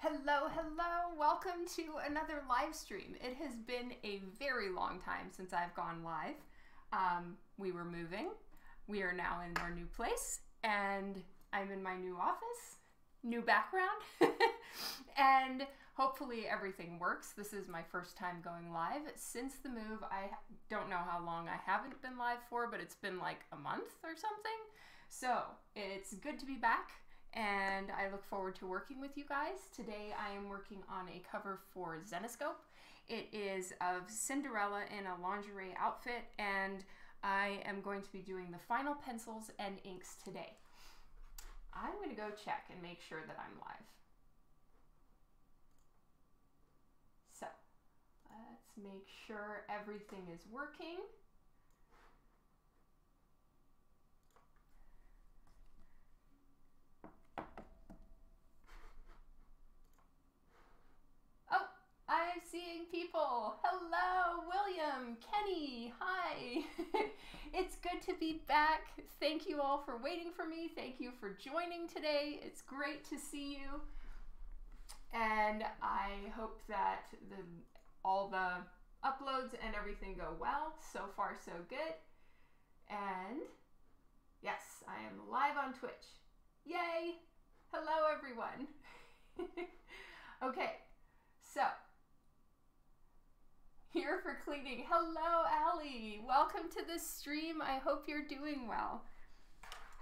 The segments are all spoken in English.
Hello, hello. Welcome to another live stream. It has been a very long time since I've gone live. We were moving. We are now in our new place, and I'm in my new office, new background, and hopefully everything works. This is my first time going live since the move. I don't know how long I haven't been live for, but it's been like a month or something. So it's good to be back, and I look forward to working with you guys. Today I am working on a cover for Zenescope. It is of Cinderella in a lingerie outfit, and I am going to be doing the final pencils and inks today. I'm going to go check and make sure that I'm live. So let's make sure everything is working. I'm seeing people. Hello, William, Kenny, hi. It's good to be back. Thank you all for waiting for me. Thank you for joining today. It's great to see you. And I hope that all the uploads and everything go well. So far, so good. And yes, I am live on Twitch. Yay. Hello, everyone. Okay, so here for cleaning. Hello, Allie. Welcome to this stream. I hope you're doing well.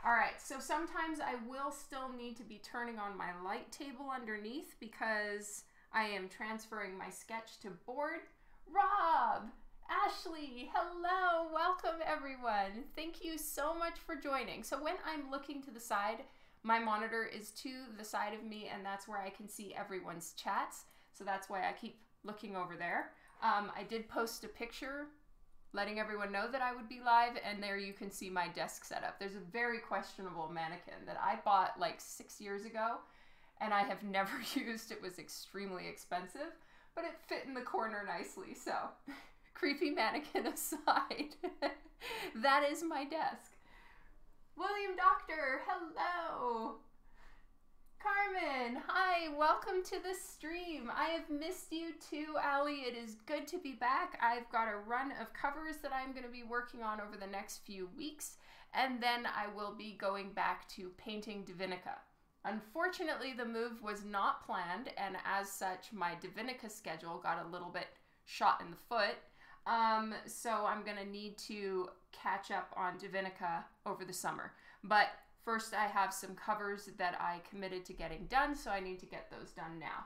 All right, so sometimes I will still need to be turning on my light table underneath because I am transferring my sketch to board. Rob, Ashley, hello. Welcome, everyone. Thank you so much for joining. So when I'm looking to the side, my monitor is to the side of me, and that's where I can see everyone's chats. So that's why I keep looking over there. I did post a picture letting everyone know that I would be live, and there you can see my desk setup. There's a very questionable mannequin that I bought like 6 years ago, and I have never used. It was extremely expensive, but it fit in the corner nicely, so creepy mannequin aside, that is my desk. William Doctor, hello. Carmen, hi, welcome to the stream. I have missed you too, Allie. It is good to be back. I've got a run of covers that I'm going to be working on over the next few weeks, and then I will be going back to painting Divinica. Unfortunately, the move was not planned, and as such, my Divinica schedule got a little bit shot in the foot. So I'm going to need to catch up on Divinica over the summer. But first, I have some covers that I committed to getting done, so I need to get those done now.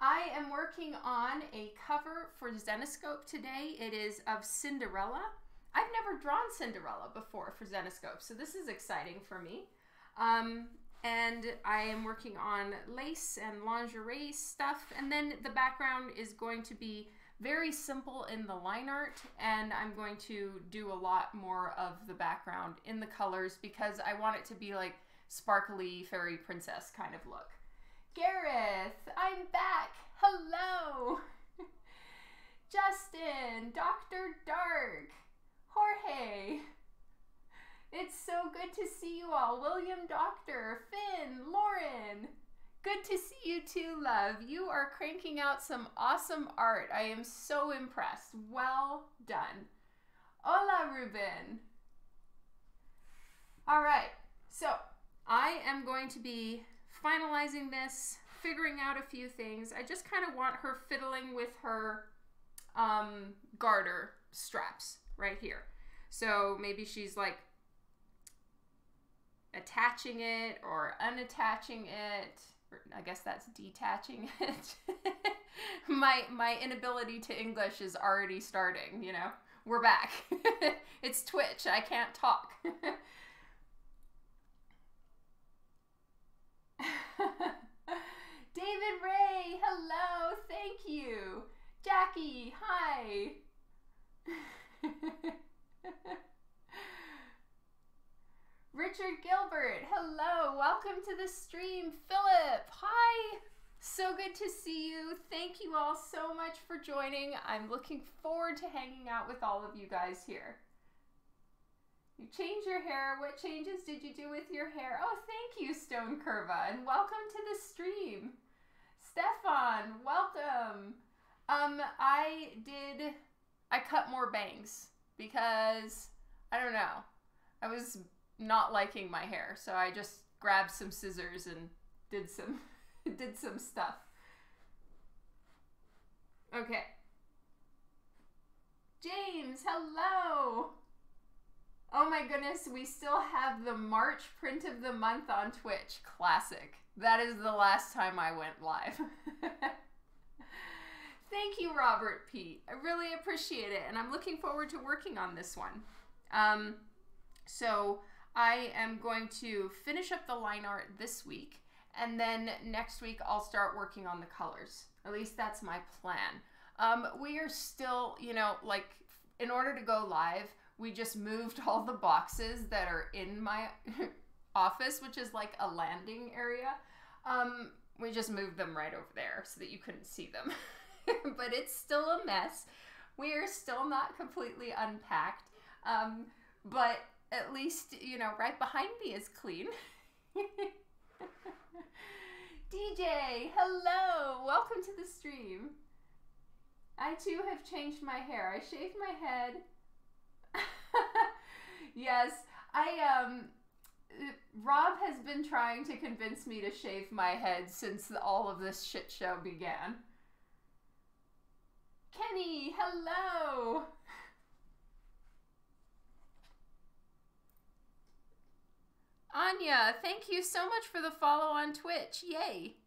I am working on a cover for Zenescope today. It is of Cinderella. I've never drawn Cinderella before for Zenescope, so this is exciting for me. And I am working on lace and lingerie stuff, and then the background is going to be very simple in the line art, and I'm going to do a lot more of the background in the colors because I want it to be like sparkly fairy princess kind of look. Gareth, I'm back. Hello. Justin, Dr. Dark, Jorge. It's so good to see you all. William Doctor, Finn, Lauren. Good to see you too, love. You are cranking out some awesome art. I am so impressed. Well done. Hola, Ruben. All right, so I am going to be finalizing this, figuring out a few things. I just kind of want her fiddling with her garter straps right here. So maybe she's like attaching it or unattaching it. I guess that's detaching it. My inability to English is already starting, you know. We're back. It's Twitch. I can't talk. David Ray, hello. Thank you. Jackie, hi. Richard Gilbert, hello, welcome to the stream. Philip, hi, so good to see you. Thank you all so much for joining. I'm looking forward to hanging out with all of you guys here. You changed your hair. What changes did you do with your hair? Oh, thank you, Stone Curva, and welcome to the stream. Stefan, welcome. I cut more bangs because, I don't know, I was not liking my hair, so I just grabbed some scissors and did some stuff. Okay. James, hello. Oh my goodness, we still have the March print of the month on Twitch. Classic. That is the last time I went live. Thank you, Robert Pete. I really appreciate it, and I'm looking forward to working on this one. So I am going to finish up the line art this week, and then next week I'll start working on the colors. At least that's my plan. We are still, you know, like, in order to go live, we just moved all the boxes that are in my office, which is like a landing area. We just moved them right over there so that you couldn't see them. But it's still a mess. We are still not completely unpacked. But at least, you know, right behind me is clean. DJ, hello! Welcome to the stream. I too have changed my hair. I shaved my head. Yes, Rob has been trying to convince me to shave my head since all of this shit show began. Kenny, hello! Anya, thank you so much for the follow on Twitch. Yay!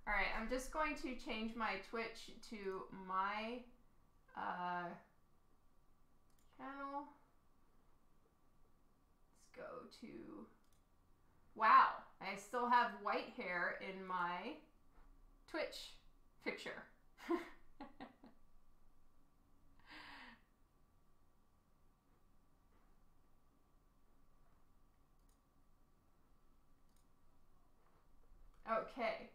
Alright, I'm just going to change my Twitch to my channel. Let's go to... Wow, I still have white hair in my Twitch picture. Okay.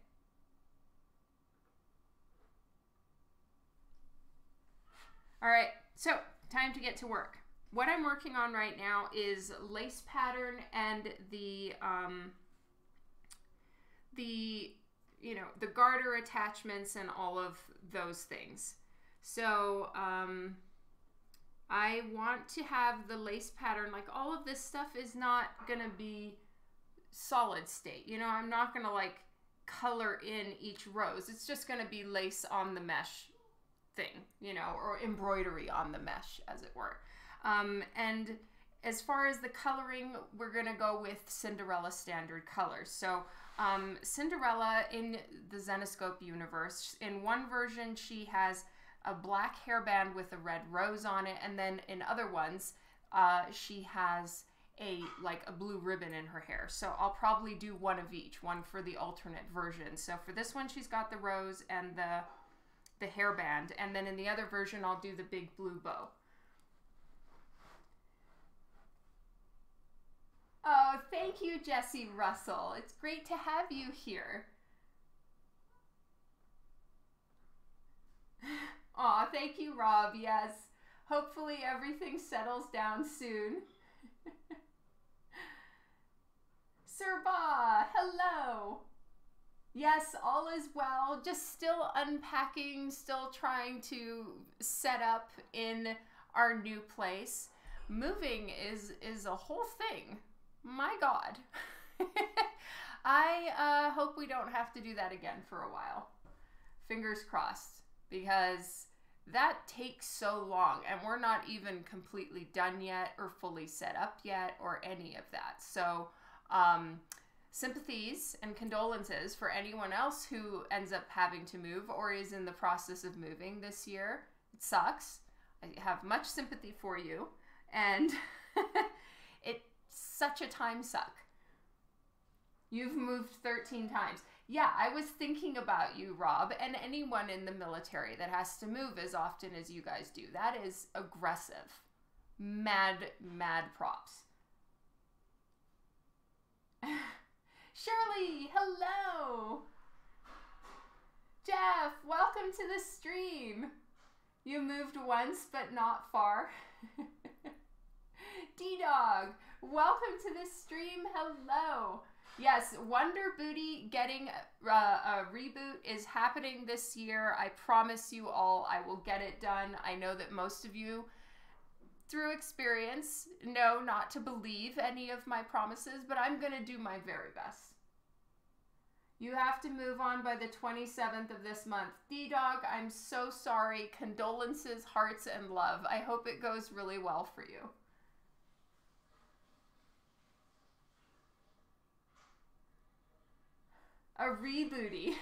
All right, so time to get to work. What I'm working on right now is lace pattern and the you know, the garter attachments and all of those things. So I want to have the lace pattern, like all of this stuff is not gonna be solid state. You know, I'm not gonna like color in each rose. It's just gonna be lace on the mesh thing, you know, or embroidery on the mesh, as it were. And as far as the coloring, we're gonna go with Cinderella standard colors. So Cinderella in the Zenescope universe, in one version she has a black hairband with a red rose on it, and then in other ones she has a blue ribbon in her hair. So I'll probably do one of each, one for the alternate version. So for this one she's got the rose and the hairband, and then in the other version I'll do the big blue bow. Oh, thank you, Jessie Russell. It's great to have you here. Aw, thank you, Rob. Yes, hopefully everything settles down soon. Sir Ba, hello. Yes, all is well. Just still unpacking, still trying to set up in our new place. Moving is a whole thing. My God. I hope we don't have to do that again for a while. Fingers crossed, because that takes so long and we're not even completely done yet or fully set up yet or any of that. So sympathies and condolences for anyone else who ends up having to move or is in the process of moving this year. It sucks. I have much sympathy for you, and it's such a time suck. You've moved 13 times. Yeah, I was thinking about you, Rob, and anyone in the military that has to move as often as you guys do. That is aggressive. Mad props. Shirley, hello. Jeff, welcome to the stream. You moved once, but not far. D-Dog, welcome to the stream. Hello. Yes, Wonder Booty getting a reboot is happening this year. I promise you all I will get it done. I know that most of you, through experience, know not to believe any of my promises, but I'm going to do my very best. You have to move on by the 27th of this month. D-Dog, I'm so sorry. Condolences, hearts, and love. I hope it goes really well for you. A rebooty.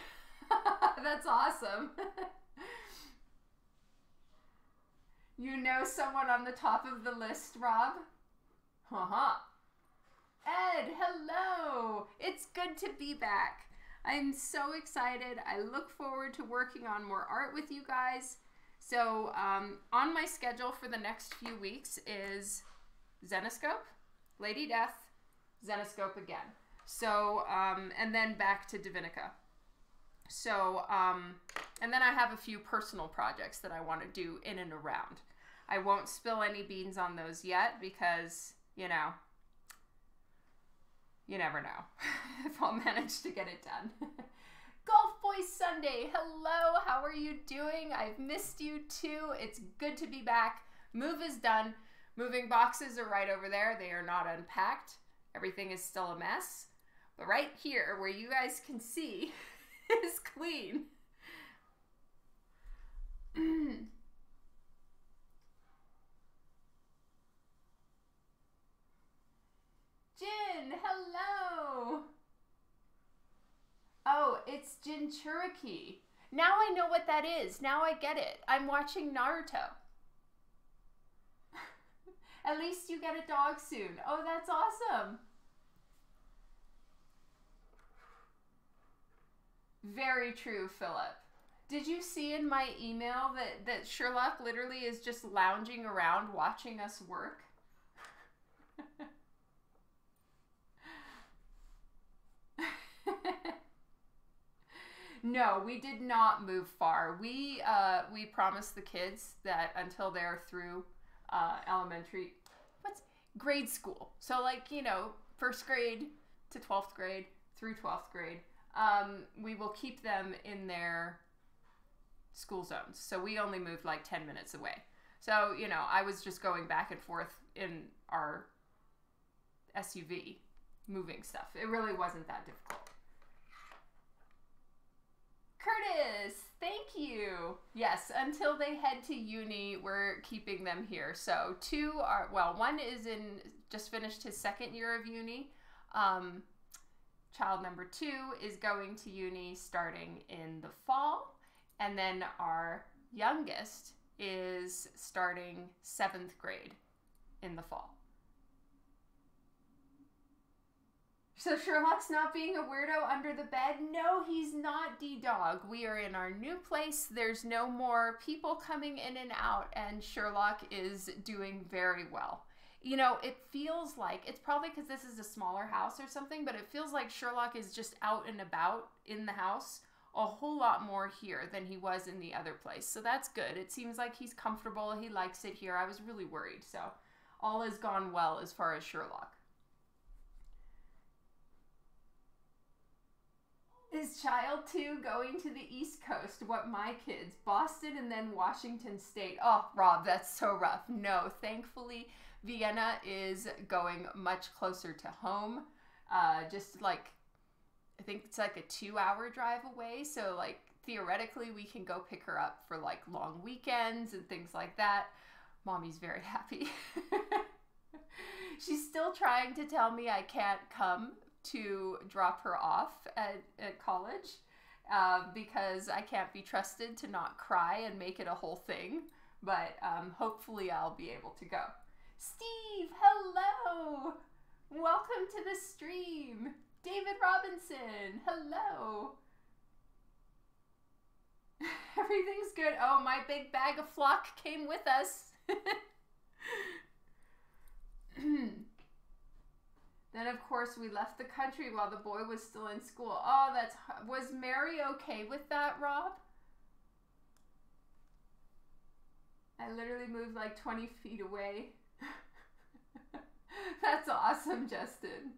That's awesome. You know someone on the top of the list, Rob? Ed, hello. It's good to be back. I'm so excited. I look forward to working on more art with you guys. So on my schedule for the next few weeks is Zenescope, Lady Death, Zenescope again. So, and then back to Divinica. So, and then I have a few personal projects that I want to do in and around. I won't spill any beans on those yet because, you know, you never know if I'll manage to get it done. Golf Boy Sunday, hello, how are you doing? I've missed you too. It's good to be back. Move is done. Moving boxes are right over there. They are not unpacked. Everything is still a mess. But right here, where you guys can see, is clean. Jin, hello. Oh, it's Jinchuriki. Now I know what that is. Now I get it. I'm watching Naruto. At least you get a dog soon. Oh, that's awesome. Very true, Philip. Did you see in my email that Sherlock literally is just lounging around watching us work? No, we did not move far. We promised the kids that until they're through elementary, grade school. So like, you know, 1st grade to 12th grade through 12th grade, we will keep them in their school zones. So we only moved like 10 minutes away. So, you know, I was just going back and forth in our SUV moving stuff. It really wasn't that difficult. Curtis, thank you. Yes, until they head to uni, we're keeping them here. So 2 are, well, one is just finished his 2nd year of uni. Child number 2 is going to uni starting in the fall. And then our youngest is starting 7th grade in the fall. So Sherlock's not being a weirdo under the bed? No, he's not, D-Dog. We are in our new place. There's no more people coming in and out, and Sherlock is doing very well. You know, it feels like, it's probably because this is a smaller house or something, but it feels like Sherlock is just out and about in the house a whole lot more here than he was in the other place. So that's good. It seems like he's comfortable. He likes it here. I was really worried. So all has gone well as far as Sherlock. Is child 2 going to the East Coast? What my kids, Boston and then Washington State. Oh, Rob, that's so rough. No, thankfully, Vienna is going much closer to home. Just like, I think it's like a 2-hour drive away. So like theoretically we can go pick her up for like long weekends and things like that. Mommy's very happy. She's still trying to tell me I can't come to drop her off at college because I can't be trusted to not cry and make it a whole thing. But hopefully I'll be able to go. Steve, hello! Welcome to the stream. David Robinson, hello. Everything's good. Oh, my big bag of flock came with us. Then, of course, we left the country while the boy was still in school. Oh, was Mary okay with that, Rob? I literally moved like 20 feet away. That's awesome, Justin.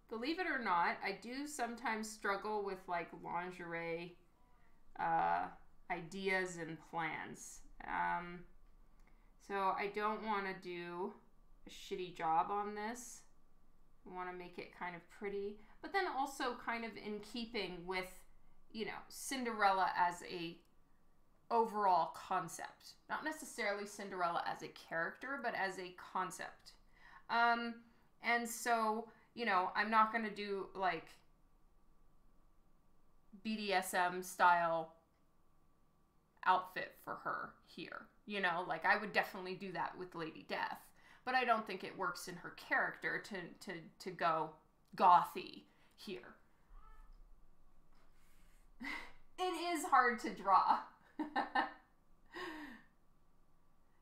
Believe it or not, I do sometimes struggle with like lingerie ideas and plans. So I don't want to do a shitty job on this. I want to make it kind of pretty, but then also kind of in keeping with, you know, Cinderella as a overall concept. Not necessarily Cinderella as a character, but as a concept. And so, you know, I'm not going to do like BDSM style outfit for her here. You know, like I would definitely do that with Lady Death, but I don't think it works in her character to go gothy here. It is hard to draw.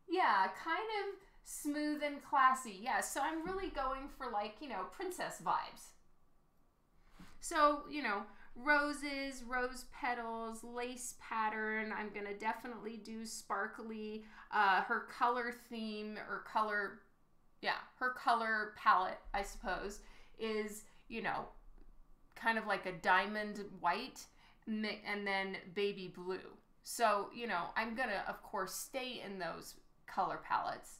Yeah, kind of smooth and classy. Yeah, so I'm really going for like, you know, princess vibes. So, you know, roses, rose petals, lace pattern. I'm going to definitely do sparkly. Her color theme or color, yeah, her color palette, I suppose, is, you know, kind of like a diamond white and then baby blue. So, you know, I'm going to, of course, stay in those color palettes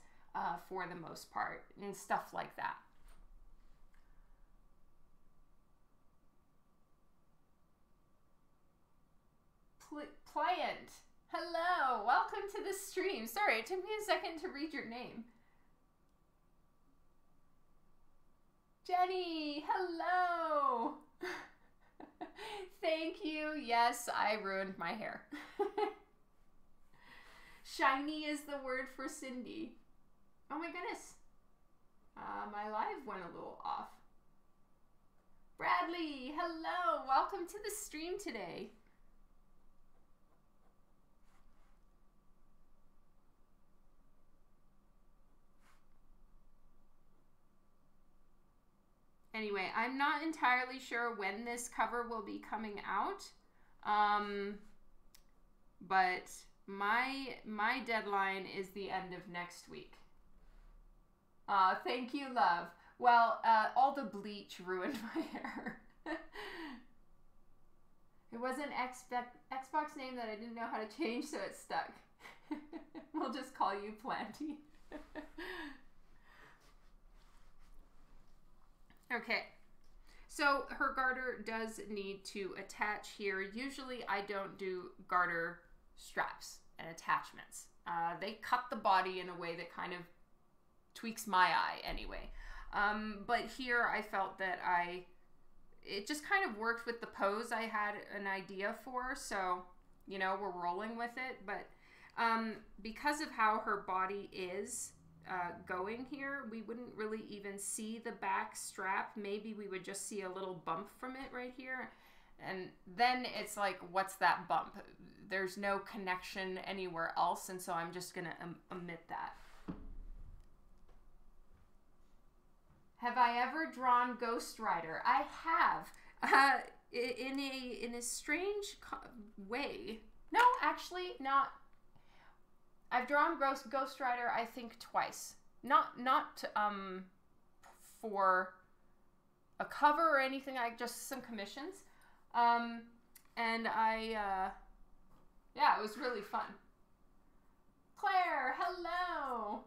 for the most part and stuff like that. Pliant, hello, welcome to the stream. Sorry, it took me a second to read your name. Jenny, hello. Thank you. Yes, I ruined my hair. Shiny is the word for Cindy. Oh my goodness. My live went a little off. Bradley, hello. Welcome to the stream today. Anyway, I'm not entirely sure when this cover will be coming out. But my deadline is the end of next week. Thank you, love. Well, all the bleach ruined my hair. It was an Xbox name that I didn't know how to change, so it stuck. We'll just call you Planty. Okay, so her garter does need to attach here. Usually I don't do garter straps and attachments. They cut the body in a way that kind of tweaks my eye anyway. But here I felt that it just kind of worked with the pose I had an idea for, so, you know, we're rolling with it. But because of how her body is going here, we wouldn't really even see the back strap. Maybe we would just see a little bump from it right here. And then it's like, what's that bump? There's no connection anywhere else, and so I'm just going to omit that. Have I ever drawn Ghost Rider? I have. In a strange way. No, actually, not. I've drawn Ghost Rider, I think, twice. Not for a cover or anything, like just some commissions. And yeah, it was really fun. Claire, hello!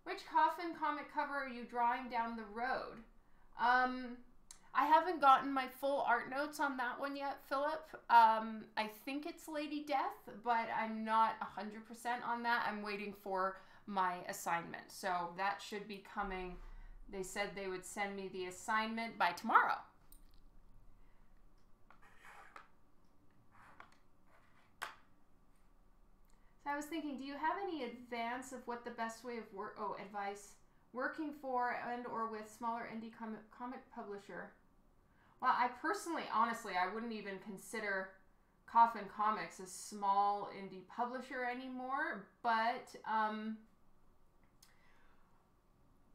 Which Coffin comic cover are you drawing down the road? I haven't gotten my full art notes on that one yet, Philip. I think it's Lady Death, but I'm not 100% on that. I'm waiting for my assignment. So that should be coming. They said they would send me the assignment by tomorrow. So I was thinking, do you have any advice of what the best way of advice working for and or with smaller indie comic publisher? Well, I personally, honestly, I wouldn't even consider Coffin Comics a small indie publisher anymore, but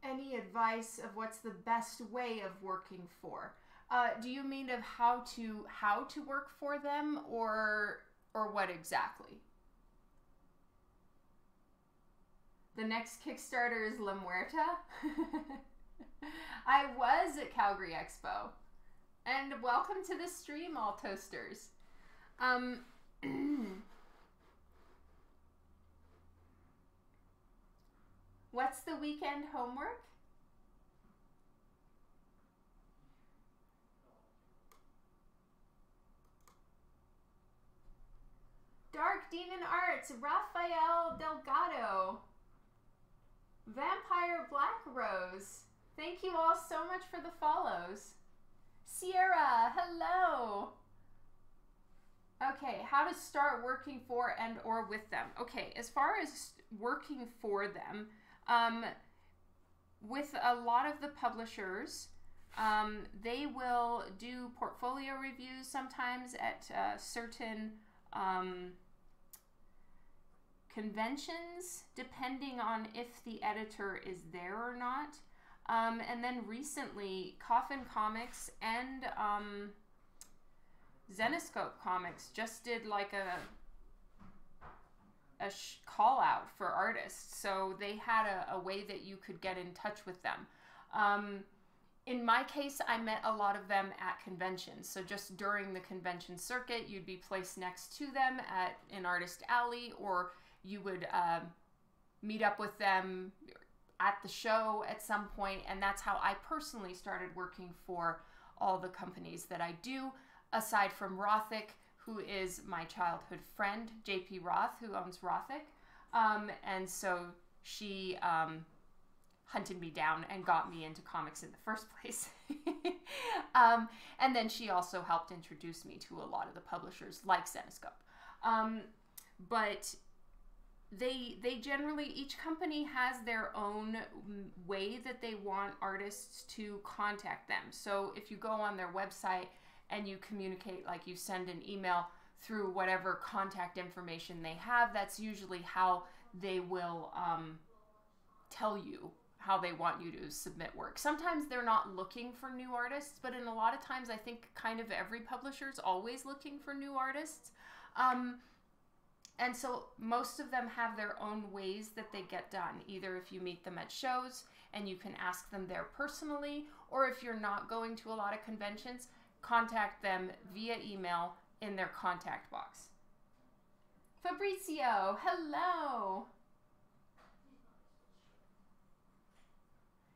Any advice of what's the best way of working for? Do you mean of how to work for them, or what exactly? The next Kickstarter is La Muerta. I was at Calgary Expo. And welcome to the stream, all toasters. What's the weekend homework? Dark Demon Arts, Rafael Delgado, Vampire Black Rose. Thank you all so much for the follows. Sierra, hello. Okay, how to start working for and or with them. Okay, as far as working for them, with a lot of the publishers, they will do portfolio reviews sometimes at certain conventions, depending on if the editor is there or not. And then recently, Coffin Comics and Zenescope Comics just did like a call out for artists. So they had a way that you could get in touch with them. In my case, I met a lot of them at conventions. So just during the convention circuit, you'd be placed next to them at an artist alley, or you would meet up with them at the show at some point. And that's how I personally started working for all the companies that I do, aside from Rothic, who is my childhood friend, JP Roth, who owns Rothic. And so she hunted me down and got me into comics in the first place. And then she also helped introduce me to a lot of the publishers like Zenescope. But they generally, each company has their own way that they want artists to contact them. So if you go on their website and you communicate, like you send an email through whatever contact information they have, that's usually how they will tell you how they want you to submit work. Sometimes they're not looking for new artists, but in a lot of times I think kind of every publisher is always looking for new artists. And so most of them have their own ways that they get done. Either if you meet them at shows and you can ask them there personally, or if you're not going to a lot of conventions, contact them via email in their contact box. Fabrizio, hello.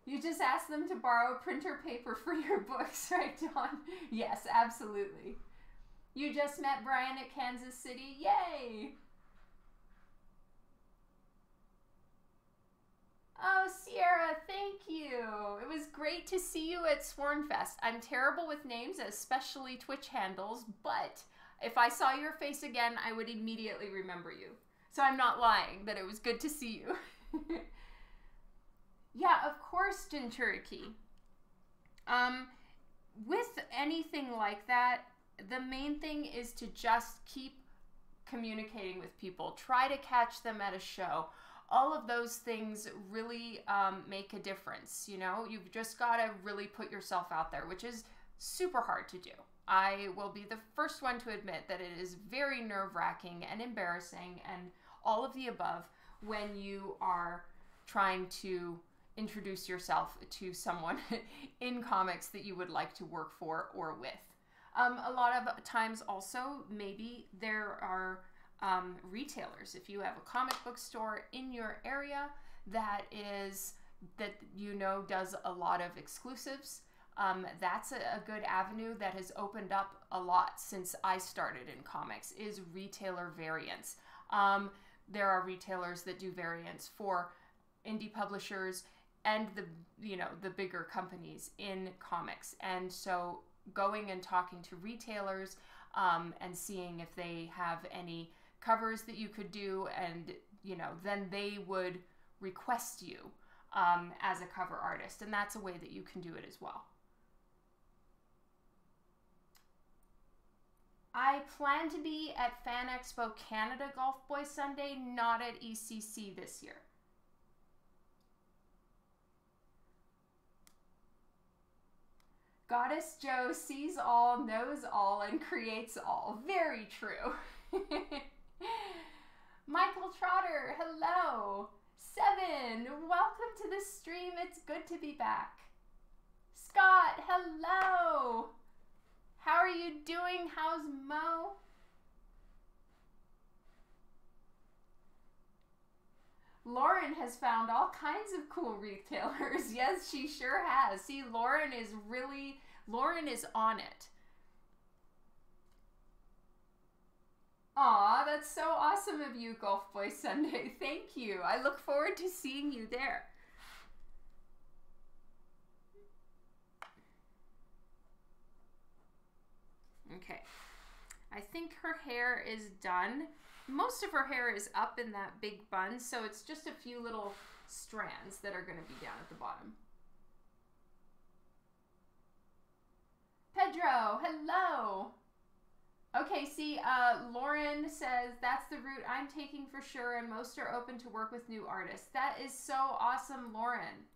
You just asked them to borrow printer paper for your books, right, Dawn? Yes, absolutely. You just met Brian at Kansas City. Yay! Oh, Sierra, thank you. It was great to see you at Swornfest. I'm terrible with names, especially Twitch handles, but if I saw your face again, I would immediately remember you. So I'm not lying that it was good to see you. Yeah, of course, Jinchuriki. With anything like that, the main thing is to just keep communicating with people. Try to catch them at a show. All of those things really make a difference. You know, you've just got to really put yourself out there, which is super hard to do. I will be the first one to admit that it is very nerve-wracking and embarrassing and all of the above when you are trying to introduce yourself to someone in comics that you would like to work for or with. A lot of times also, maybe there are retailers. If you have a comic book store in your area that you know does a lot of exclusives, that's a good avenue that has opened up a lot since I started in comics, is retailer variants. There are retailers that do variants for indie publishers and the bigger companies in comics. And so going and talking to retailers and seeing if they have any covers that you could do, and then they would request you as a cover artist, and that's a way that you can do it as well. I plan to be at Fan Expo Canada Golf Boy Sunday, not at ECC this year. Goddess Joe sees all, knows all, and creates all. Very true. Michael Trotter, hello. 7, welcome to the stream. It's good to be back. Scott, hello. How are you doing? How's Mo? Lauren has found all kinds of cool retailers. Yes, she sure has. See, Lauren is on it. Aw, that's so awesome of you, Golf Boy Sunday. Thank you. I look forward to seeing you there. Okay. I think her hair is done. Most of her hair is up in that big bun, so it's just a few little strands that are going to be down at the bottom. Pedro, hello. Okay, see, Lauren says, that's the route I'm taking for sure, and most are open to work with new artists. That is so awesome, Lauren.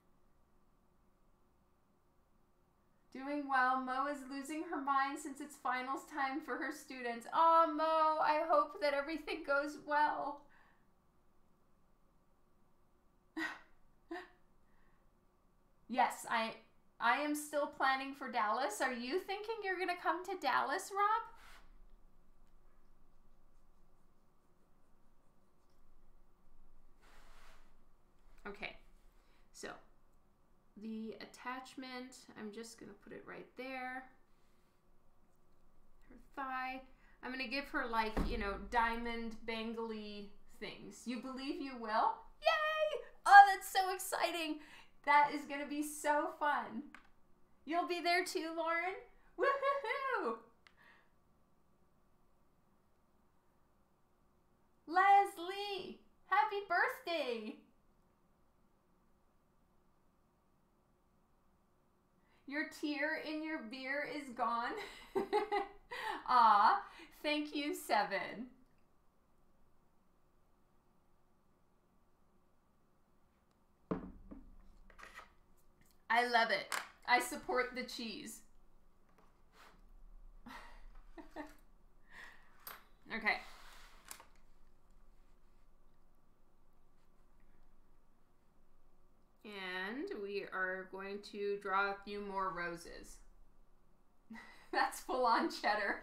Doing well. Mo is losing her mind since it's finals time for her students. Aw, Mo, I hope that everything goes well. Yes, I am still planning for Dallas. Are you thinking you're going to come to Dallas, Rob? Okay, so the attachment, I'm just going to put it right there. Her thigh. I'm going to give her, like, you know, diamond bangly things. You believe you will? Yay! Oh, that's so exciting. That is going to be so fun. You'll be there too, Lauren? Woohoo! Leslie, happy birthday! Your tear in your beer is gone. Aw, thank you, 7. I love it. I support the cheese. Okay. And we are going to draw a few more roses. That's full on cheddar.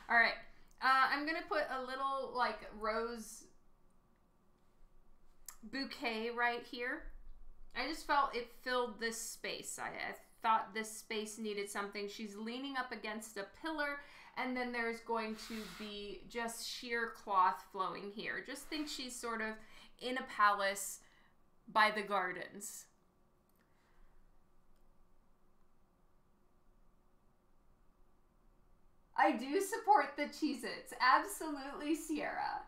All right. I'm going to put a little like rose bouquet right here. I just felt it filled this space. I thought this space needed something. She's leaning up against a pillar, and then there's going to be just sheer cloth flowing here. Just think she's sort of in a palace by the gardens. I do support the Cheez-Its. Absolutely, Sierra.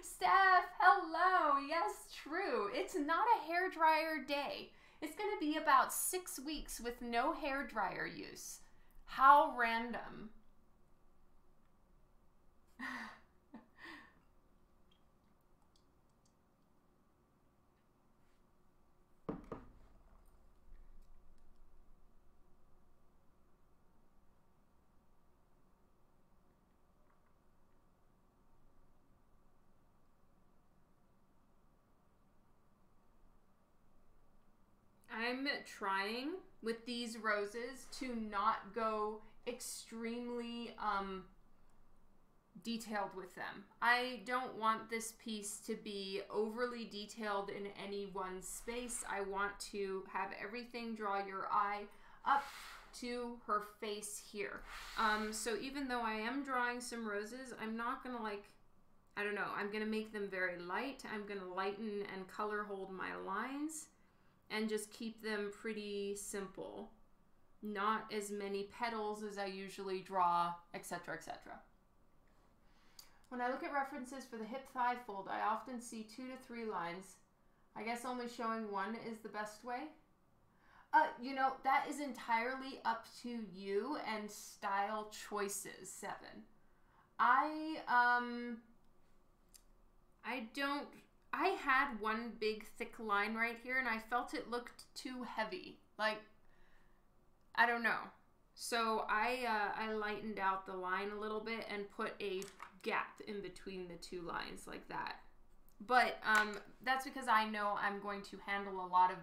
Steph, hello. Yes, true. It's not a hairdryer day. It's going to be about 6 weeks with no hairdryer use. How random. I'm trying with these roses to not go extremely detailed with them. I don't want this piece to be overly detailed in any one space. I want to have everything draw your eye up to her face here. So even though I am drawing some roses, I'm not gonna I don't know, I'm gonna make them very light. I'm gonna lighten and color hold my lines and just keep them pretty simple. Not as many petals as I usually draw, etc., etc. When I look at references for the hip thigh fold, I often see 2 to 3 lines. I guess only showing one is the best way. You know, that is entirely up to you and style choices, 7. I I had one big thick line right here and I felt it looked too heavy. Like, I don't know. So I lightened out the line a little bit and put a gap in between the two lines like that. But that's because I know I'm going to handle a lot of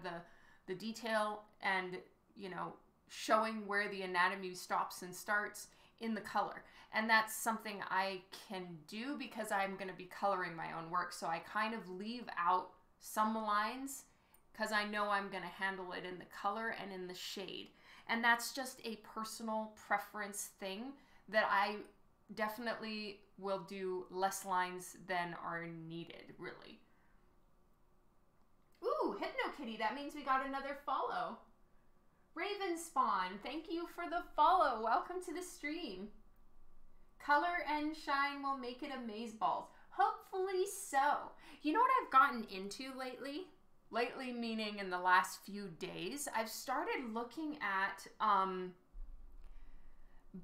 the detail and, you know, showing where the anatomy stops and starts in the color. And that's something I can do because I'm going to be coloring my own work. So I kind of leave out some lines because I know I'm going to handle it in the color and in the shade. And that's just a personal preference thing that I definitely will do less lines than are needed, really. Ooh, HypnoKitty, that means we got another follow. Raven Spawn, thank you for the follow. Welcome to the stream. Color and shine will make it amazeballs. Hopefully so. You know what I've gotten into lately? Lately meaning in the last few days, I've started looking at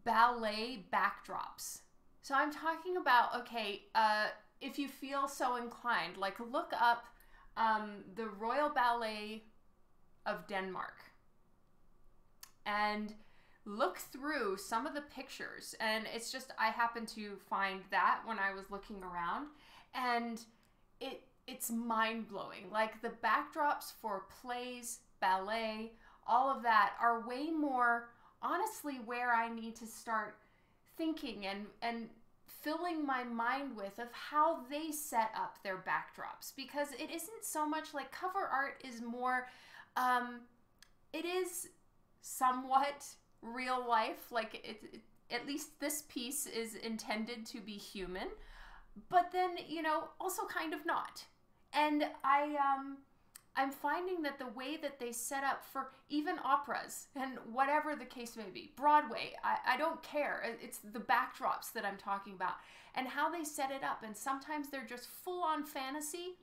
ballet backdrops. So I'm talking about, okay, if you feel so inclined, like look up the Royal Ballet of Denmark and look through some of the pictures. And it's just, I happened to find that when I was looking around, and it's mind-blowing. Like the backdrops for plays, ballet, all of that are way more honestly where I need to start thinking and filling my mind with of how they set up their backdrops, because it isn't so much like cover art is more it is somewhat real life, like it at least this piece is intended to be human, but then, you know, also kind of not. And I'm finding that the way that they set up for even operas and whatever the case may be, Broadway, I don't care. It's the backdrops that I'm talking about and how they set it up. And sometimes they're just full on fantasy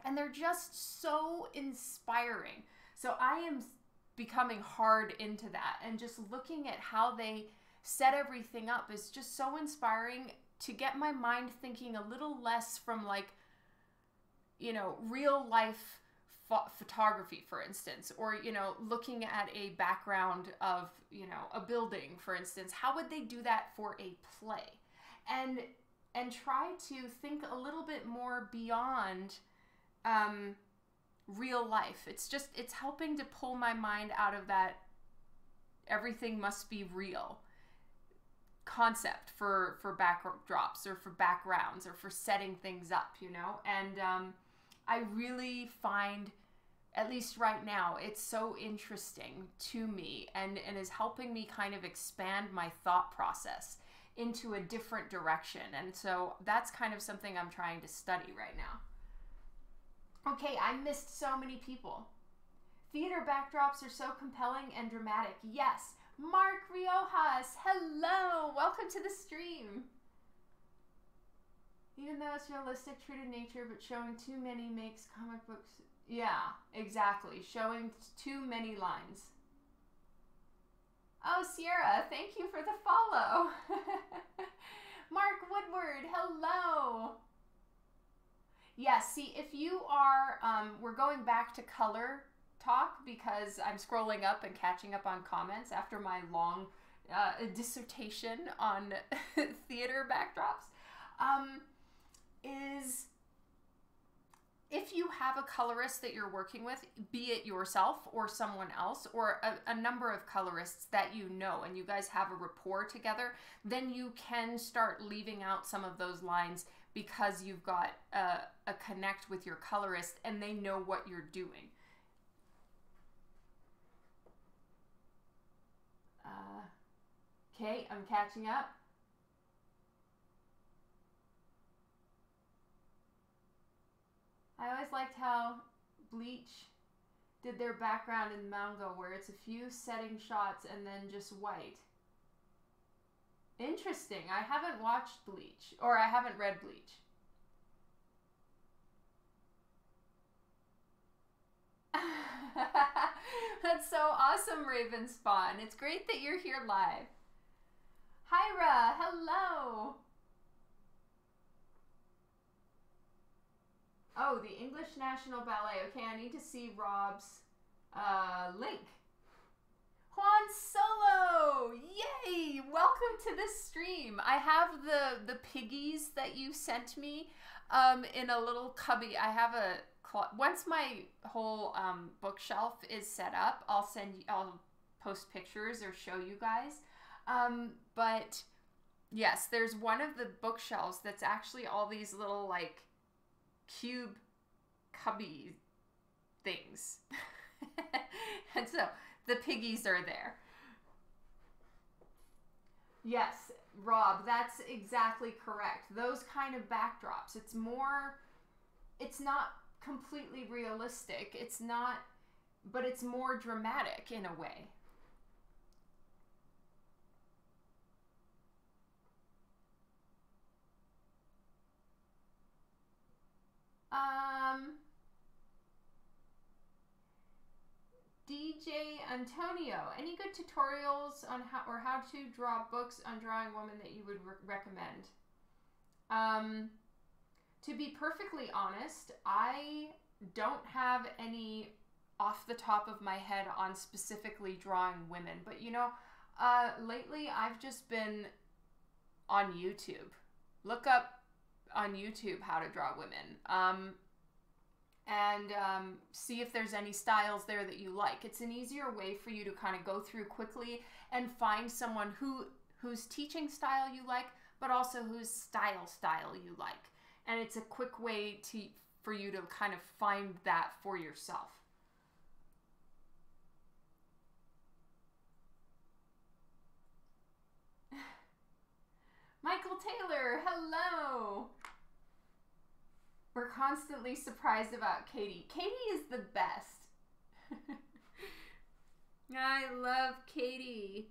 and they're just so inspiring. So I am becoming hard into that, and just looking at how they set everything up is just so inspiring to get my mind thinking a little less from, like, you know, real life photography, for instance, or, you know, looking at a background of, you know, a building, for instance. How would they do that for a play? And try to think a little bit more beyond real life. It's helping to pull my mind out of that everything must be real concept for backdrops or for backgrounds or for setting things up, you know. And I really find, at least right now, it's so interesting to me and is helping me kind of expand my thought process into a different direction. And so that's kind of something I'm trying to study right now. Okay, I missed so many people. Theater backdrops are so compelling and dramatic. Yes. Mark Riojas, hello. Welcome to the stream. Even though it's realistic, true to nature, but showing too many makes comic books... Yeah, exactly. Showing too many lines. Oh, Sierra, thank you for the follow. Mark Woodward, hello. Yes, see, if you are... we're going back to color talk because I'm scrolling up and catching up on comments after my long dissertation on theater backdrops. Is if you have a colorist that you're working with, be it yourself or someone else or a number of colorists that you know and you guys have a rapport together, then you can start leaving out some of those lines because you've got a connect with your colorist and they know what you're doing. Okay, I'm catching up. I always liked how Bleach did their background in manga, where it's a few setting shots and then just white. Interesting. I haven't watched Bleach, or I haven't read Bleach. That's so awesome, Raven Spawn. It's great that you're here live. Hyra, hello. Oh, the English National Ballet. Okay, I need to see Rob's link. Juan Solo! Yay! Welcome to this stream. I have the piggies that you sent me in a little cubby. I have a once my whole bookshelf is set up, I'll post pictures or show you guys. But yes, there's one of the bookshelves that's actually all these little like cube cubby things. And so the piggies are there. Yes, Rob, that's exactly correct. Those kind of backdrops. It's not completely realistic. It's not, but it's more dramatic in a way. DJ Antonio, any good tutorials on how to draw books on drawing women that you would recommend? To be perfectly honest, I don't have any off the top of my head on specifically drawing women, but you know, lately I've just been on YouTube. Look up on YouTube how to draw women. And see if there's any styles there that you like. It's an easier way for you to kind of go through quickly and find someone whose teaching style you like, but also whose style you like. And it's a quick way for you to kind of find that for yourself. Michael Taylor, hello! We're constantly surprised about Katie. Katie is the best. I love Katie.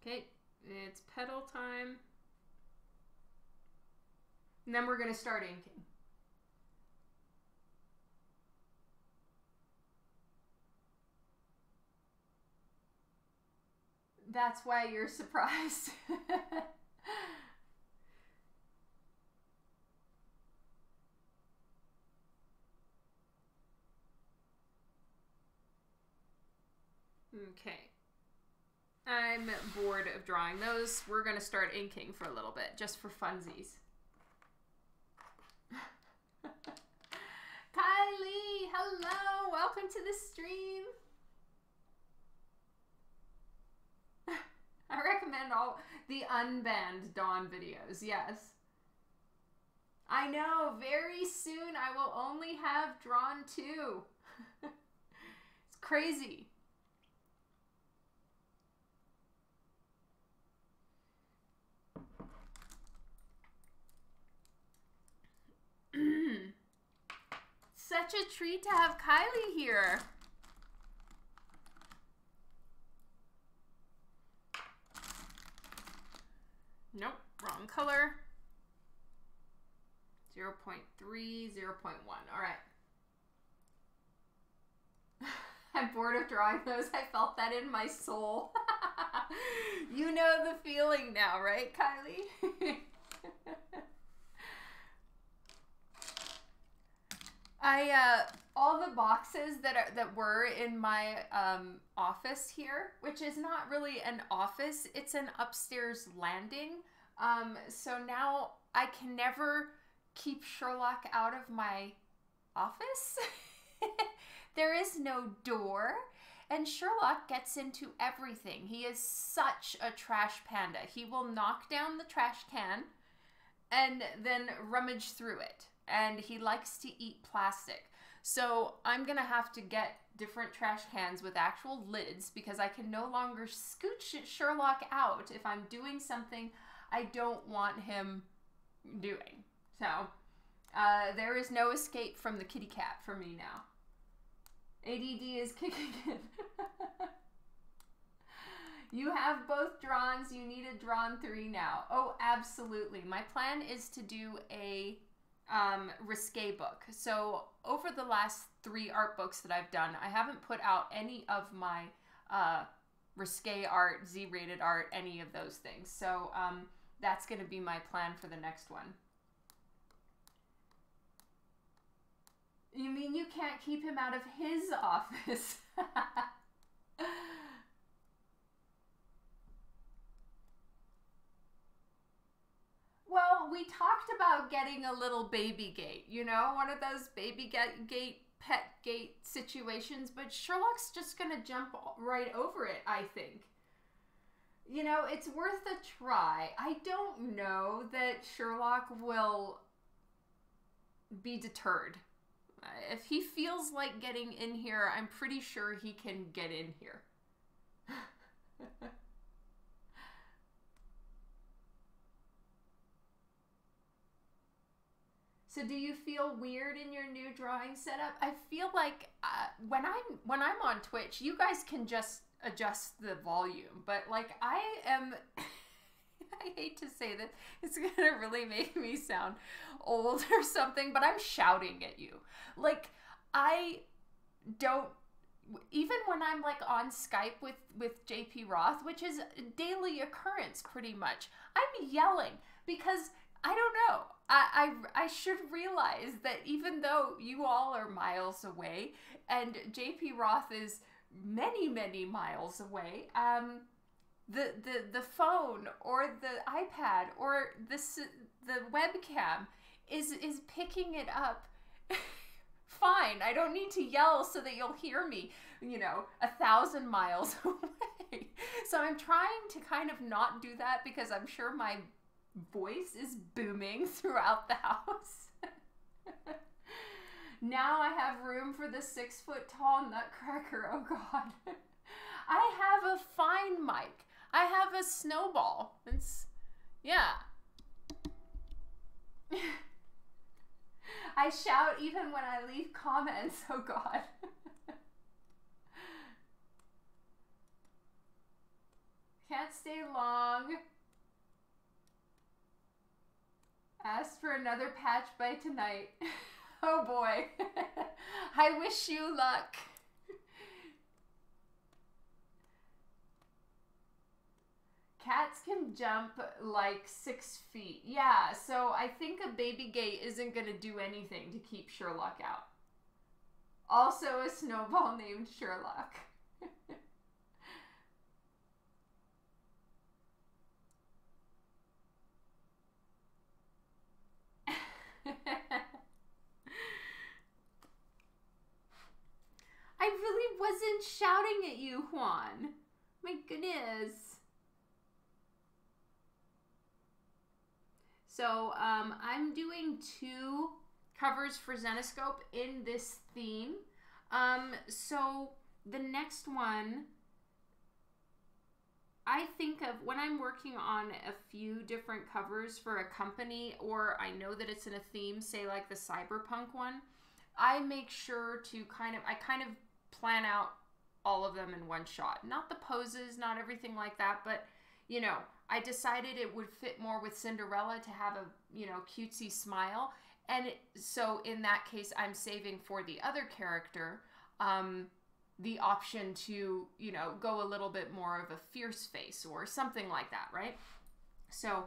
Okay, it's petal time. And then we're going to start inking. That's why you're surprised. Okay. I'm bored of drawing those. We're going to start inking for a little bit, just for funsies. Kylie, hello! Welcome to the stream. I recommend all the unbanned Dawn videos, yes. I know, very soon I will only have drawn 2. It's crazy. Such a treat to have Kylie here. Nope, wrong color. 0.3, 0.1. All right. I'm bored of drawing those. I felt that in my soul. You know the feeling now, right, Kylie? All the boxes that were in my office here, which is not really an office, it's an upstairs landing. So now I can never keep Sherlock out of my office. There is no door, and Sherlock gets into everything. He is such a trash panda. He will knock down the trash can and then rummage through it. And he likes to eat plastic. So I'm gonna have to get different trash cans with actual lids because I can no longer scooch Sherlock out if I'm doing something I don't want him doing. So there is no escape from the kitty cat for me now. ADD is kicking in. You have both drawns. You need a drawn 3 now. Oh, absolutely. My plan is to do a risque book. So over the last 3 art books that I've done, I haven't put out any of my risque art, Z-rated art, any of those things. So that's going to be my plan for the next one. You mean you can't keep him out of his office? Well, we talked about getting a little baby gate, you know, one of those baby gate, pet gate situations, but Sherlock's just going to jump right over it, I think. You know, it's worth a try. I don't know that Sherlock will be deterred. If he feels like getting in here, I'm pretty sure he can get in here. So do you feel weird in your new drawing setup? I feel like when I'm on Twitch, you guys can just adjust the volume, but like I am I hate to say that, it's gonna really make me sound old or something, but I'm shouting at you. Like, I don't, even when I'm like on Skype with JP Roth, which is a daily occurrence pretty much, I'm yelling because I don't know. I should realize that even though you all are miles away and JP Roth is many, many miles away, the phone or the iPad or the webcam is picking it up fine. I don't need to yell so that you'll hear me, you know, 1,000 miles away. So I'm trying to kind of not do that because I'm sure my voice is booming throughout the house. Now I have room for the 6-foot-tall nutcracker. Oh God. I have a fine mic. I have a snowball. It's, yeah. I shout even when I leave comments. Oh God. Can't stay long. Ask for another patch by tonight. Oh boy. I wish you luck. Cats can jump like 6 feet. Yeah, so I think a baby gate isn't going to do anything to keep Sherlock out. Also a snowball named Sherlock. I really wasn't shouting at you, Juan. My goodness. So I'm doing 2 covers for Zenescope in this theme. So the next one, I think of when I'm working on a few different covers for a company, or I know that it's in a theme, say like the cyberpunk one, I make sure to kind of plan out all of them in one shot. Not the poses, not everything like that, but you know, I decided it would fit more with Cinderella to have a, you know, cutesy smile. And so in that case, I'm saving for the other character the option to, you know, go a little bit more of a fierce face or something like that, right? So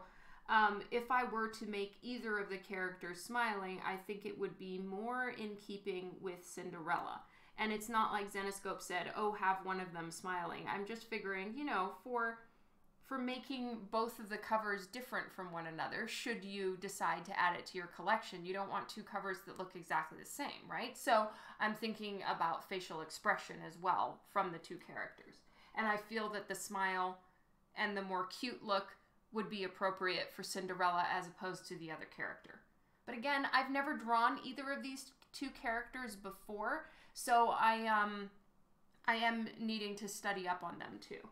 if I were to make either of the characters smiling, I think it would be more in keeping with Cinderella. And it's not like Zenescope said, oh, have one of them smiling. I'm just figuring, you know, for making both of the covers different from one another, should you decide to add it to your collection, you don't want 2 covers that look exactly the same, right? So I'm thinking about facial expression as well from the 2 characters. And I feel that the smile and the more cute look would be appropriate for Cinderella as opposed to the other character. But again, I've never drawn either of these 2 characters before, so I am needing to study up on them too.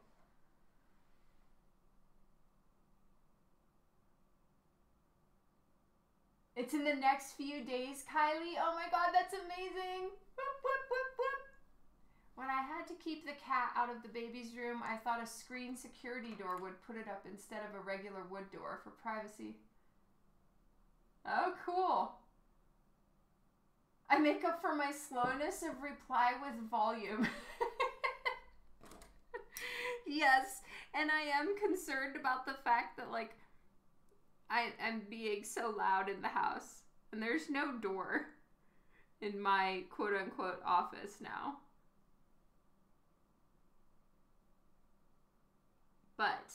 It's in the next few days, Kylie. Oh my God, that's amazing. Whoop, whoop, whoop, whoop. When I had to keep the cat out of the baby's room, I thought a screen security door would put it up instead of a regular wood door for privacy. Oh, cool. I make up for my slowness of reply with volume. Yes, and I am concerned about the fact that, like, I'm being so loud in the house, and there's no door in my quote-unquote office now. But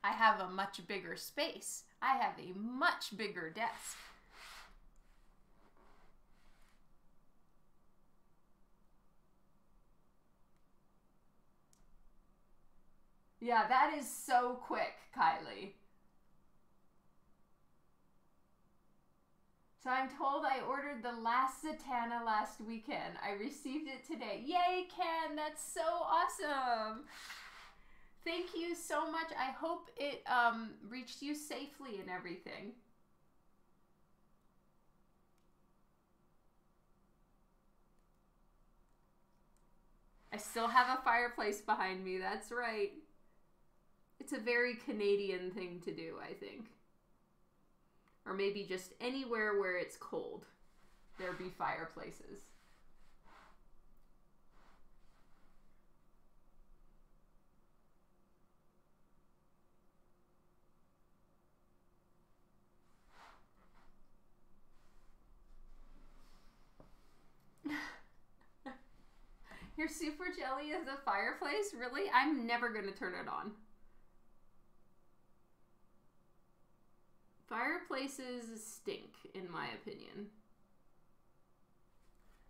I have a much bigger space. I have a much bigger desk. Yeah, that is so quick, Kylie. So I'm told I ordered the last Zatanna last weekend. I received it today. Yay, Ken! That's so awesome! Thank you so much. I hope it reached you safely and everything. I still have a fireplace behind me, that's right. It's a very Canadian thing to do, I think. Or maybe just anywhere where it's cold, there be fireplaces. Your super jelly is a fireplace? Really? I'm never going to turn it on. Fireplaces stink, in my opinion.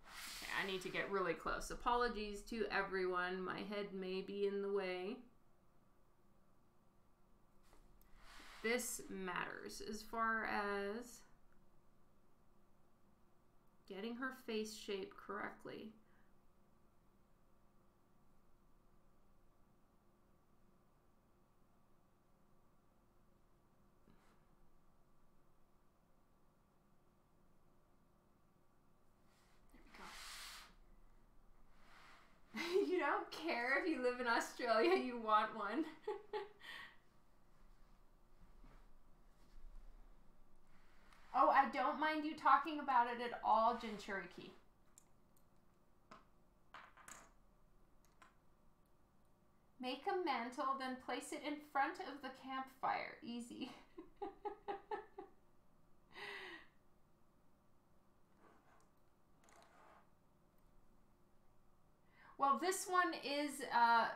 Okay, I need to get really close. Apologies to everyone. My head may be in the way. This matters as far as getting her face shaped correctly. You don't care if you live in Australia, you want one. Oh, I don't mind you talking about it at all, Jinchuriki. Make a mantle, then place it in front of the campfire. Easy. Well, this one is, I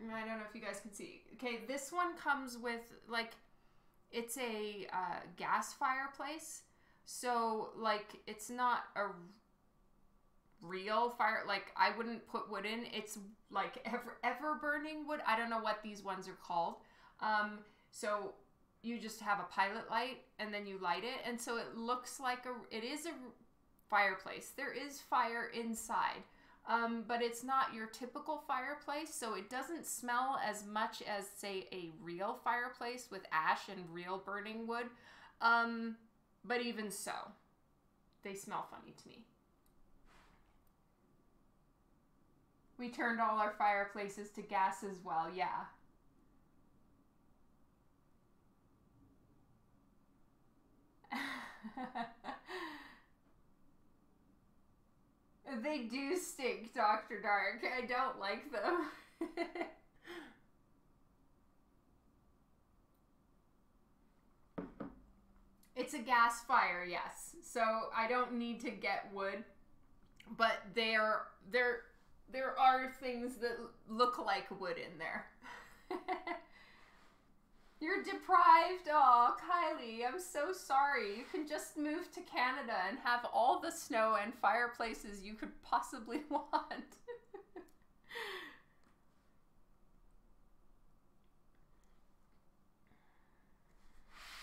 don't know if you guys can see. Okay, this one comes with, like, it's a gas fireplace. So, like, it's not a real fire. Like, I wouldn't put wood in. It's, like, ever burning wood. I don't know what these ones are called. So, you just have a pilot light, and then you light it. And so, it looks like it is a fireplace. There is fire inside. But it's not your typical fireplace, so it doesn't smell as much as, say, a real fireplace with ash and real burning wood. But even so, they smell funny to me. We turned all our fireplaces to gas as well, yeah. They do stink, Dr. Dark. I don't like them. It's a gas fire, yes. So I don't need to get wood, but there are things that look like wood in there. You're deprived. Oh, Kylie, I'm so sorry. You can just move to Canada and have all the snow and fireplaces you could possibly want.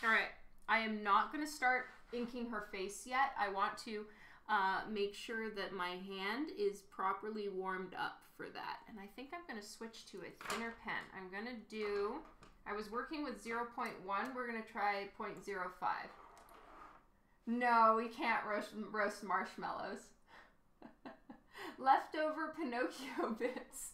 All right, I am not going to start inking her face yet. I want to make sure that my hand is properly warmed up for that. And I think I'm going to switch to a thinner pen. I'm going to do... I was working with 0.1. We're going to try 0.05. No, we can't roast marshmallows. Leftover Pinocchio bits.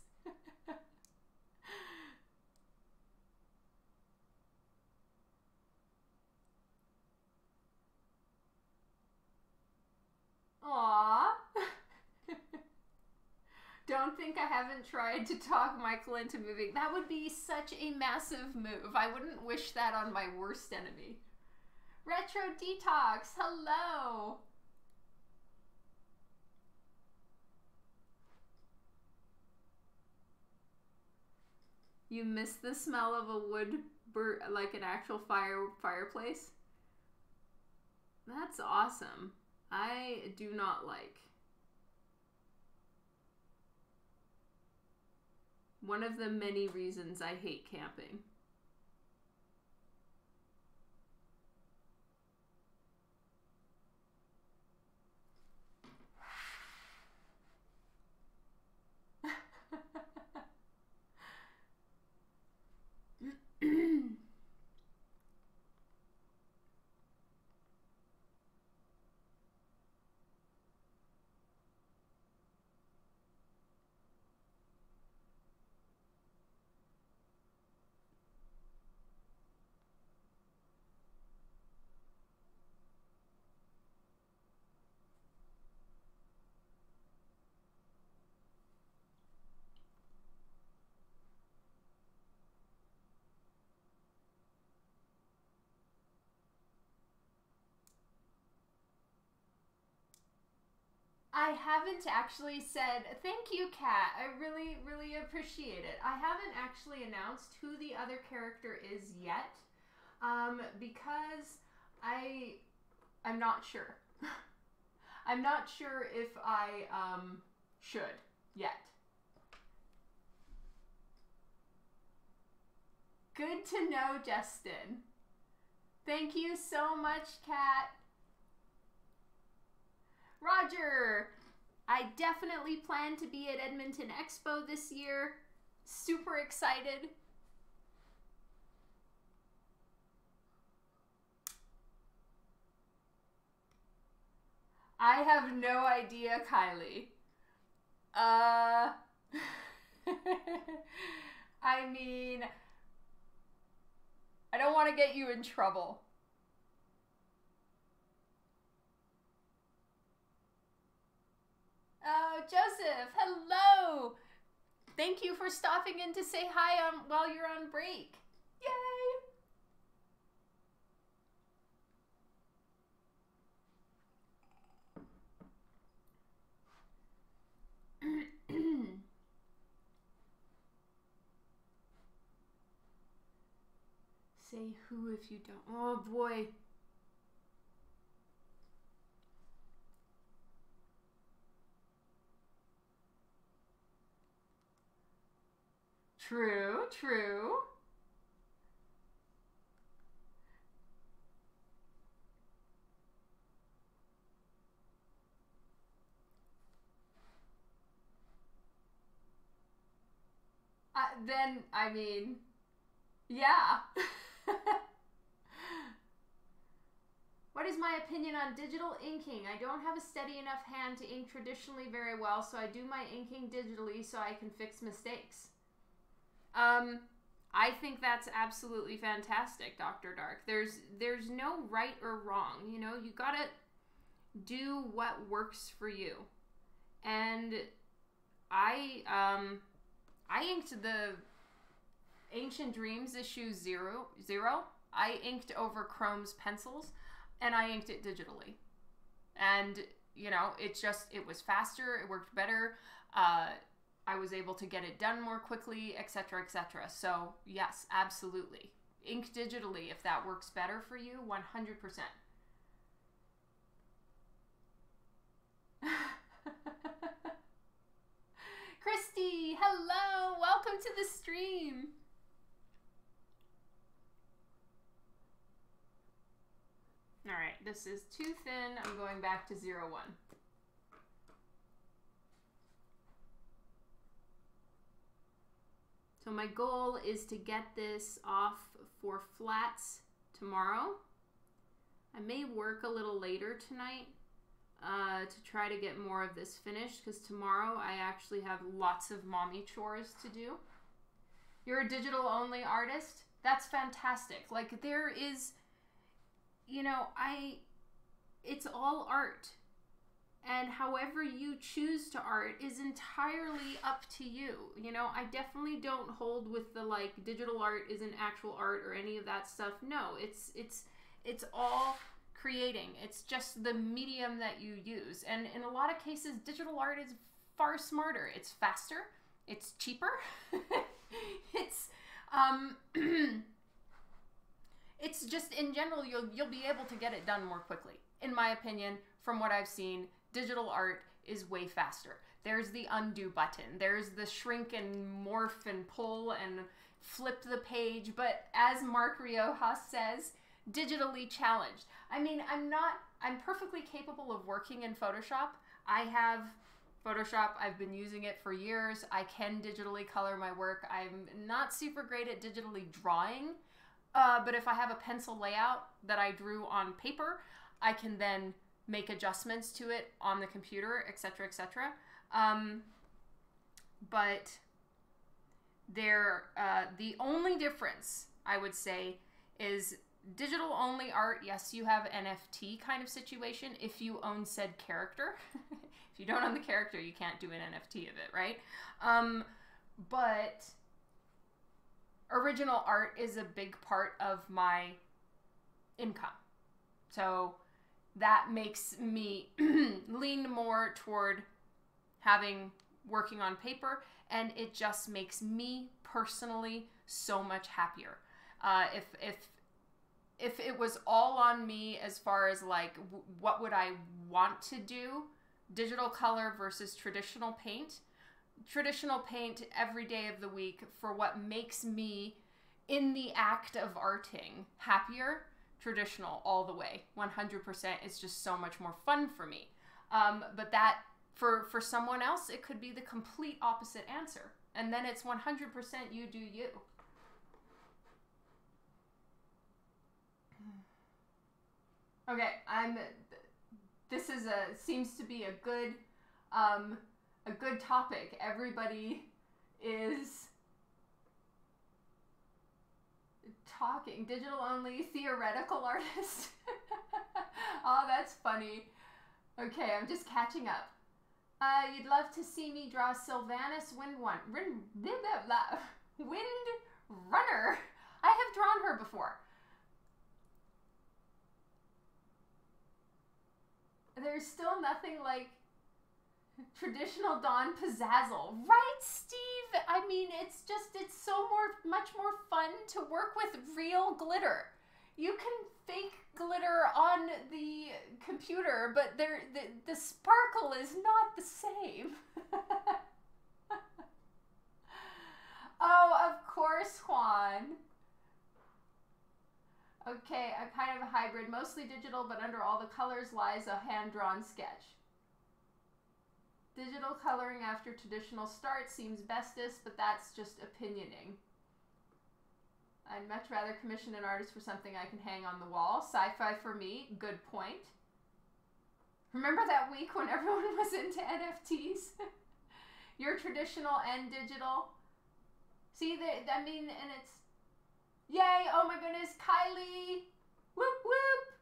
Aww. Don't think I haven't tried to talk Michael into moving. That would be such a massive move. I wouldn't wish that on my worst enemy. Retro Detox, hello. You miss the smell of a wood, like an actual fireplace? That's awesome. I do not like. One of the many reasons I hate camping. I haven't actually said, thank you, Kat. I really, really appreciate it. I haven't actually announced who the other character is yet, because I'm not sure. I'm not sure if I should yet. Good to know, Justin. Thank you so much, Kat. Roger, I definitely plan to be at Edmonton Expo this year. Super excited. I have no idea, Kylie. I mean, I don't want to get you in trouble. Oh, Joseph, hello! Thank you for stopping in to say hi while you're on break. Yay! Say who if you don't. Oh, boy. True, true. Then, I mean, yeah. What is my opinion on digital inking? I don't have a steady enough hand to ink traditionally very well, so I do my inking digitally so I can fix mistakes. I think that's absolutely fantastic, Dr. Dark. There's no right or wrong. You know, you gotta do what works for you. And I inked the Ancient Dreams issue 0. I inked over Chrome's pencils, and I inked it digitally. And, you know, it was faster, it worked better, I was able to get it done more quickly, etc., etc. So, yes, absolutely. Ink digitally if that works better for you, 100%. Christy, hello! Welcome to the stream! Alright, this is too thin. I'm going back to 01. So my goal is to get this off for flats tomorrow. I may work a little later tonight, to try to get more of this finished, because tomorrow I actually have lots of mommy chores to do. You're a digital only artist? That's fantastic. Like, there is, you know, it's all art. And however you choose to art is entirely up to you. You know, I definitely don't hold with the, like, digital art isn't actual art or any of that stuff. No, it's all creating. It's just the medium that you use. And in a lot of cases, digital art is far smarter. It's faster. It's cheaper. It's it's just, in general, you'll be able to get it done more quickly. In my opinion, from what I've seen, digital art is way faster. There's the undo button. There's the shrink and morph and pull and flip the page. But as Mark Riojas says, digitally challenged. I mean, I'm perfectly capable of working in Photoshop. I have Photoshop. I've been using it for years. I can digitally color my work. I'm not super great at digitally drawing, but if I have a pencil layout that I drew on paper, I can then make adjustments to it on the computer, etc., etc. But the only difference, I would say, is digital only art. Yes, you have NFT kind of situation if you own said character. If you don't own the character, you can't do an NFT of it, right? But original art is a big part of my income. So that makes me lean more toward working on paper, and it just makes me personally so much happier. If it was all on me as far as like what would I want to do, digital color versus traditional paint. Traditional paint every day of the week for what makes me in the act of arting happier. Traditional all the way, 100%. It's just so much more fun for me. But that for someone else, it could be the complete opposite answer. And then it's 100% you do you. Okay, this is seems to be a good topic. Everybody is talking. Digital only theoretical artist. Oh, that's funny. Okay, I'm just catching up. You'd love to see me draw Sylvanas Wind Runner. I have drawn her before. There's still nothing like traditional Dawn pizzazzle, right, Steve? I mean, it's so much more fun to work with real glitter. You can fake glitter on the computer, but the sparkle is not the same. Oh, of course, Juan. Okay, I'm kind of a hybrid, mostly digital, but under all the colors lies a hand-drawn sketch. Digital coloring after traditional start seems bestest, but that's just opinioning. I'd much rather commission an artist for something I can hang on the wall. Sci-fi for me, good point. Remember that week when everyone was into NFTs? You're traditional and digital. See, I mean, and it's... Yay! Oh my goodness, Kylie! Whoop whoop!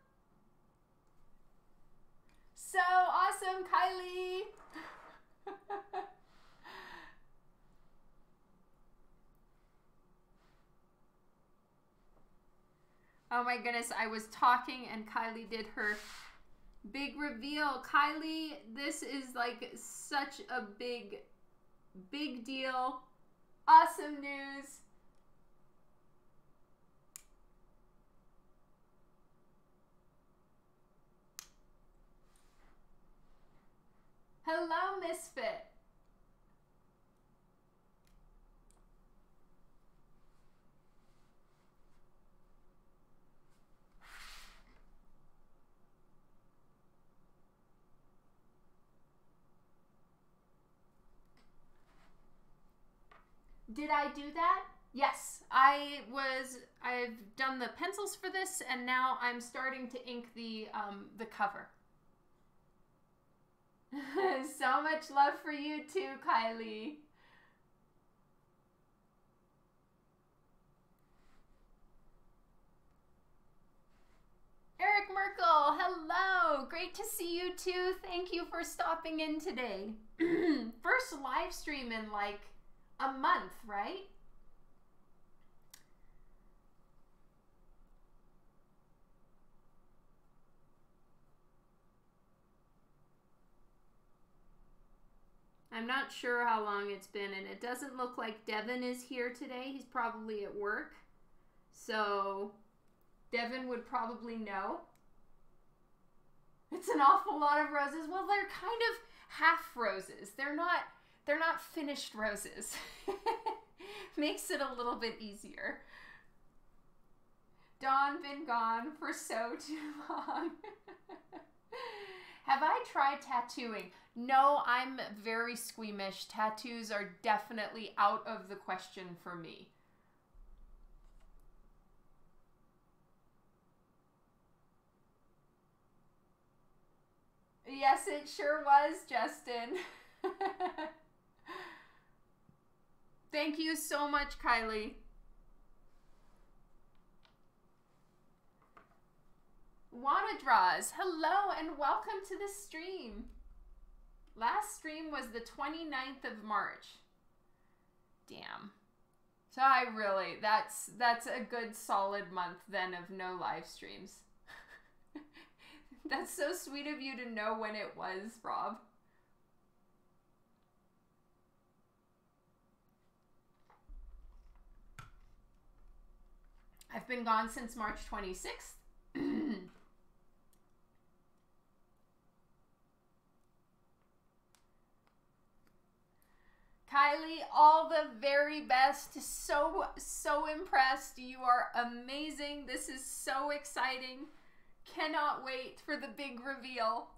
So awesome, Kylie! Oh my goodness, I was talking and Kylie did her big reveal. Kylie, this is like such a big deal. Awesome news. Hello, Misfit. Did I do that? Yes, I've done the pencils for this, and now I'm starting to ink the cover. So much love for you too, Kylie. Eric Merkel, hello. Great to see you too. Thank you for stopping in today. First live stream in like a month, right? I'm not sure how long it's been, and it doesn't look like Devin is here today. He's probably at work. So Devin would probably know. It's an awful lot of roses. Well, they're kind of half roses. They're not finished roses. Makes it a little bit easier. Dawn been gone for so too long. Have I tried tattooing? No, I'm very squeamish. Tattoos are definitely out of the question for me. Yes, it sure was, Justin. Thank you so much, Kylie. Wanna Draws, hello and welcome to the stream. Last stream was the 29th of March. Damn. So that's a good solid month then of no live streams. That's so sweet of you to know when it was, Rob. I've been gone since March 26th. Kylie, all the very best. So impressed. You are amazing. This is so exciting. Cannot wait for the big reveal.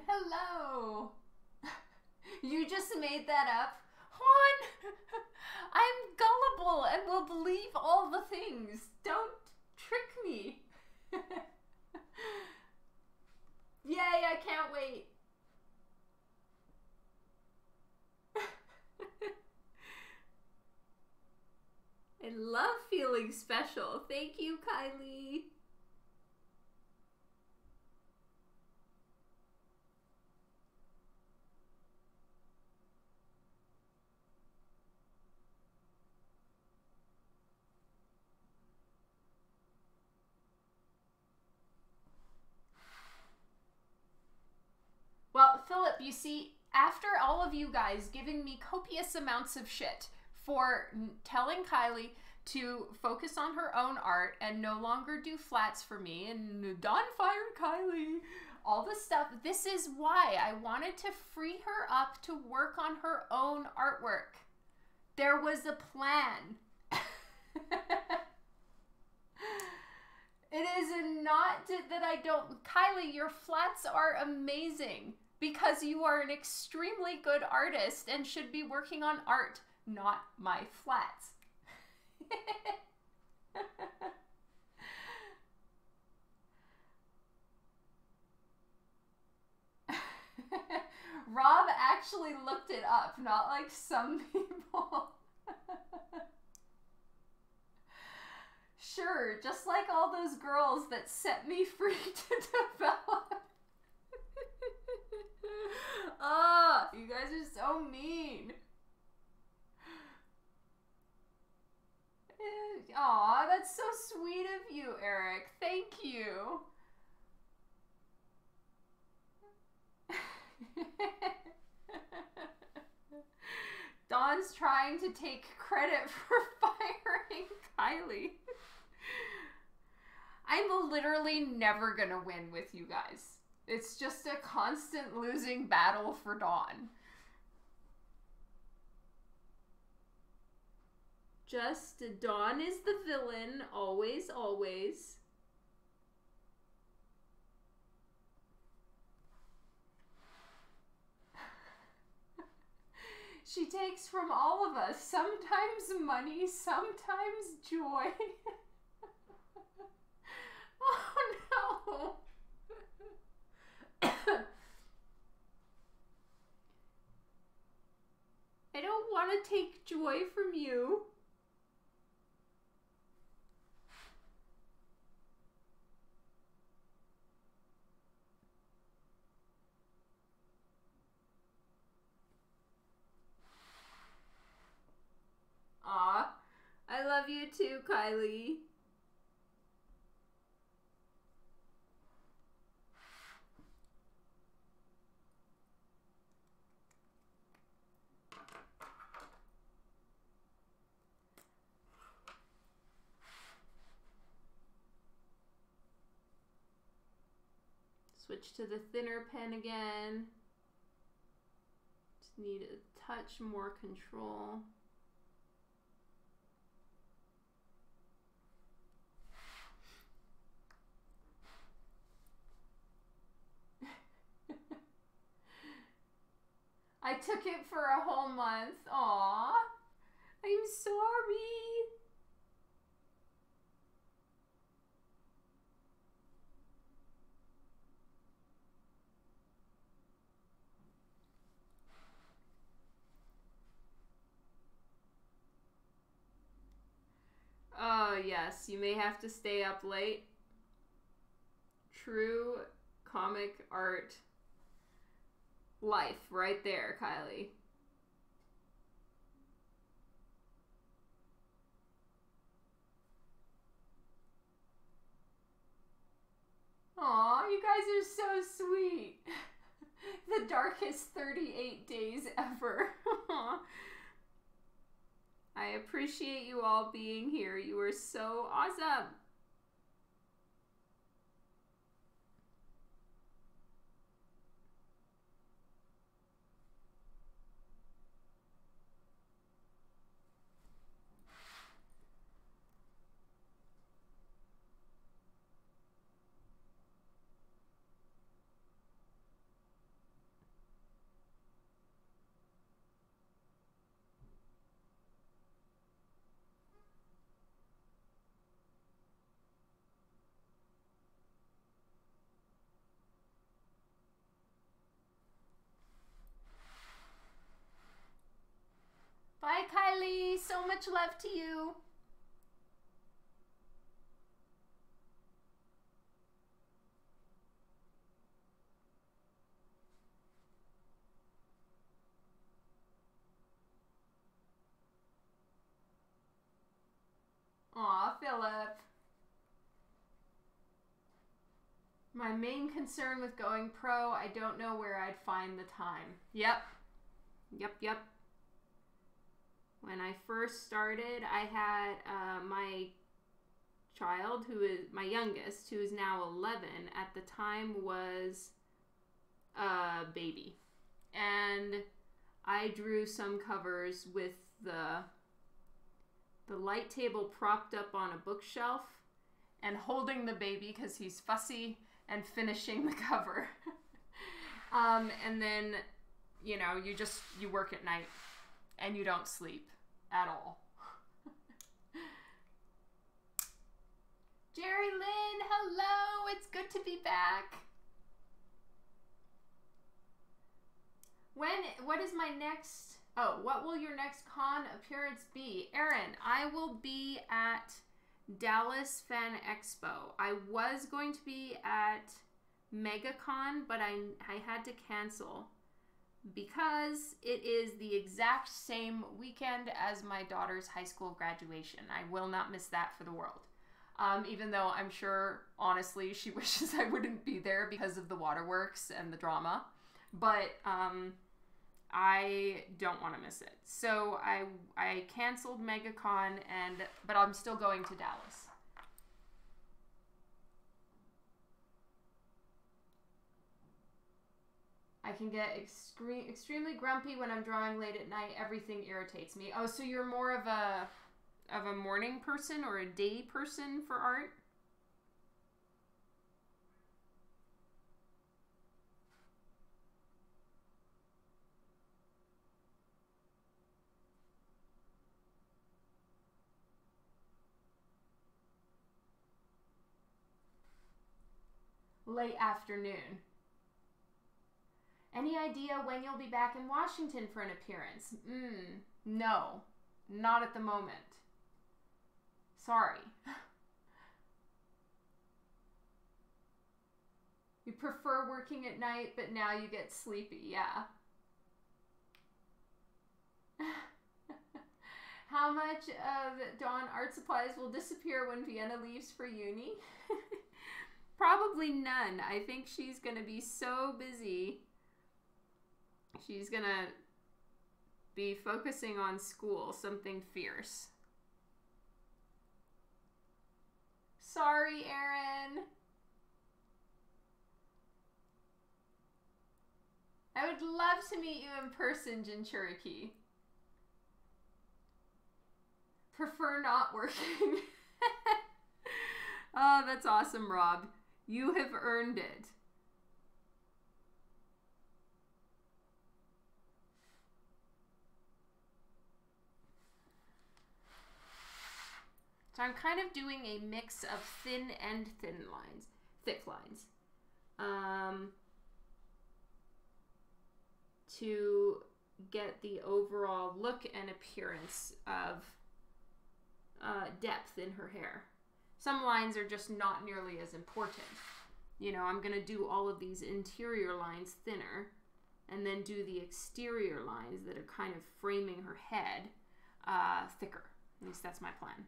Hello. You just made that up? Juan, I'm gullible and will believe all the things. Don't trick me. Yay, I can't wait. I love feeling special. Thank you, Kylie. Well, Philip, you see, after all of you guys giving me copious amounts of shit for telling Kylie to focus on her own art and no longer do flats for me, and Dawn fired Kylie, all this stuff, this is why I wanted to free her up to work on her own artwork. There was a plan. It is not that I don't... Kylie, your flats are amazing because you are an extremely good artist and should be working on art, not my flats. Rob actually looked it up, not like some people. Sure, just like all those girls that set me free to develop. Ah, you guys are so mean. Aw, that's so sweet of you, Eric. Thank you. Dawn's trying to take credit for firing Kylie. I'm literally never gonna win with you guys. It's just a constant losing battle for Dawn. Just Dawn is the villain, always, always. She takes from all of us, sometimes money, sometimes joy. Oh no. I don't want to take joy from you. Aw, I love you too, Kylie. Switch to the thinner pen again. Just need a touch more control. I took it for a whole month. Aww. I'm sorry. Oh, yes, you may have to stay up late. True comic art life right there, Kylie. Aw, you guys are so sweet. The darkest 38 days ever. I appreciate you all being here. You are so awesome. Bye, Kylie. So much love to you. Aw, Philip. My main concern with going pro, I don't know where I'd find the time. Yep. Yep. When I first started, I had my child, who is my youngest, who is now 11, at the time was a baby. And I drew some covers with the light table propped up on a bookshelf and holding the baby because he's fussy and finishing the cover. And then, you know, you work at night and you don't sleep at all. Jerry Lynn, hello! It's good to be back. What is my next, what will your next con appearance be? Erin, I will be at Dallas Fan Expo. I was going to be at MegaCon, but I had to cancel because it is the exact same weekend as my daughter's high school graduation. I will not miss that for the world. Even though I'm sure, honestly, she wishes I wouldn't be there because of the waterworks and the drama. But I don't want to miss it. So I canceled MegaCon, but I'm still going to Dallas. I can get extremely grumpy when I'm drawing late at night. Everything irritates me. Oh, so you're more of a morning person or a day person for art? Late afternoon. Any idea when you'll be back in Washington for an appearance? No, not at the moment. Sorry. You prefer working at night, but now you get sleepy. Yeah. How much of Dawn art supplies will disappear when Vienna leaves for uni? Probably none. I think she's going to be so busy. She's going to be focusing on school, something fierce. Sorry, Erin. I would love to meet you in person, Jinchuriki. Prefer not working. Oh, that's awesome, Rob. You have earned it. So I'm kind of doing a mix of thin and thick lines. To get the overall look and appearance of depth in her hair. Some lines are just not nearly as important. You know, I'm going to do all of these interior lines thinner and then do the exterior lines that are kind of framing her head thicker. At least that's my plan.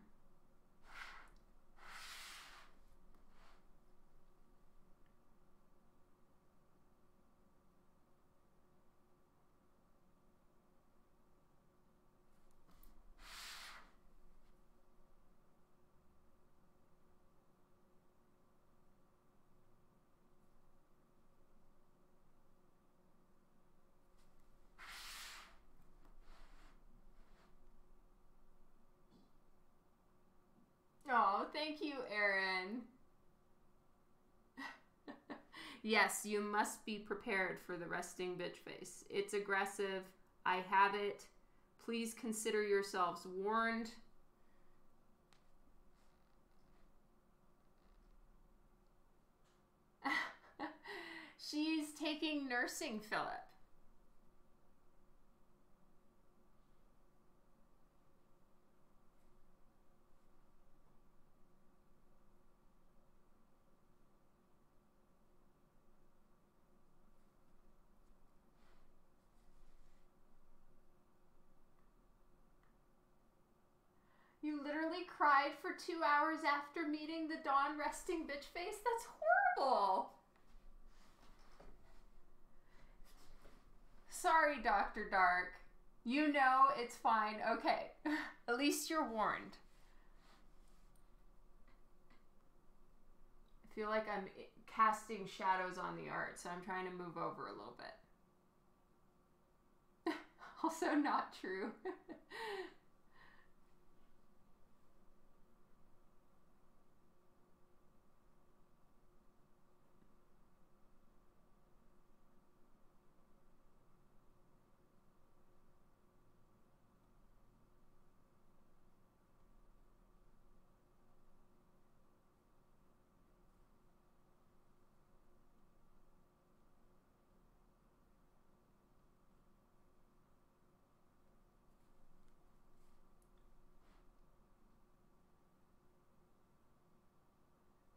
Oh, thank you, Erin. Yes, you must be prepared for the resting bitch face. It's aggressive. I have it. Please consider yourselves warned. She's taking nursing, Philip. You literally cried for 2 hours after meeting the Dawn resting bitch face? That's horrible. Sorry, Dr. Dark. You know it's fine. Okay. At least you're warned. I feel like I'm casting shadows on the art, so I'm trying to move over a little bit. Also not true.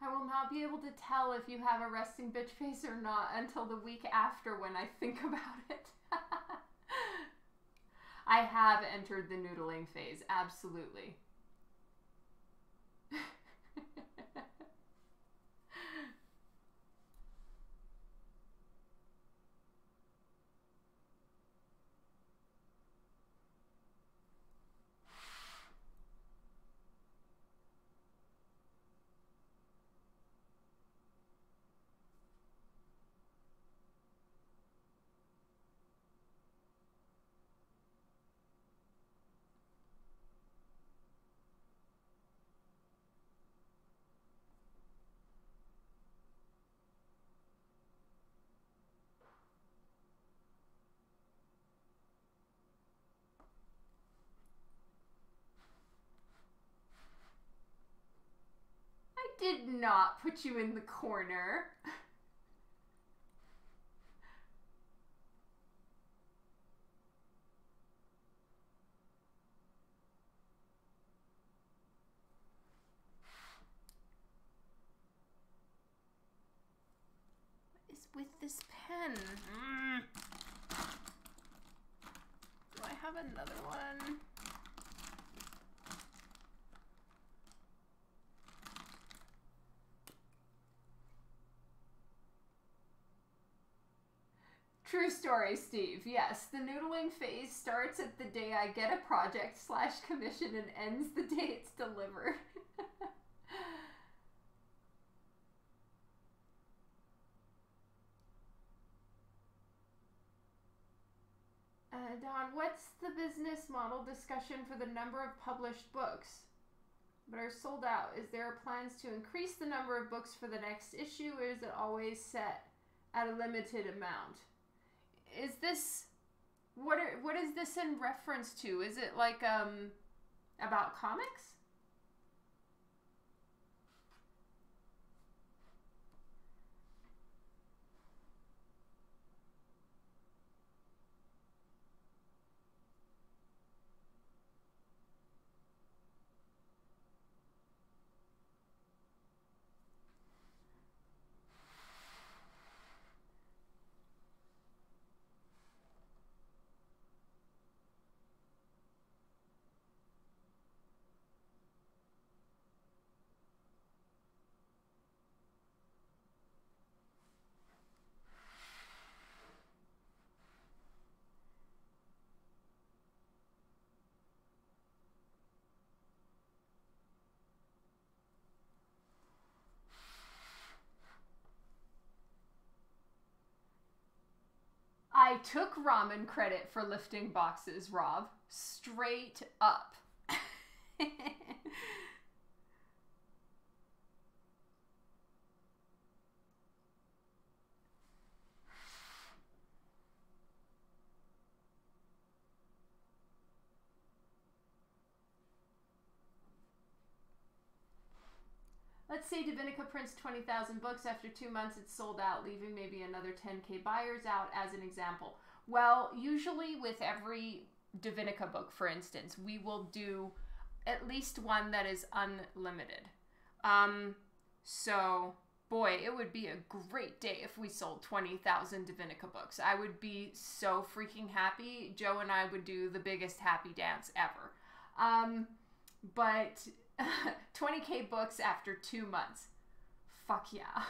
I will not be able to tell if you have a resting bitch face or not until the week after when I think about it. I have entered the noodling phase, absolutely. did not put you in the corner. What is with this pen? Do I have another one? True story, Steve. Yes, the noodling phase starts at the day I get a project / commission and ends the day it's delivered. Don, what's the business model discussion for the number of published books but are sold out? Is there plans to increase the number of books for the next issue, or is it always set at a limited amount? Is this what is this in reference to? Is it like about comics? I took ramen credit for lifting boxes, Rob. Straight up. Let's say Divinica prints 20,000 books. After 2 months, it's sold out, leaving maybe another 10K buyers out as an example. Well, usually with every Divinica book, for instance, we will do at least one that is unlimited. So, boy, it would be a great day if we sold 20,000 Divinica books. I would be so freaking happy. Joe and I would do the biggest happy dance ever. But 20K books after 2 months. Fuck yeah.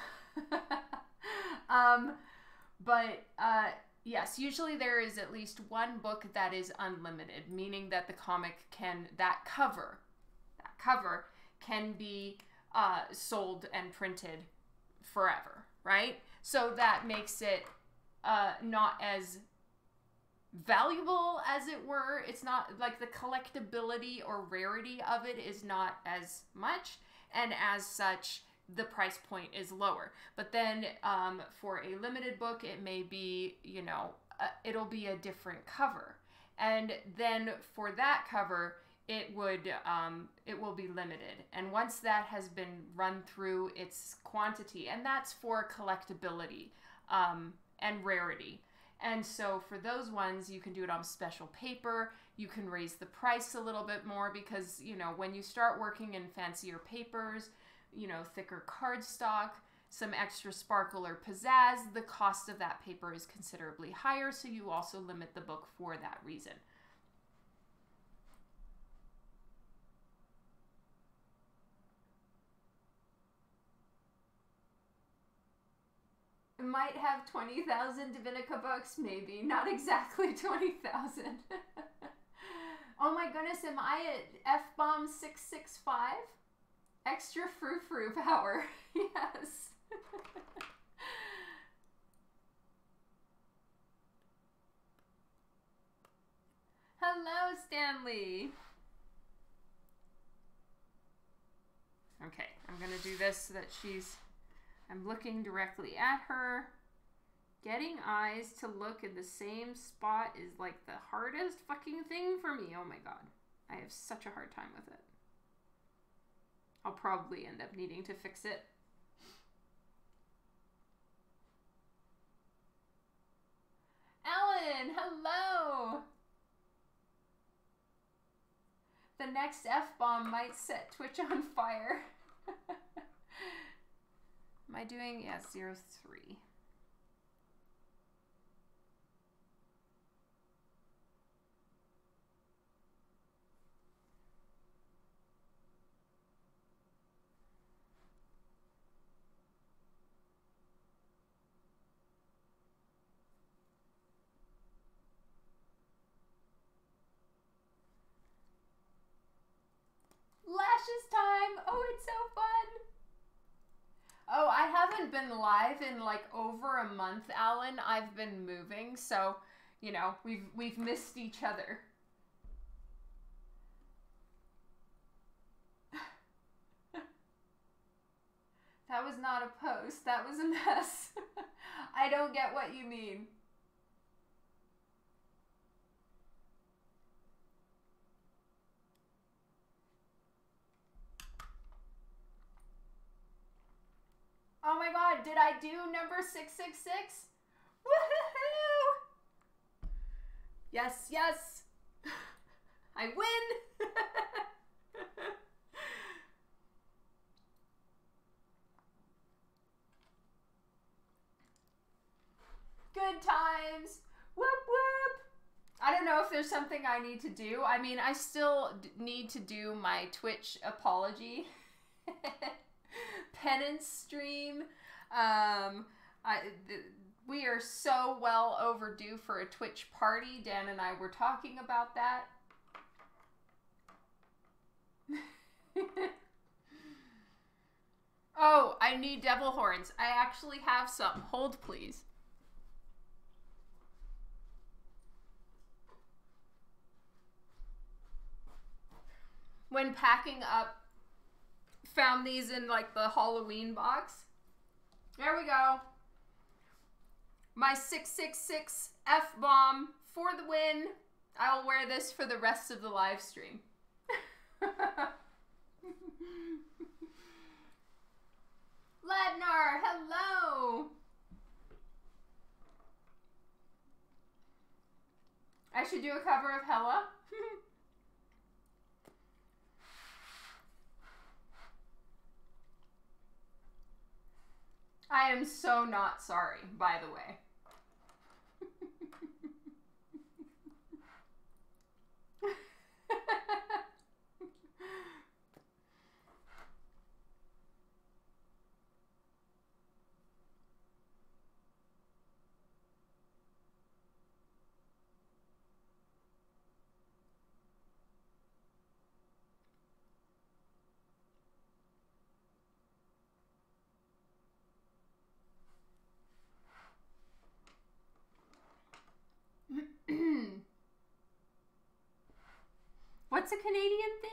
Yes, usually there is at least one book that is unlimited, meaning that the comic can, that cover can be sold and printed forever, right? So that makes it not as valuable, as it were. It's not like the collectability or rarity of it is not as much, and as such the price point is lower. But then for a limited book, it may be, you know, it'll be a different cover, and then for that cover it will be limited, and once that has been run through its quantity, and that's for collectability and rarity. And so for those ones, you can do it on special paper. You can raise the price a little bit more because, you know, when you start working in fancier papers, you know, thicker cardstock, some extra sparkle or pizzazz, the cost of that paper is considerably higher. So you also limit the book for that reason. Might have 20,000 Divinica books, maybe. Not exactly 20,000. Oh my goodness, am I at F-bomb 665? Extra frou-frou power. Yes. Hello, Stanley. Okay, I'm gonna do this so that I'm looking directly at her. Getting eyes to look in the same spot is like the hardest fucking thing for me. Oh my god. I have such a hard time with it. I'll probably end up needing to fix it. Ellen, hello! The next F-bomb might set Twitch on fire. Am I doing, yeah, 03. Lashes time! Oh, it's so fun! Oh, I haven't been live in like over a month, Alan. I've been moving, so, you know, we've missed each other. That was not a post. That was a mess. I don't get what you mean. Oh my god, did I do number 666? Woohoo! Yes, yes. I win. Good times. Whoop whoop. I don't know if there's something I need to do. I mean, I still need to do my Twitch apology penance stream. We are so well overdue for a Twitch party. Dan and I were talking about that. Oh, I need devil horns. I actually have some. Hold, please. When packing up, found these in like the Halloween box. There we go. My 666 F-bomb for the win. I'll wear this for the rest of the live stream. Ladnar, hello. I should do a cover of Hella. I am so not sorry, by the way. What's a Canadian thing?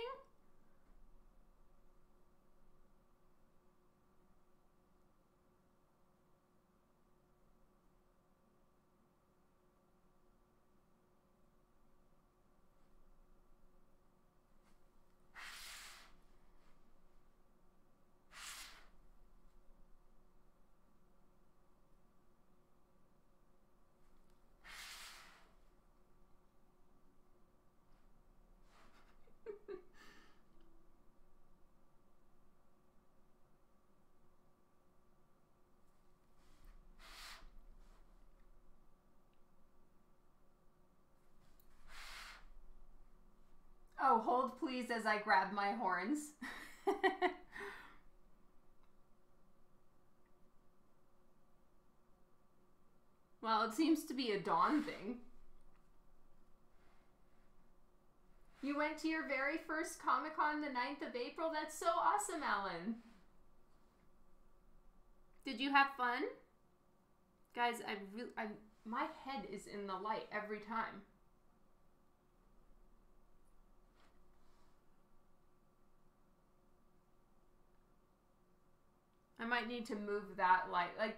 Oh, hold please as I grab my horns. Well, it seems to be a Dawn thing. You went to your very first Comic-Con the 9th of April? That's so awesome, Alan. Did you have fun? Guys, my head is in the light every time. I might need to move that light. Like,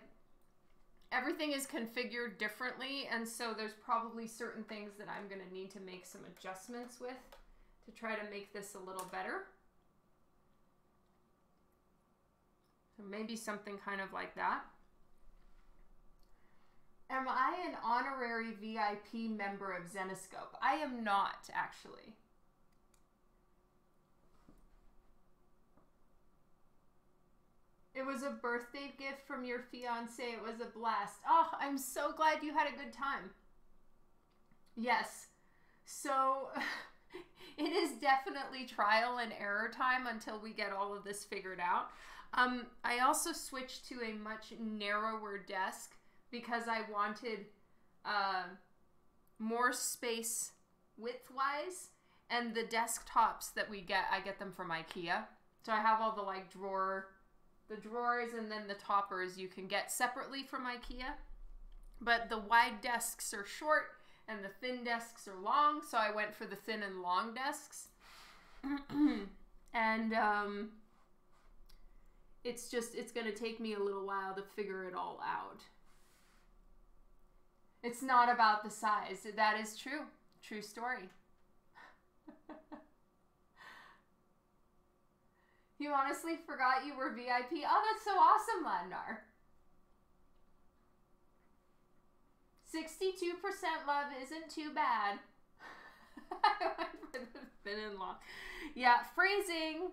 everything is configured differently, and so there's probably certain things that I'm going to need to make some adjustments with to try to make this a little better. maybe something kind of like that. Am I an honorary VIP member of Zenescope? I am not, actually. It was a birthday gift from your fiance. It was a blast. Oh, I'm so glad you had a good time. Yes. So it is definitely trial and error time until we get all of this figured out. I also switched to a much narrower desk because I wanted more space width-wise, and the desktops that we get, I get them from IKEA. So I have all the like the drawers and then the toppers you can get separately from IKEA. But the wide desks are short and the thin desks are long, so I went for the thin and long desks. And it's going to take me a little while to figure it all out. It's not about the size. That is true. True story. You honestly forgot you were VIP? Oh, that's so awesome, Ladnar. 62% love isn't too bad. I went for the thin and long. Yeah, phrasing.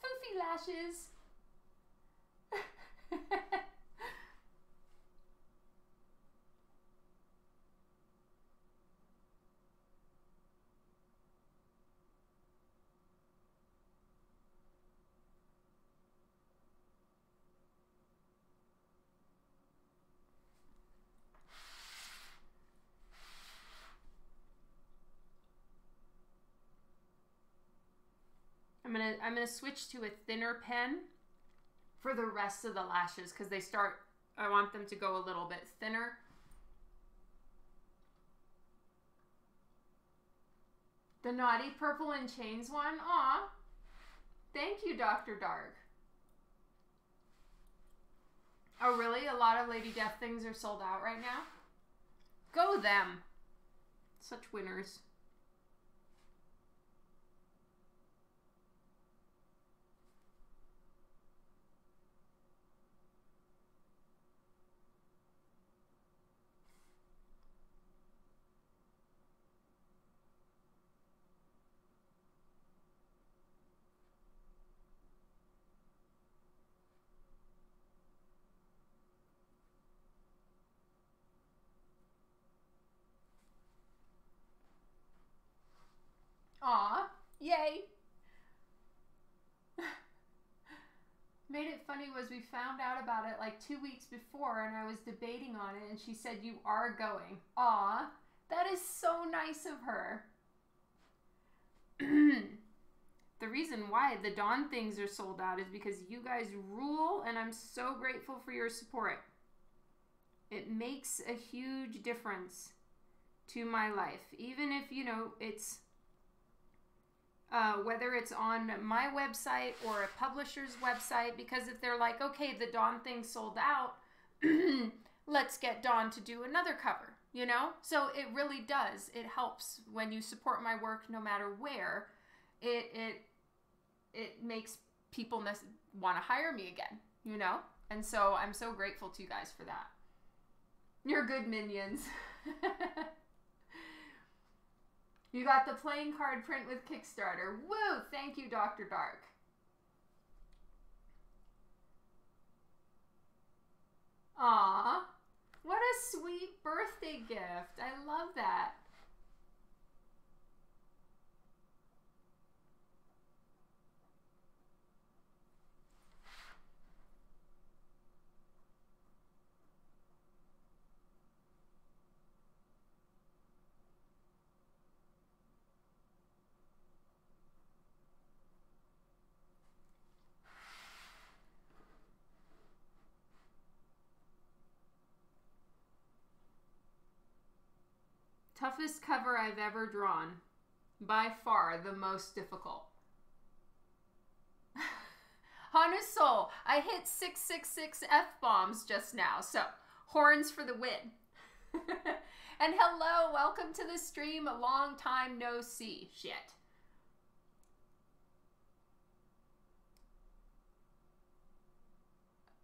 Foofy lashes. I'm gonna switch to a thinner pen for the rest of the lashes because I want them to go a little bit thinner. The Naughty Purple and Chains one? Aw. Thank you, Dr. Dark. Oh, really? A lot of Lady Death things are sold out right now? Go them. Such winners. Aw, yay. Made it funny was we found out about it like 2 weeks before and I was debating on it and she said you are going. Aw, that is so nice of her. The reason why the Dawn things are sold out is because you guys rule and I'm so grateful for your support. It makes a huge difference to my life. Even if, you know, it's whether it's on my website or a publisher's website, because if they're like, okay, the Dawn thing sold out, let's get Dawn to do another cover, you know? So it really does. It helps when you support my work no matter where. It makes people want to hire me again, you know? And so I'm so grateful to you guys for that. You're good, minions. You got the playing card print with Kickstarter. Woo! Thank you, Dr. Dark. Aw, what a sweet birthday gift. I love that. Toughest cover I've ever drawn. By far the most difficult. Hanusol, I hit 666 F-bombs just now, so horns for the win. And hello, welcome to the stream. A long time no see. Shit.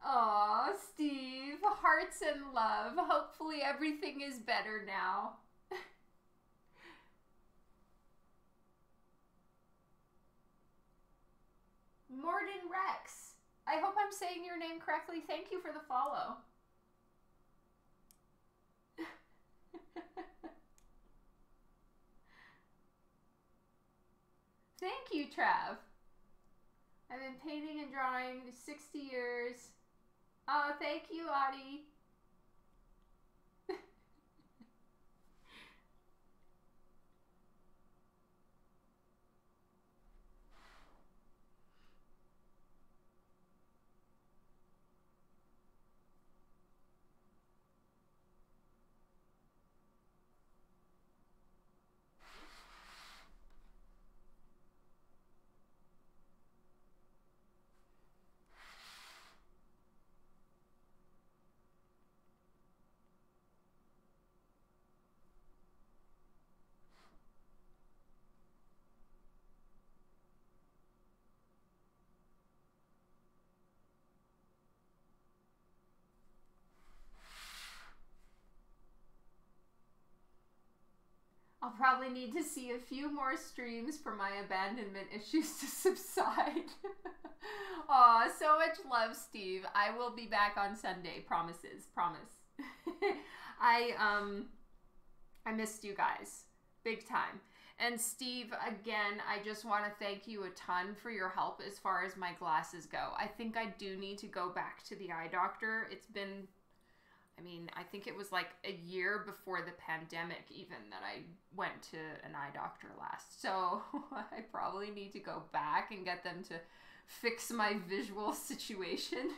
Aw, Steve, hearts and love. Hopefully everything is better now. Morden Rex. I hope I'm saying your name correctly. Thank you for the follow. Thank you, Trav. I've been painting and drawing 60 years. Oh, thank you, Adi. I'll probably need to see a few more streams for my abandonment issues to subside. Aw, so much love, Steve. I will be back on Sunday. Promises. Promise. I missed you guys. Big time. And Steve, again, I just want to thank you a ton for your help as far as my glasses go. I think I do need to go back to the eye doctor. It's been... I mean, I think it was like a year before the pandemic even that I went to an eye doctor last. So I probably need to go back and get them to fix my visual situation.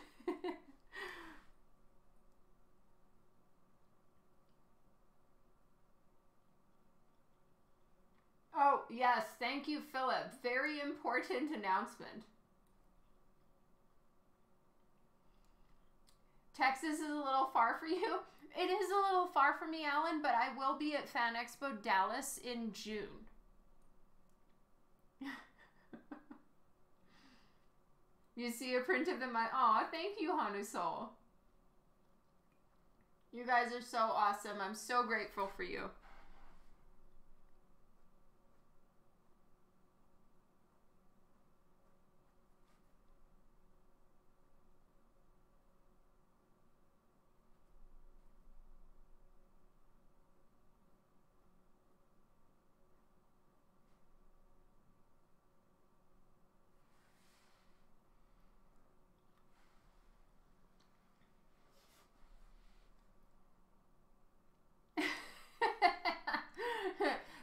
Oh, yes. Thank you, Philip. Very important announcement. Texas is a little far for you. It is a little far for me, Alan, but I will be at Fan Expo Dallas in June. You see a print of them. Aw, thank you, Hanusol. You guys are so awesome. I'm so grateful for you.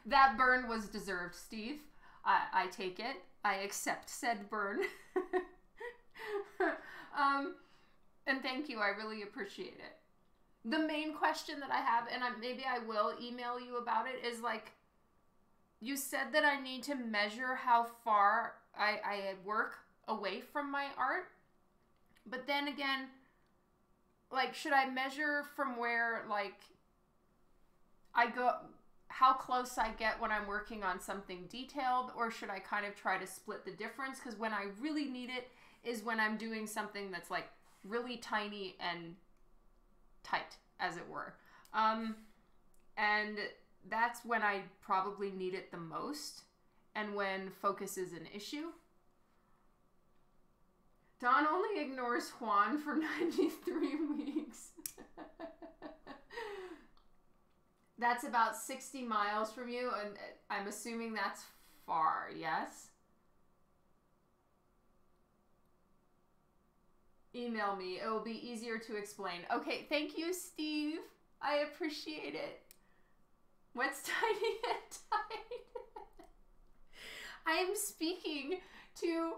That burn was deserved, Steve. I take it. I accept said burn. And thank you. I really appreciate it. The main question that I have, and maybe I will email you about it, is like, you said that I need to measure how far I work away from my art. But then again, like, should I measure from where, like, I go... how close I get when I'm working on something detailed, or should I kind of try to split the difference? Because when I really need it is when I'm doing something that's like really tiny and tight, as it were. And that's when I probably need it the most, and when focus is an issue. Don only ignores Juan for 93 weeks. That's about 60 miles from you, and I'm assuming that's far, yes? Email me. It will be easier to explain. Okay, thank you, Steve. I appreciate it. What's tiny and tight? I am speaking to,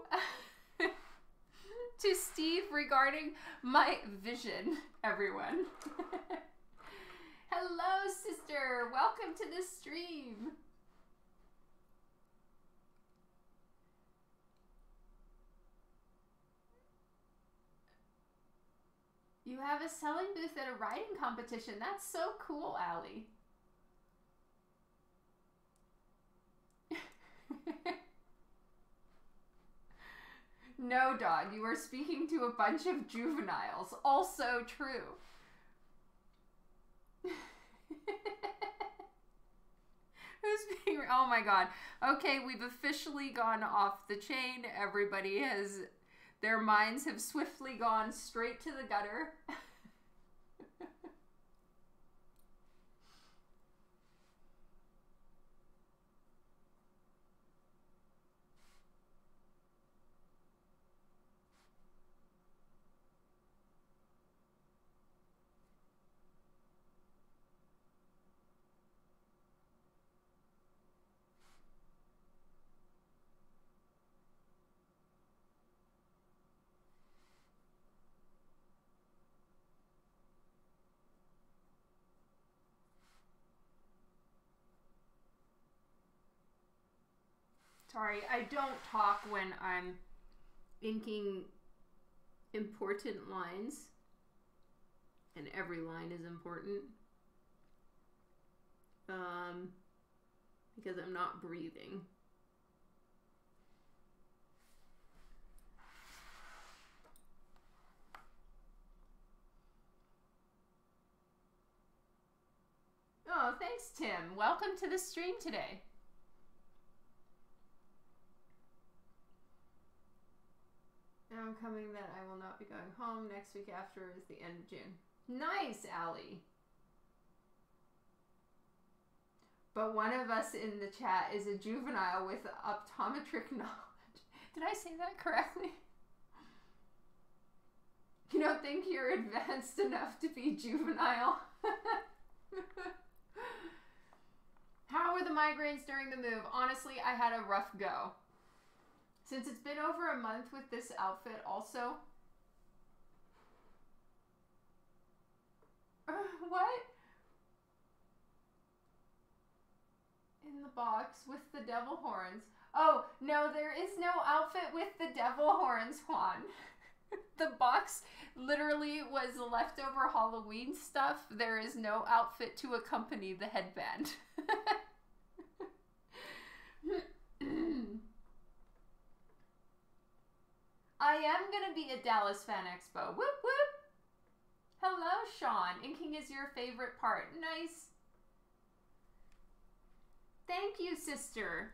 to Steve regarding my vision, everyone. Hello, sister. Welcome to the stream. You have a selling booth at a writing competition. That's so cool, Allie. No, dog, you are speaking to a bunch of juveniles. Also true. Who's being... Oh my god. Okay, we've officially gone off the chain. Everybody has... Their minds have swiftly gone straight to the gutter. Sorry, I don't talk when I'm inking important lines. And every line is important. Because I'm not breathing. Oh, thanks, Tim. Welcome to the stream today. I'm coming that I will not be going home. Next week after is the end of June. Nice, Allie. But one of us in the chat is a juvenile with optometric knowledge. Did I say that correctly? You don't think you're advanced enough to be juvenile? How were the migraines during the move? Honestly, I had a rough go. Since it's been over a month with this outfit also. What? In the box with the devil horns. Oh, no, there is no outfit with the devil horns, Juan. The box literally was leftover Halloween stuff. There is no outfit to accompany the headband. I am going to be at Dallas Fan Expo. Whoop, whoop. Hello, Sean. Inking is your favorite part. Nice. Thank you, sister.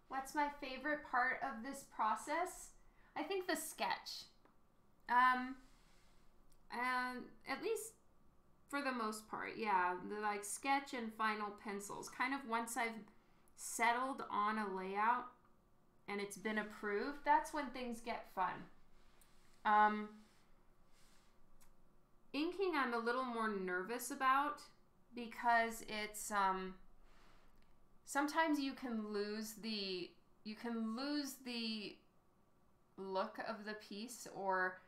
What's my favorite part of this process? I think the sketch. And at least for the most part, yeah, the like sketch and final pencils. Kind of once I've settled on a layout and it's been approved, that's when things get fun. Inking I'm a little more nervous about because it's sometimes you can lose the look of the piece or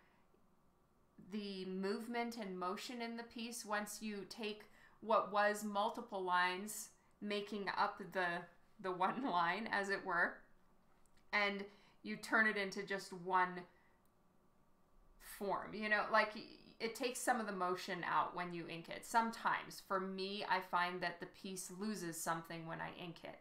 the movement and motion in the piece once you take what was multiple lines making up the one line, as it were, and you turn it into just one form. You know, like it takes some of the motion out when you ink it. Sometimes, for me, I find that the piece loses something when I ink it.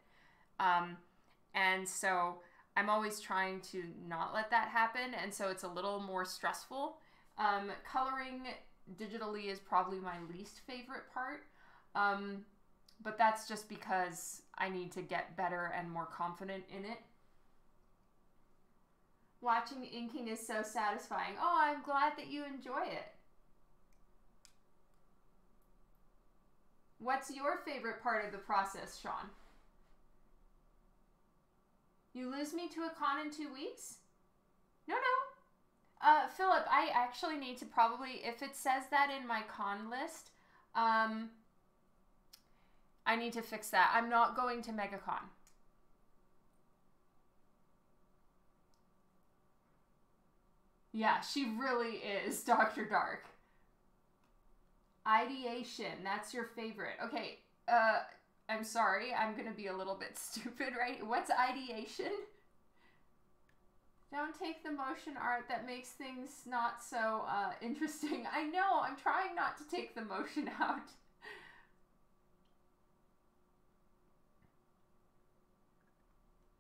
And so I'm always trying to not let that happen, and so it's a little more stressful. Coloring digitally is probably my least favorite part, but that's just because I need to get better and more confident in it. Watching inking is so satisfying. Oh, I'm glad that you enjoy it. What's your favorite part of the process, Sean? You lose me to a con in 2 weeks? No. Philip, I actually need to probably, if it says that in my con list, I need to fix that. I'm not going to MegaCon. Yeah, she really is Dr. Dark. Ideation, that's your favorite. Okay, I'm sorry, I'm gonna be a little bit stupid, right? What's ideation? Don't take the motion art, that makes things not so interesting. I know, I'm trying not to take the motion out.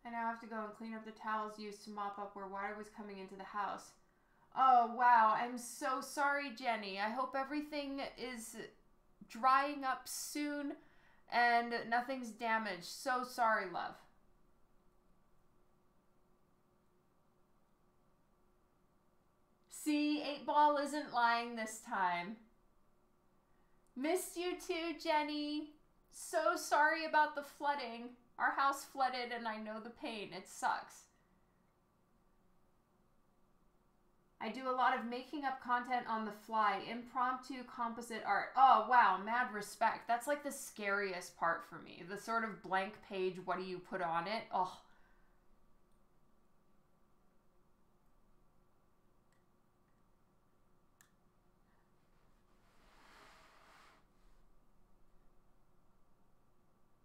I now have to go and clean up the towels used to mop up where water was coming into the house. Oh, wow. I'm so sorry, Jenny. I hope everything is drying up soon and nothing's damaged. So sorry, love. See, 8-Ball isn't lying this time. Missed you too, Jenny. So sorry about the flooding. Our house flooded and I know the pain. It sucks. I do a lot of making up content on the fly, impromptu composite art. Oh, wow, mad respect. That's like the scariest part for me. The sort of blank page, what do you put on it? Oh.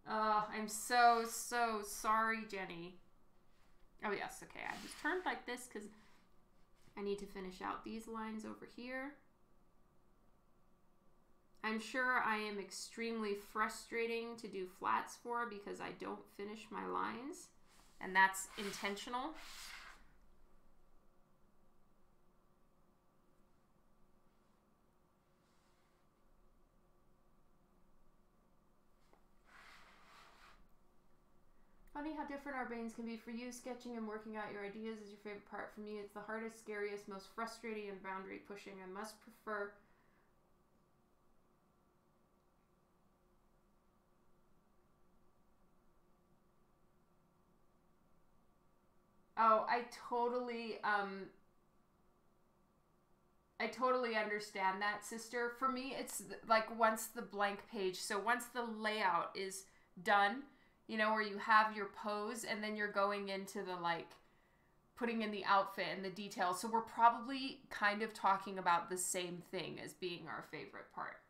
Oh, I'm so sorry, Jenny. Oh, yes, okay. I just turned like this because I need to finish out these lines over here. I'm sure I am extremely frustrating to do flats for because I don't finish my lines, and that's intentional. Funny how different our brains can be. For you, sketching and working out your ideas is your favorite part. For me, it's the hardest, scariest, most frustrating, and boundary pushing. I must prefer... Oh, I totally understand that, sister. For me, it's like once the blank page, so once the layout is done, you know, where you have your pose and then you're going into the like putting in the outfit and the details. So we're probably kind of talking about the same thing as being our favorite part.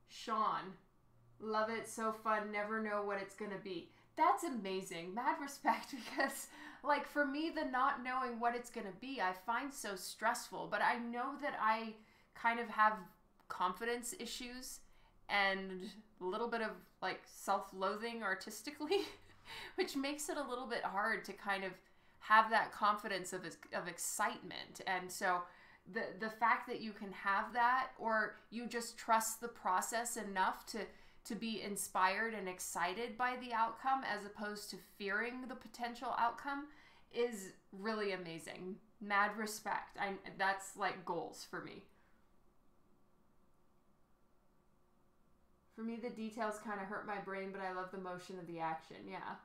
Sean, love it, so fun, never know what it's gonna be. That's amazing. Mad respect, because like for me, the not knowing what it's gonna be, I find so stressful, but I know that I kind of have confidence issues and a little bit of like self-loathing artistically, which makes it a little bit hard to kind of have that confidence of excitement. And so the fact that you can have that, or you just trust the process enough to be inspired and excited by the outcome as opposed to fearing the potential outcome, is really amazing. Mad respect. That's like goals for me. For me, the details kind of hurt my brain, but I love the motion of the action. Yeah.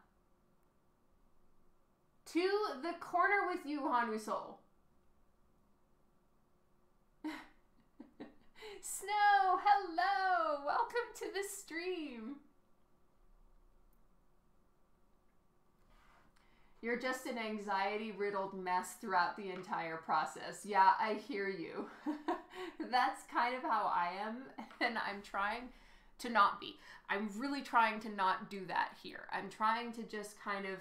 To the corner with you, Hanusol. Snow, hello! Welcome to the stream. You're just an anxiety-riddled mess throughout the entire process. Yeah, I hear you. That's kind of how I am, and I'm trying to not be. I'm really trying to not do that here. I'm trying to just kind of,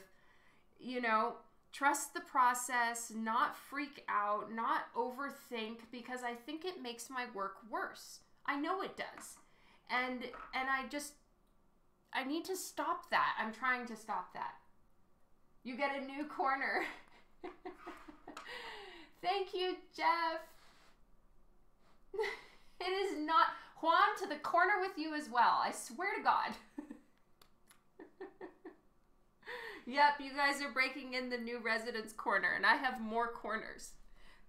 you know, trust the process, not freak out, not overthink, because I think it makes my work worse. I know it does. And I need to stop that. I'm trying to stop that. You get a new corner. Thank you, Jeff. It is not... Juan, to the corner with you as well. I swear to God. Yep, you guys are breaking in the new residence corner, and I have more corners.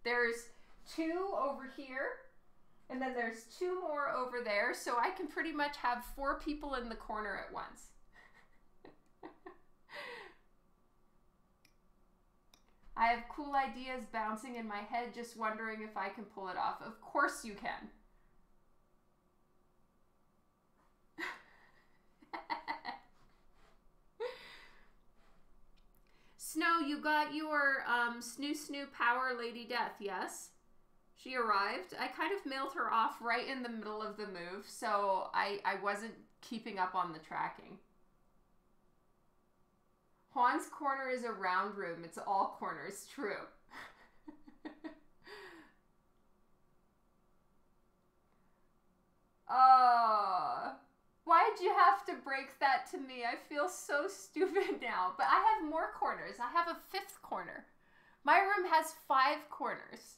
There's 2 over here, and then there's 2 more over there, so I can pretty much have 4 people in the corner at once. I have cool ideas bouncing in my head, just wondering if I can pull it off. Of course you can. Snow, you got your Snoo Snoo Power Lady Death, yes? She arrived. I kind of mailed her off right in the middle of the move, so I wasn't keeping up on the tracking. Juan's corner is a round room. It's all corners. True. Oh, why'd you have to break that to me? I feel so stupid now. But I have more corners. I have a 5th corner. My room has 5 corners.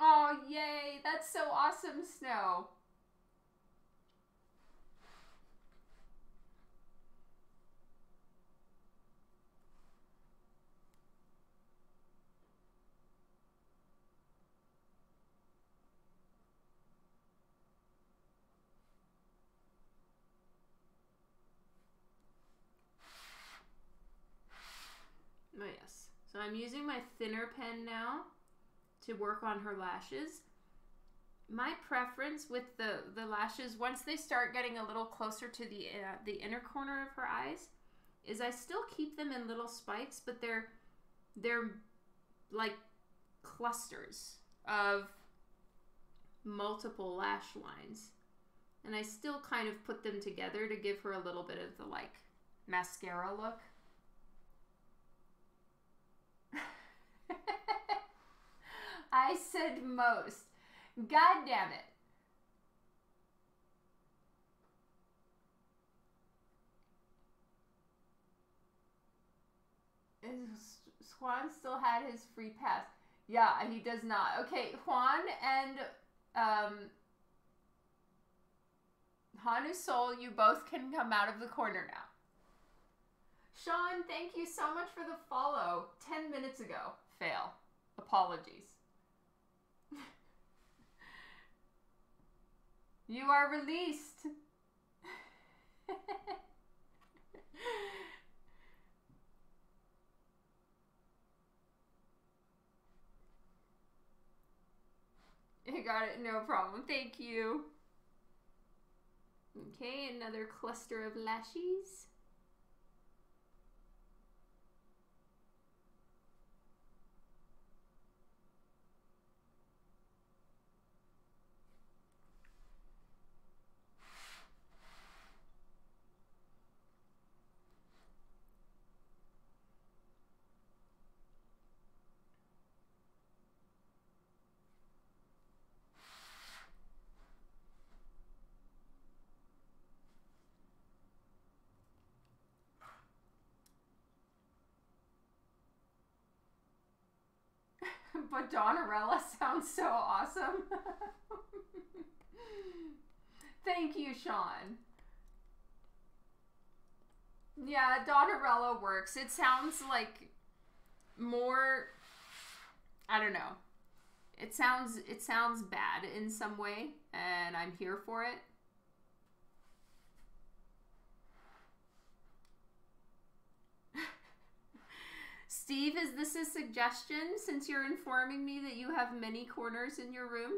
Oh, yay. That's so awesome, Snow. Oh, yes. So I'm using my thinner pen now to work on her lashes. My preference with the lashes, once they start getting a little closer to the inner corner of her eyes, is I still keep them in little spikes, but they're like clusters of multiple lash lines. And I still kind of put them together to give her a little bit of the like mascara look. I said most. God damn it. Juan still had his free pass. Yeah, he does not. Okay, Juan and Hanu Soul, you both can come out of the corner now. Sean, thank you so much for the follow. 10 minutes ago. Fail. Apologies. You are released. I got it, no problem. Thank you. Okay, another cluster of lashes. But Donarella sounds so awesome. Thank you, Sean. Yeah, Donarella works. It sounds like more, I don't know. It sounds bad in some way, and I'm here for it. Steve, is this a suggestion since you're informing me that you have many corners in your room?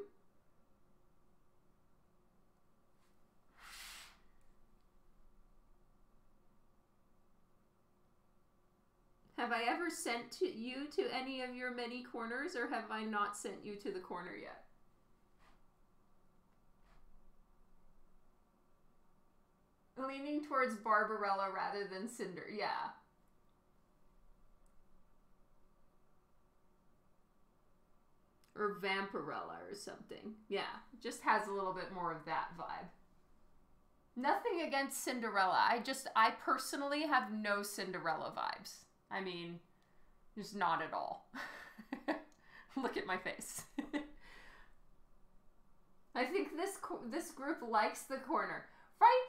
Have I ever sent you to any of your many corners, or have I not sent you to the corner yet? Leaning towards Barbarella rather than Cinder, yeah. Or Vampirella or something. Yeah, just has a little bit more of that vibe. Nothing against Cinderella. I personally have no Cinderella vibes. I mean, just not at all. Look at my face. I think this group likes the corner. Right?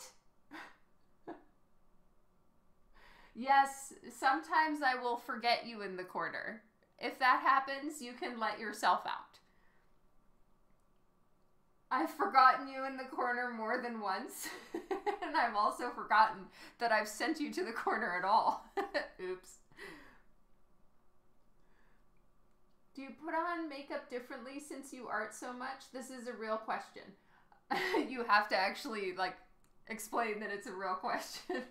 Yes, sometimes I will forget you in the corner. If that happens, you can let yourself out. I've forgotten you in the corner more than once. And I've also forgotten that I've sent you to the corner at all. Oops. Do you put on makeup differently since you art so much? This is a real question. You have to actually, like, explain that it's a real question.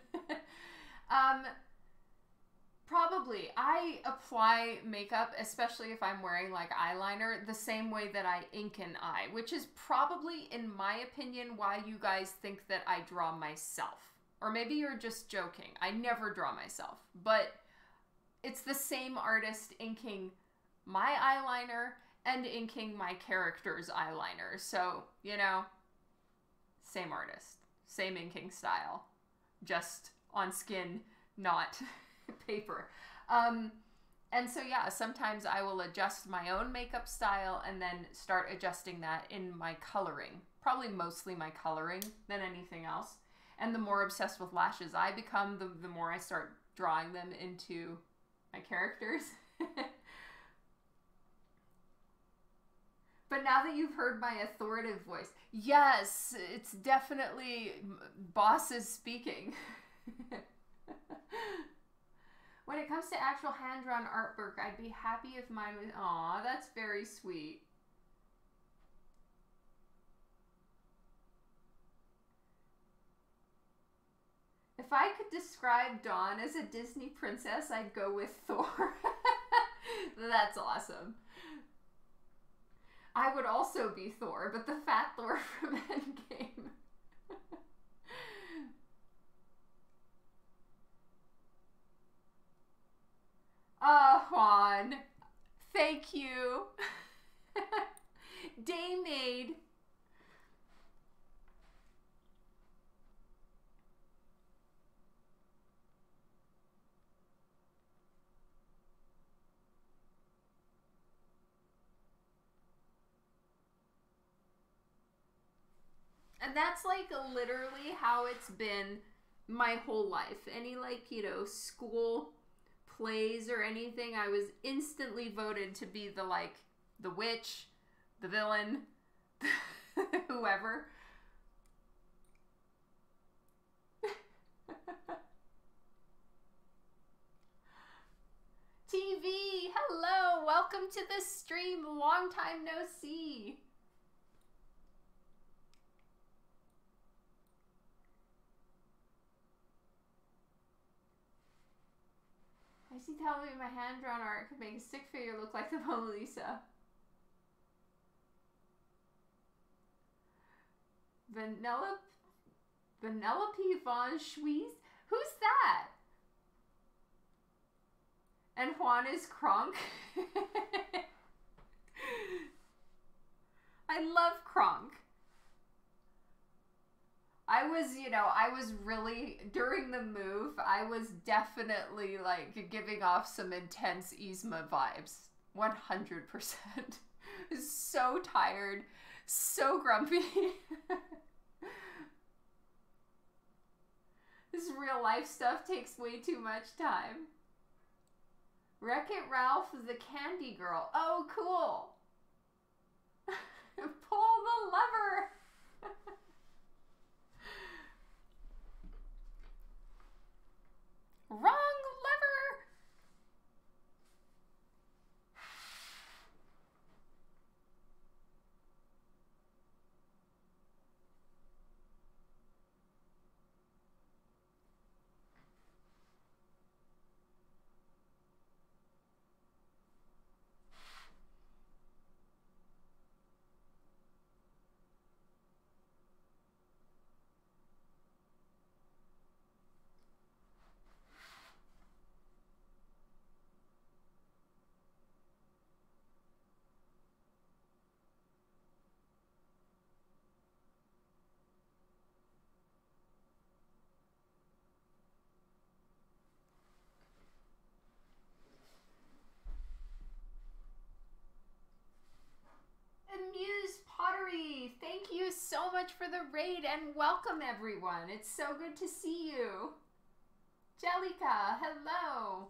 Probably. I apply makeup, especially if I'm wearing like eyeliner, the same way that I ink an eye, which is probably, in my opinion, why you guys think that I draw myself. Or maybe you're just joking. I never draw myself. But it's the same artist inking my eyeliner and inking my character's eyeliner. So, you know, same artist, same inking style, just on skin, not paper. And so yeah, sometimes I will adjust my own makeup style and then start adjusting that in my coloring. Probably mostly my coloring than anything else. And the more obsessed with lashes I become, the more I start drawing them into my characters. But now that you've heard my authoritative voice, yes, it's definitely bosses speaking. When it comes to actual hand-drawn artwork, I'd be happy if mine was... Aw, that's very sweet. If I could describe Dawn as a Disney princess, I'd go with Thor. That's awesome. I would also be Thor, but the fat Thor from Endgame. Juan. Thank you. Daymaid. And that's like literally how it's been my whole life. Any like, you know, school plays or anything, I was instantly voted to be the like the witch, the villain, whoever. TV, hello, welcome to the stream. Long time no see. I see telling me my hand-drawn art could make a stick figure look like the Mona Lisa. Vanellope von Schwees? Who's that? And Juan is Kronk? I love Kronk. I was really, during the move, I was definitely, like, giving off some intense Yzma vibes. 100%. So tired. So grumpy. This real life stuff takes way too much time. Wreck-It Ralph the Candy Girl. Oh, cool. Pull the lever. Wrong lever! Amuse Pottery, thank you so much for the raid and welcome everyone. It's so good to see you. Jellica, hello.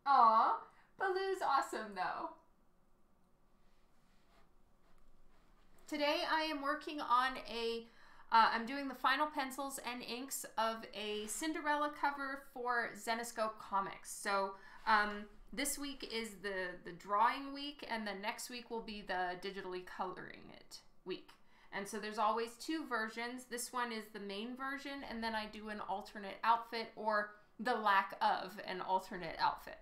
Aw, Baloo's awesome though. Today I am working on I'm doing the final pencils and inks of a Cinderella cover for Zenescope Comics. So this week is the drawing week, and then next week will be the digitally coloring it week. And so there's always two versions. This one is the main version, and then I do an alternate outfit or the lack of an alternate outfit.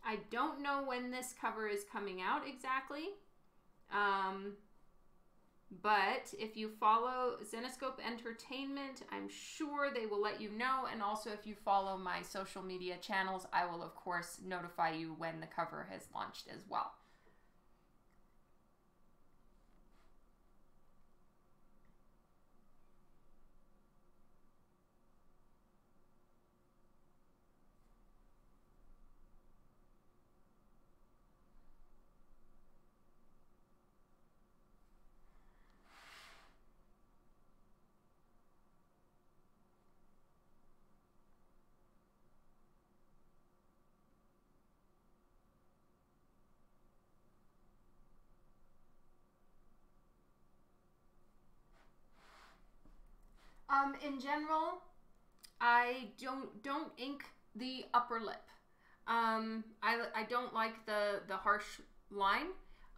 I don't know when this cover is coming out exactly, but if you follow Zenescope Entertainment, I'm sure they will let you know. And also if you follow my social media channels, I will of course notify you when the cover has launched as well. In general, I don't ink the upper lip. I don't like the harsh line,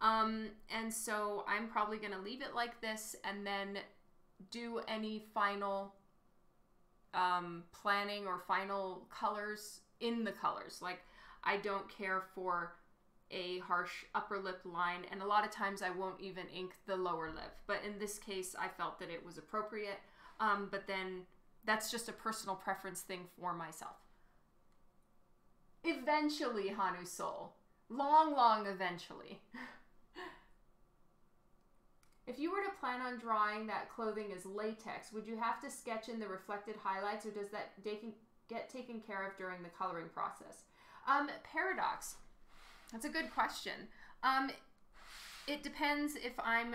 and so I'm probably gonna leave it like this and then do any final planning or final colors in the colors. Like, I don't care for a harsh upper lip line, and a lot of times I won't even ink the lower lip, but in this case I felt that it was appropriate. But then that's just a personal preference thing for myself. Eventually, Hanu Soul. Long eventually. If you were to plan on drawing that clothing as latex, would you have to sketch in the reflected highlights, or does that get taken care of during the coloring process? Paradox. That's a good question. It depends if I'm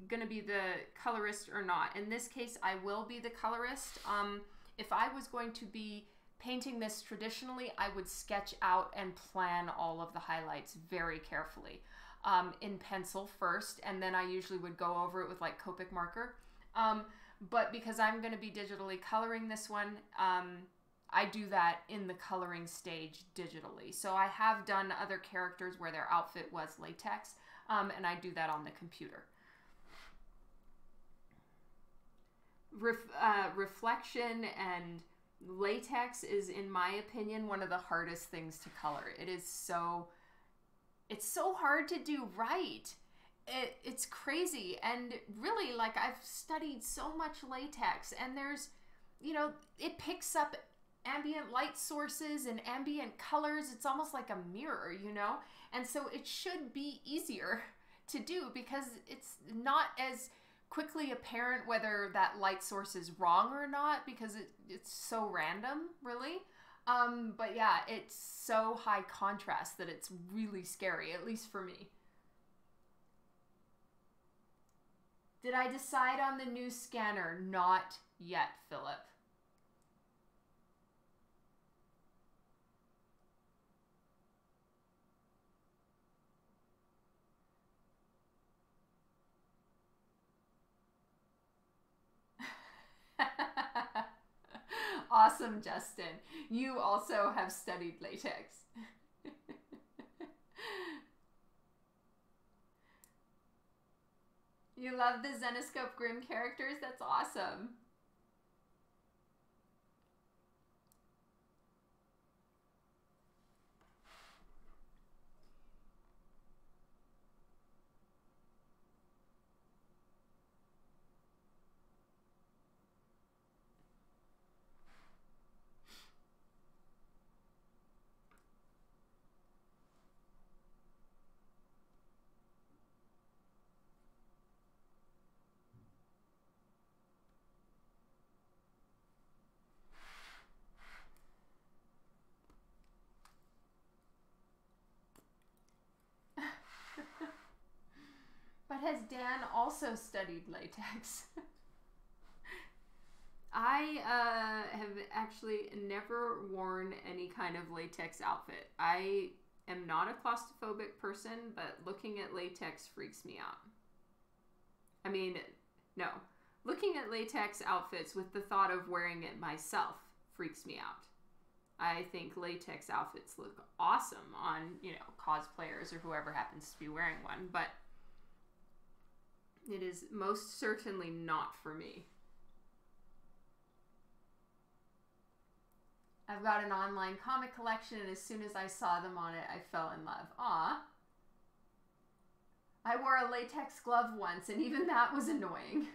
going to be the colorist or not. In this case, I will be the colorist. If I was going to be painting this traditionally, I would sketch out and plan all of the highlights very carefully in pencil first, and then I usually would go over it with like Copic marker. But because I'm going to be digitally coloring this one, I do that in the coloring stage digitally. So I have done other characters where their outfit was latex, and I do that on the computer. Reflection and latex is, in my opinion, one of the hardest things to color. It's so hard to do right. It's crazy. And really, like, I've studied so much latex, and there's, it picks up ambient light sources and ambient colors. It's almost like a mirror, and so it should be easier to do because it's not as quickly apparent whether that light source is wrong or not, because it's so random, really. But yeah, it's so high contrast that it's really scary, at least for me. Did I decide on the new scanner? Not yet, Philip. Awesome, Justin. You also have studied latex. You love the Zenescope Grimm characters? That's awesome. But has Dan also studied latex? I have actually never worn any kind of latex outfit. I am not a claustrophobic person, but looking at latex freaks me out. I mean, no. Looking at latex outfits with the thought of wearing it myself freaks me out. I think latex outfits look awesome on, you know, cosplayers or whoever happens to be wearing one, but it is most certainly not for me. I've got an online comic collection, and as soon as I saw them on it, I fell in love. Aw. I wore a latex glove once, and even that was annoying.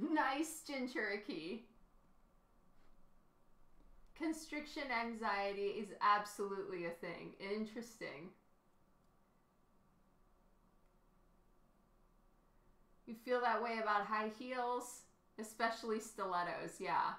Nice, Jinchuriki. Constriction anxiety is absolutely a thing. Interesting. You feel that way about high heels, especially stilettos, yeah.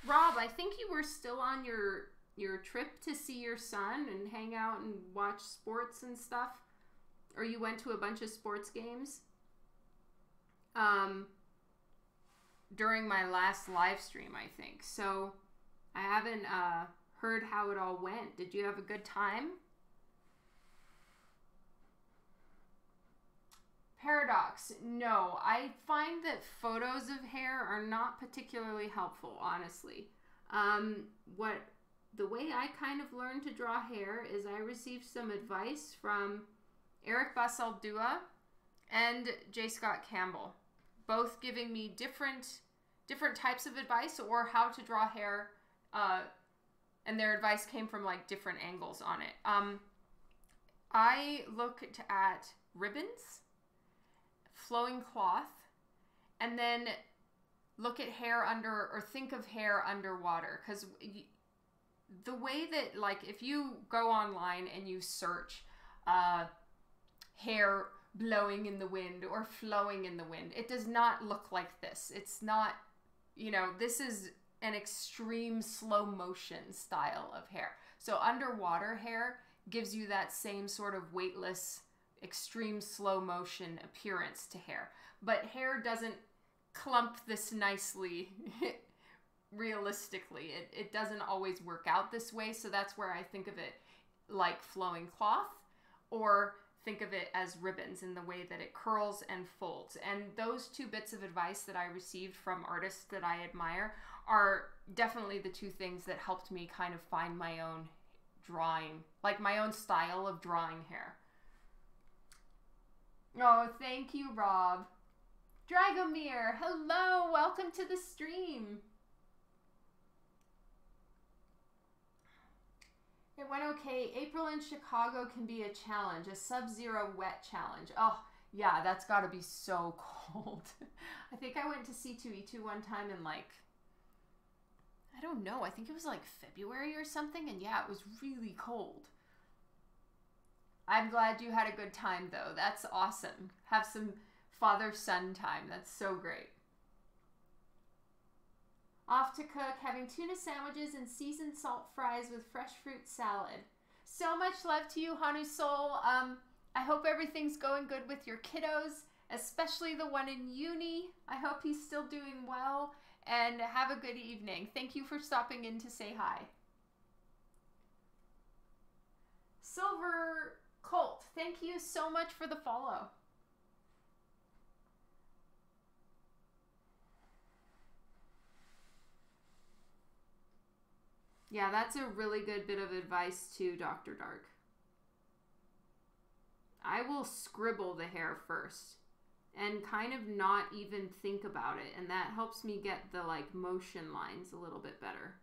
Rob, I think you were still on your trip to see your son and hang out and watch sports and stuff. Or you went to a bunch of sports games. During my last live stream, I think. So I haven't heard how it all went. Did you have a good time? Paradox, no. I find that photos of hair are not particularly helpful, honestly. The way I kind of learned to draw hair is I received some advice from Eric Basaldua and J. Scott Campbell, both giving me different types of advice or how to draw hair, and their advice came from like different angles on it. I looked at ribbons, flowing cloth, and then look at hair under, or think of hair underwater, because the way that, like, if you go online and you search hair blowing in the wind or flowing in the wind, it does not look like this. It's not, you know, this is an extreme slow motion style of hair. So underwater hair gives you that same sort of weightless, extreme slow motion appearance to hair. But hair doesn't clump this nicely realistically. It doesn't always work out this way, so that's where I think of it like flowing cloth, or think of it as ribbons in the way that it curls and folds. And those two bits of advice that I received from artists that I admire are definitely the two things that helped me kind of find my own drawing, like my own style of drawing hair. Oh, thank you, Rob. Dragomir, hello, welcome to the stream. It went okay. April in Chicago can be a challenge, a sub-zero wet challenge. Oh, yeah, that's got to be so cold. I think I went to C2E2 one time in like, I don't know, I think it was like February or something, and yeah, it was really cold. I'm glad you had a good time, though. That's awesome. Have some father-son time. That's so great. Off to cook, having tuna sandwiches and seasoned salt fries with fresh fruit salad. So much love to you, Hanu Soul. I hope everything's going good with your kiddos, especially the one in uni. I hope he's still doing well, and have a good evening. Thank you for stopping in to say hi. Silver Colt, thank you so much for the follow. Yeah, that's a really good bit of advice too, Dr. Dark. I will scribble the hair first and kind of not even think about it, and that helps me get the like motion lines a little bit better.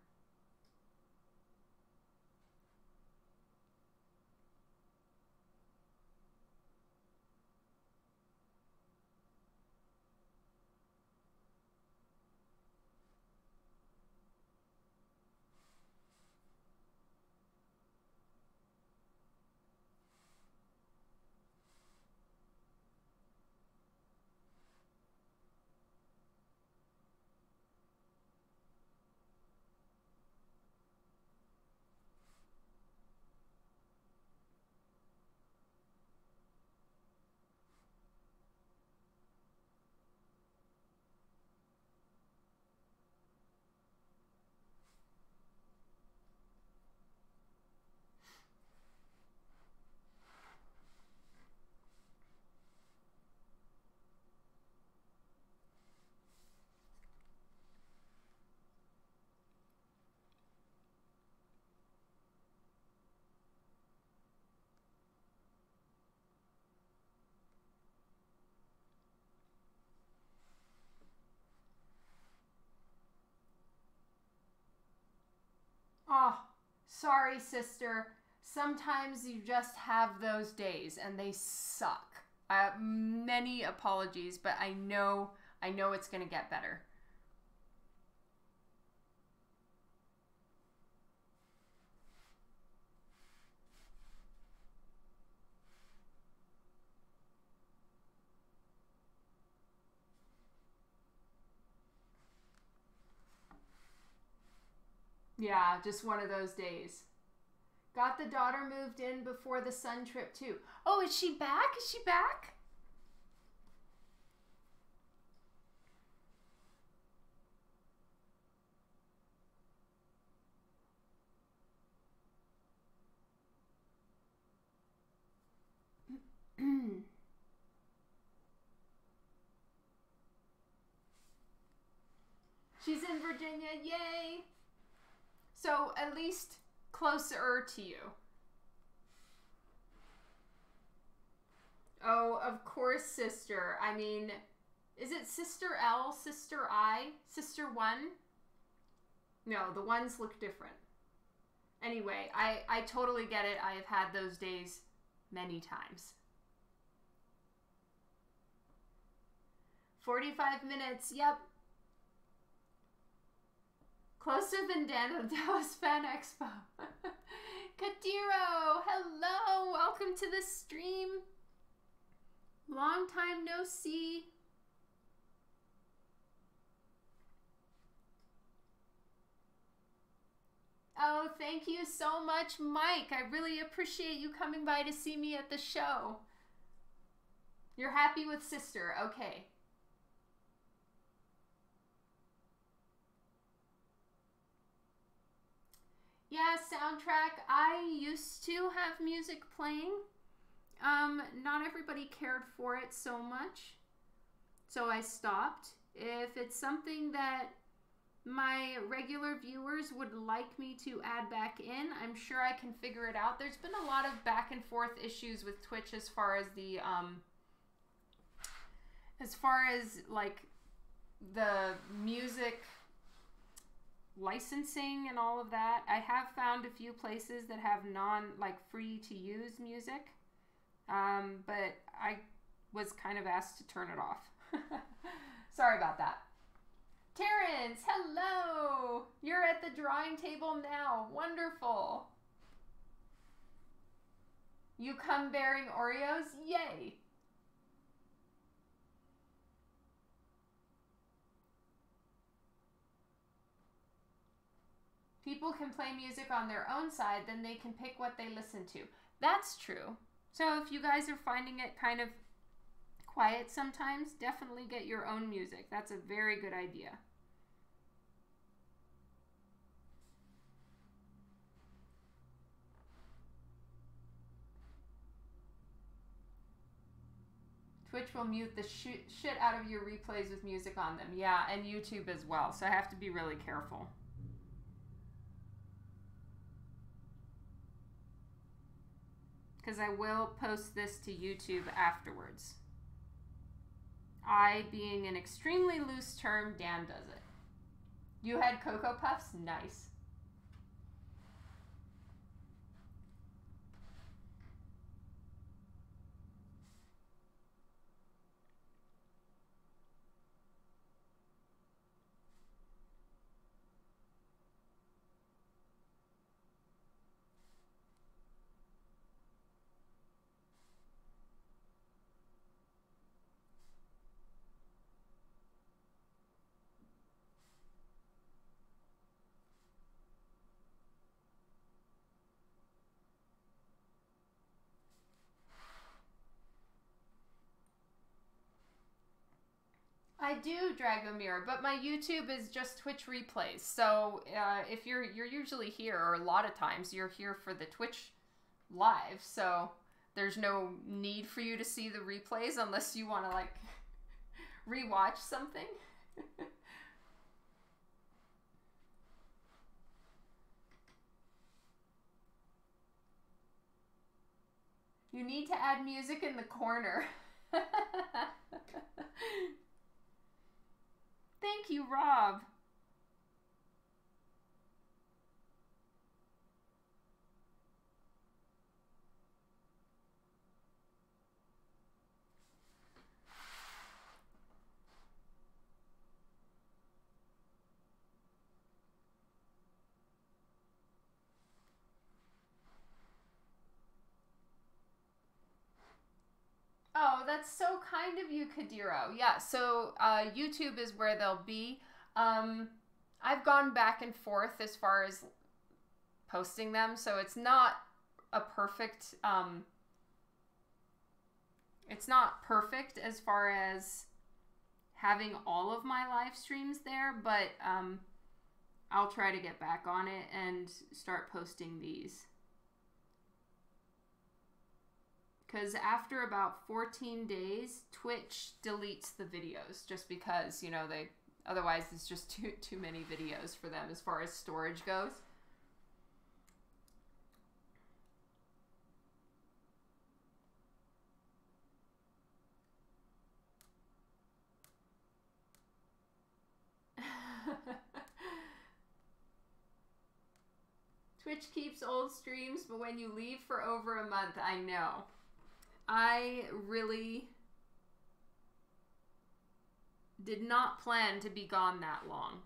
Oh, sorry, sister. Sometimes you just have those days and they suck. Many apologies, but I know it's going to get better. Yeah, just one of those days. Got the daughter moved in before the son trip too. Oh, is she back? Is she back? She's in Virginia, yay! So at least closer to you. Oh, of course, sister. I mean, is it Sister L, Sister I, Sister 1? No, the ones look different. Anyway, I totally get it. I have had those days many times. 45 minutes, yep. Closer than Dan at the Dallas Fan Expo. Kadiro, hello, welcome to the stream. Long time no see. Oh, thank you so much, Mike. I really appreciate you coming by to see me at the show. You're happy with sister, okay. Yeah, soundtrack. I used to have music playing. Not everybody cared for it so much, so I stopped. If it's something that my regular viewers would like me to add back in, I'm sure I can figure it out. There's been a lot of back and forth issues with Twitch as far as the like the music licensing and all of that. I have found a few places that have free to use music, but I was kind of asked to turn it off. Sorry about that. Terrence, hello! You're at the drawing table now. Wonderful. You come bearing Oreos? Yay! People can play music on their own side, then they can pick what they listen to. That's true. So if you guys are finding it kind of quiet sometimes, definitely get your own music. That's a very good idea. Twitch will mute the shit out of your replays with music on them. Yeah, and YouTube as well. So I have to be really careful. Because I will post this to YouTube afterwards. I being an extremely loose term, Dan does it. You had Cocoa Puffs? Nice. I do, Dragomir, but my YouTube is just Twitch replays. So if you're usually here, or a lot of times you're here for the Twitch live, so there's no need for you to see the replays unless you want to like rewatch something. You need to add music in the corner. Thank you, Rob. Oh, that's so kind of you, Kadiro. Yeah, so YouTube is where they'll be. I've gone back and forth as far as posting them, so it's not a perfect, it's not perfect as far as having all of my live streams there, but I'll try to get back on it and start posting these. Because after about 14 days, Twitch deletes the videos just because, you know, otherwise it's just too many videos for them as far as storage goes. Twitch keeps old streams, but when you leave for over a month, I know. I really did not plan to be gone that long,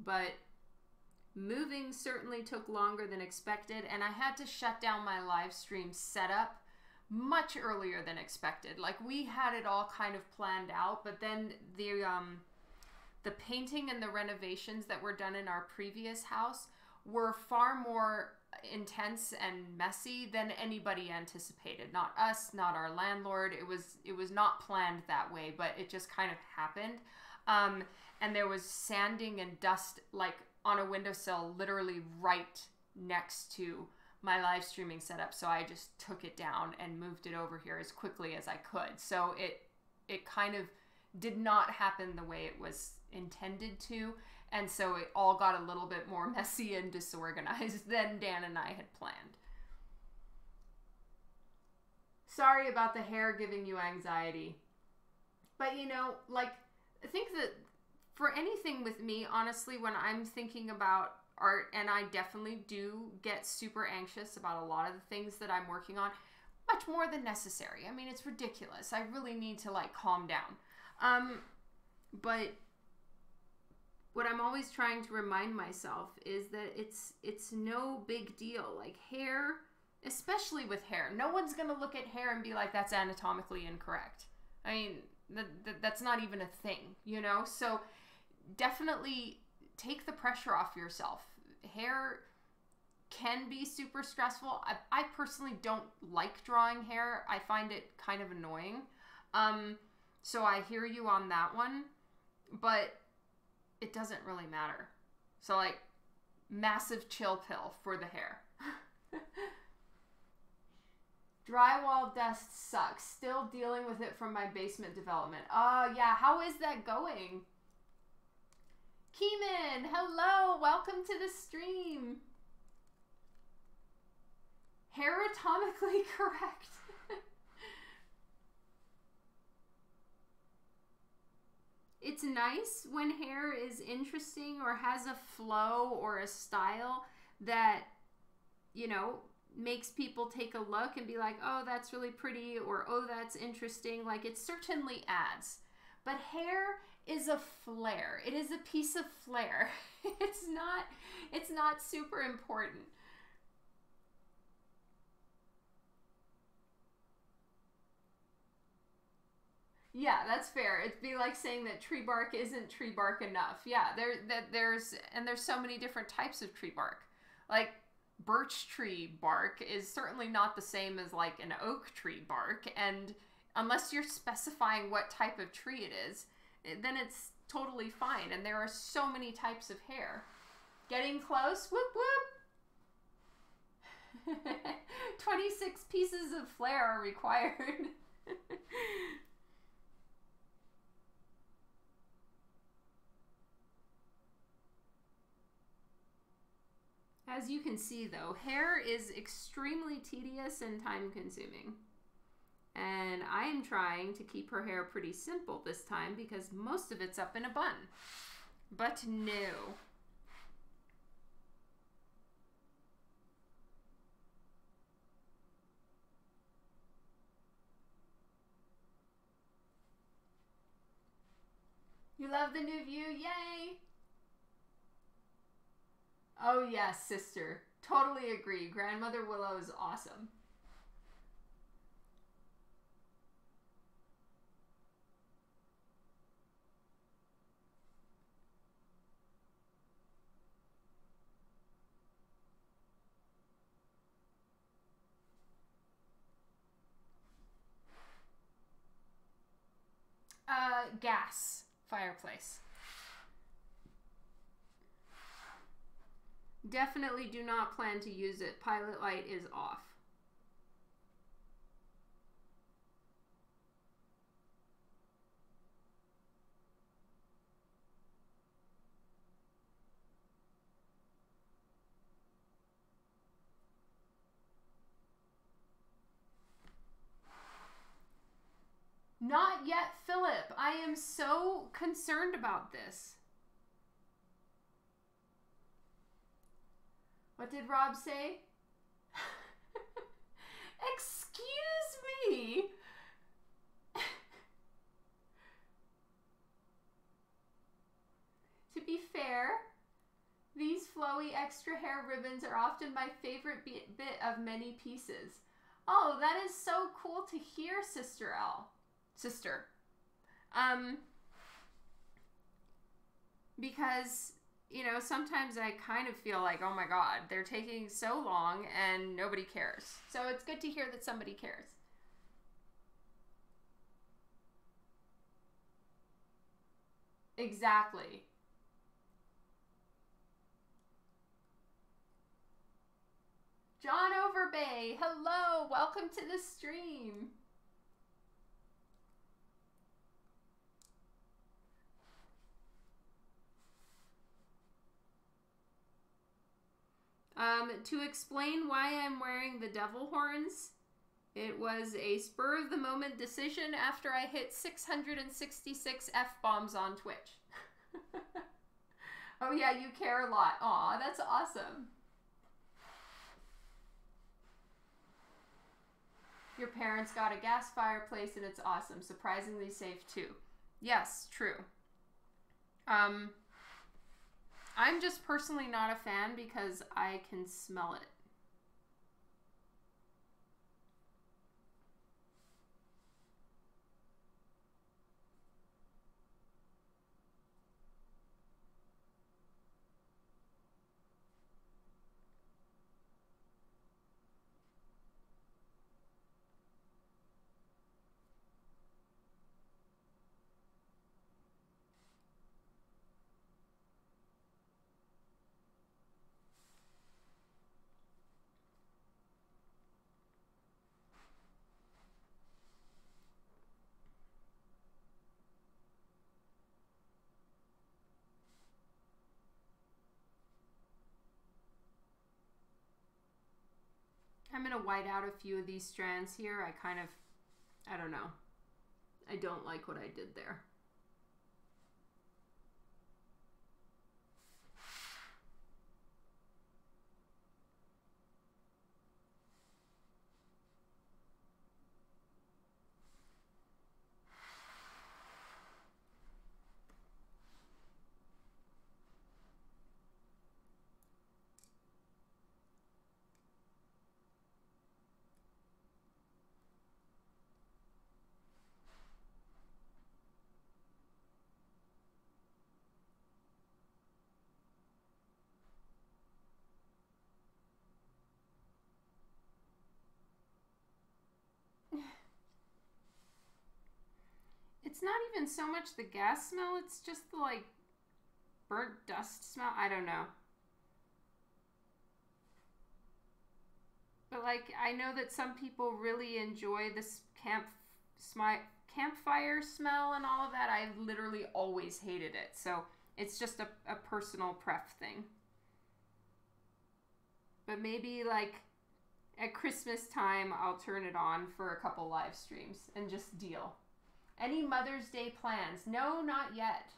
but moving certainly took longer than expected, and I had to shut down my live stream setup much earlier than expected. Like, we had it all kind of planned out, but then the painting and the renovations that were done in our previous house were far more intense and messy than anybody anticipated. Not us, not our landlord. It was not planned that way, but it just kind of happened. And there was sanding and dust like on a windowsill literally right next to my live streaming setup, so I just took it down and moved it over here as quickly as I could. So it kind of did not happen the way it was intended to, and so it all got a little bit more messy and disorganized than Dan and I had planned. Sorry about the hair giving you anxiety. But you know, like, I think that for anything with me, honestly, when I'm thinking about art, and I definitely do get super anxious about a lot of the things that I'm working on, much more than necessary. I mean, it's ridiculous. I really need to like calm down. But what I'm always trying to remind myself is that it's no big deal. Like hair, especially with hair, no one's gonna look at hair and be like, that's anatomically incorrect. I mean, that's not even a thing, you know? So definitely take the pressure off yourself. Hair can be super stressful. I personally don't like drawing hair. I find it kind of annoying. So I hear you on that one, but it doesn't really matter. So like, massive chill pill for the hair. Drywall dust sucks. Still dealing with it from my basement development. Yeah, how is that going? Keeman, hello, welcome to the stream. Hair atomically correct. It's nice when hair is interesting or has a flow or a style that, you know, makes people take a look and be like, oh, that's really pretty, or oh, that's interesting. Like, it certainly adds. But hair is a flair. It is a piece of flair. It's not super important. Yeah, that's fair. It'd be like saying that tree bark isn't tree bark enough. Yeah, there's so many different types of tree bark. Like, birch tree bark is certainly not the same as like an oak tree bark, and unless you're specifying what type of tree it is, then it's totally fine. And there are so many types of hair. Getting close, whoop whoop. 26 pieces of flair are required. As you can see though, hair is extremely tedious and time consuming. And I'm trying to keep her hair pretty simple this time because most of it's up in a bun. But no. You love the new view? Yay! Oh yes, sister. Totally agree. Grandmother Willow is awesome. Gas fireplace. Definitely do not plan to use it. Pilot light is off. Not yet, Philip. I am so concerned about this. What did Rob say? Excuse me. To be fair, these flowy extra hair ribbons are often my favorite bit of many pieces. Oh, that is so cool to hear, Sister L. Sister. Because, you know, sometimes I kind of feel like, oh my God, they're taking so long and nobody cares. So it's good to hear that somebody cares. Exactly. John Overbay, hello, welcome to the stream. To explain why I'm wearing the devil horns, it was a spur of the moment decision after I hit 666 F-bombs on Twitch. Oh yeah, you care a lot. Aw, that's awesome. Your parents got a gas fireplace and it's awesome. Surprisingly safe too. Yes, true. I'm just personally not a fan because I can smell it. I'm going to white out a few of these strands here. I don't know. I don't like what I did there. It's not even so much the gas smell, it's just the like burnt dust smell. I don't know. But like, I know that some people really enjoy this campfire smell and all of that. I've literally always hated it. So it's just a personal pref thing. But maybe like at Christmas time, I'll turn it on for a couple live streams and just deal. Any Mother's Day plans? No, not yet.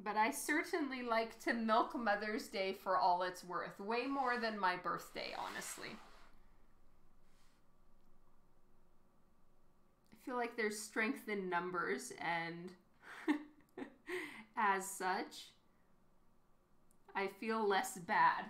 But I certainly like to milk Mother's Day for all it's worth. Way more than my birthday, honestly. I feel like there's strength in numbers, and as such, I feel less bad.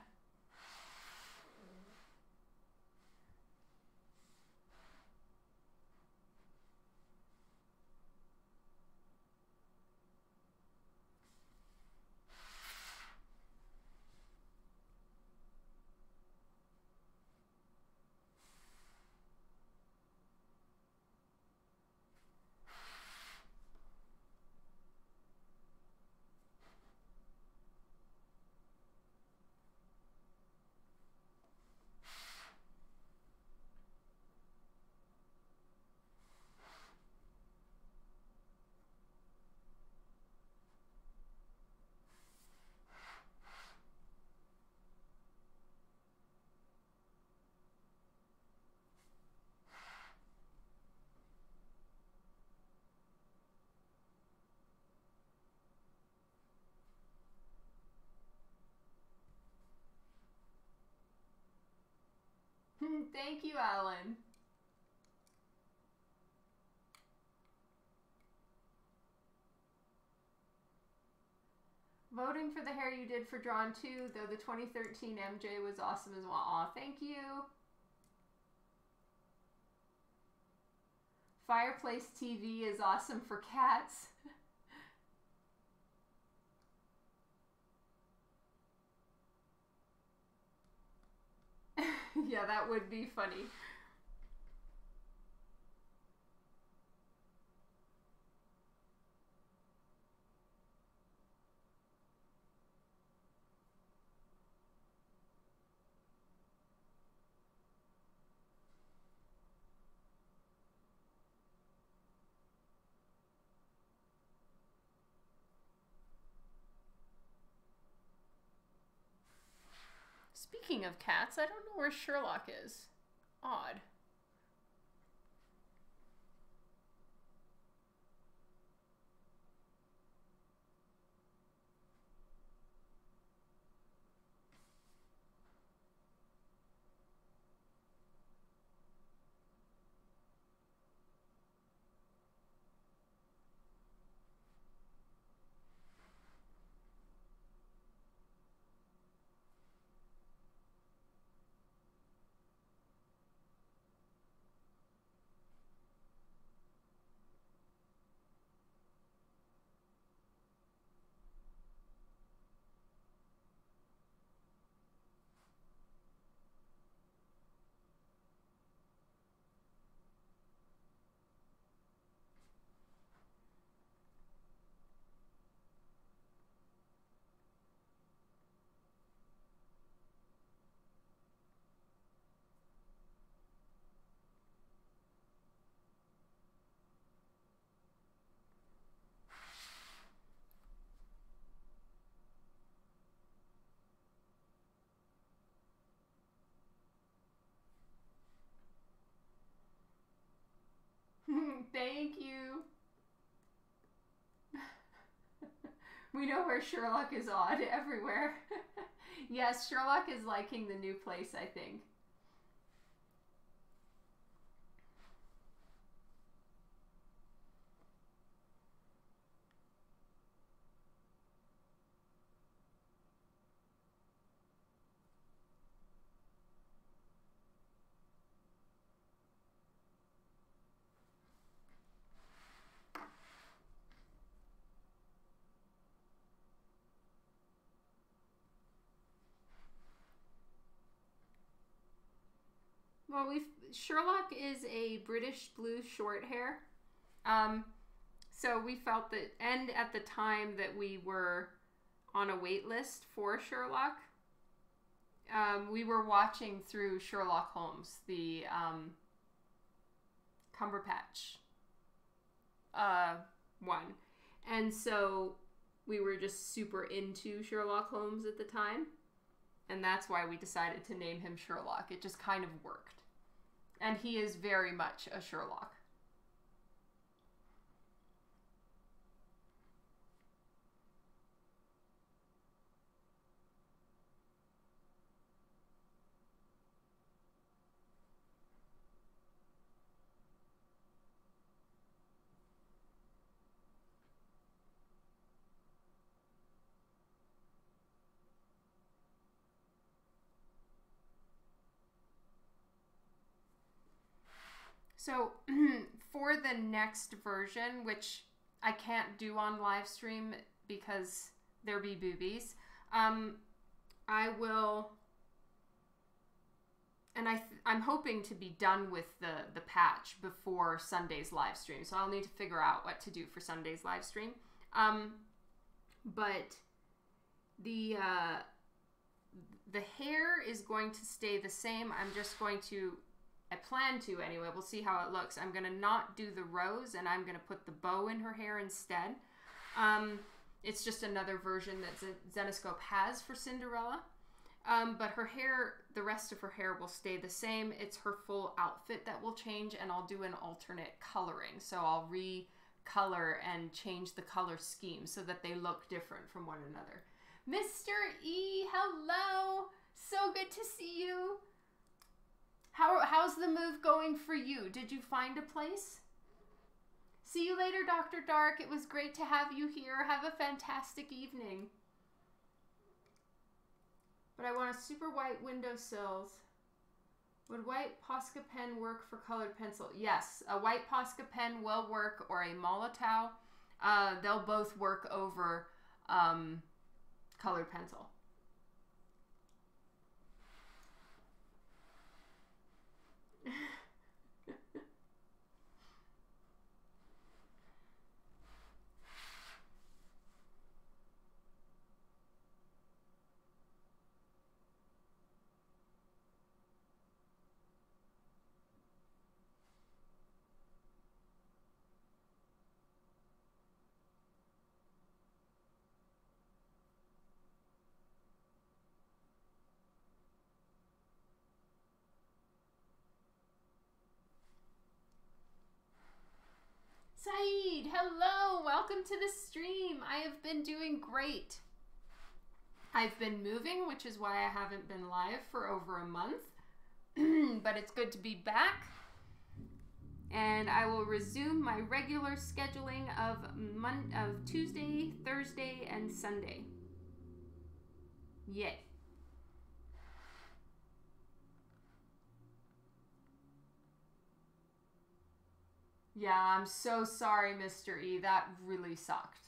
Thank you, Alan. Voting for the hair you did for Drawn 2, though the 2013 MJ was awesome as well. Aw, thank you. Fireplace TV is awesome for cats. Yeah, that would be funny. Speaking of cats, I don't know where Sherlock is. Odd. Thank you. We know where Sherlock is odd everywhere. Yes, Sherlock is liking the new place, I think. Well, Sherlock is a British blue short hair. So we felt that, and at the time that we were on a wait list for Sherlock, we were watching through Sherlock Holmes, the Cumberbatch one. And so we were just super into Sherlock Holmes at the time. And that's why we decided to name him Sherlock. It just kind of worked. And he is very much a Sherlock. So for the next version, which I can't do on live stream because there be boobies, I will, and I'm hoping to be done with the patch before Sunday's live stream. So I'll need to figure out what to do for Sunday's live stream. But the hair is going to stay the same. I'm just going to, I plan to anyway. We'll see how it looks. I'm going to not do the rose, and I'm going to put the bow in her hair instead. It's just another version that Zenescope has for Cinderella. But her hair, the rest of her hair will stay the same. It's her full outfit that will change, and I'll do an alternate coloring. So I'll recolor and change the color scheme so that they look different from one another. Mr. E, hello! So good to see you. How's the move going for you? Did you find a place? See you later, Dr. Dark. It was great to have you here. Have a fantastic evening. But I want a super white windowsills. Would white Posca pen work for colored pencil? Yes, a white Posca pen will work, or a Molotow. They'll both work over colored pencil. Saeed, hello, welcome to the stream. I have been doing great. I've been moving, which is why I haven't been live for over a month, but it's good to be back. And I will resume my regular scheduling of Tuesday, Thursday, and Sunday. Yay. Yeah, I'm so sorry, Mr. E. That really sucked.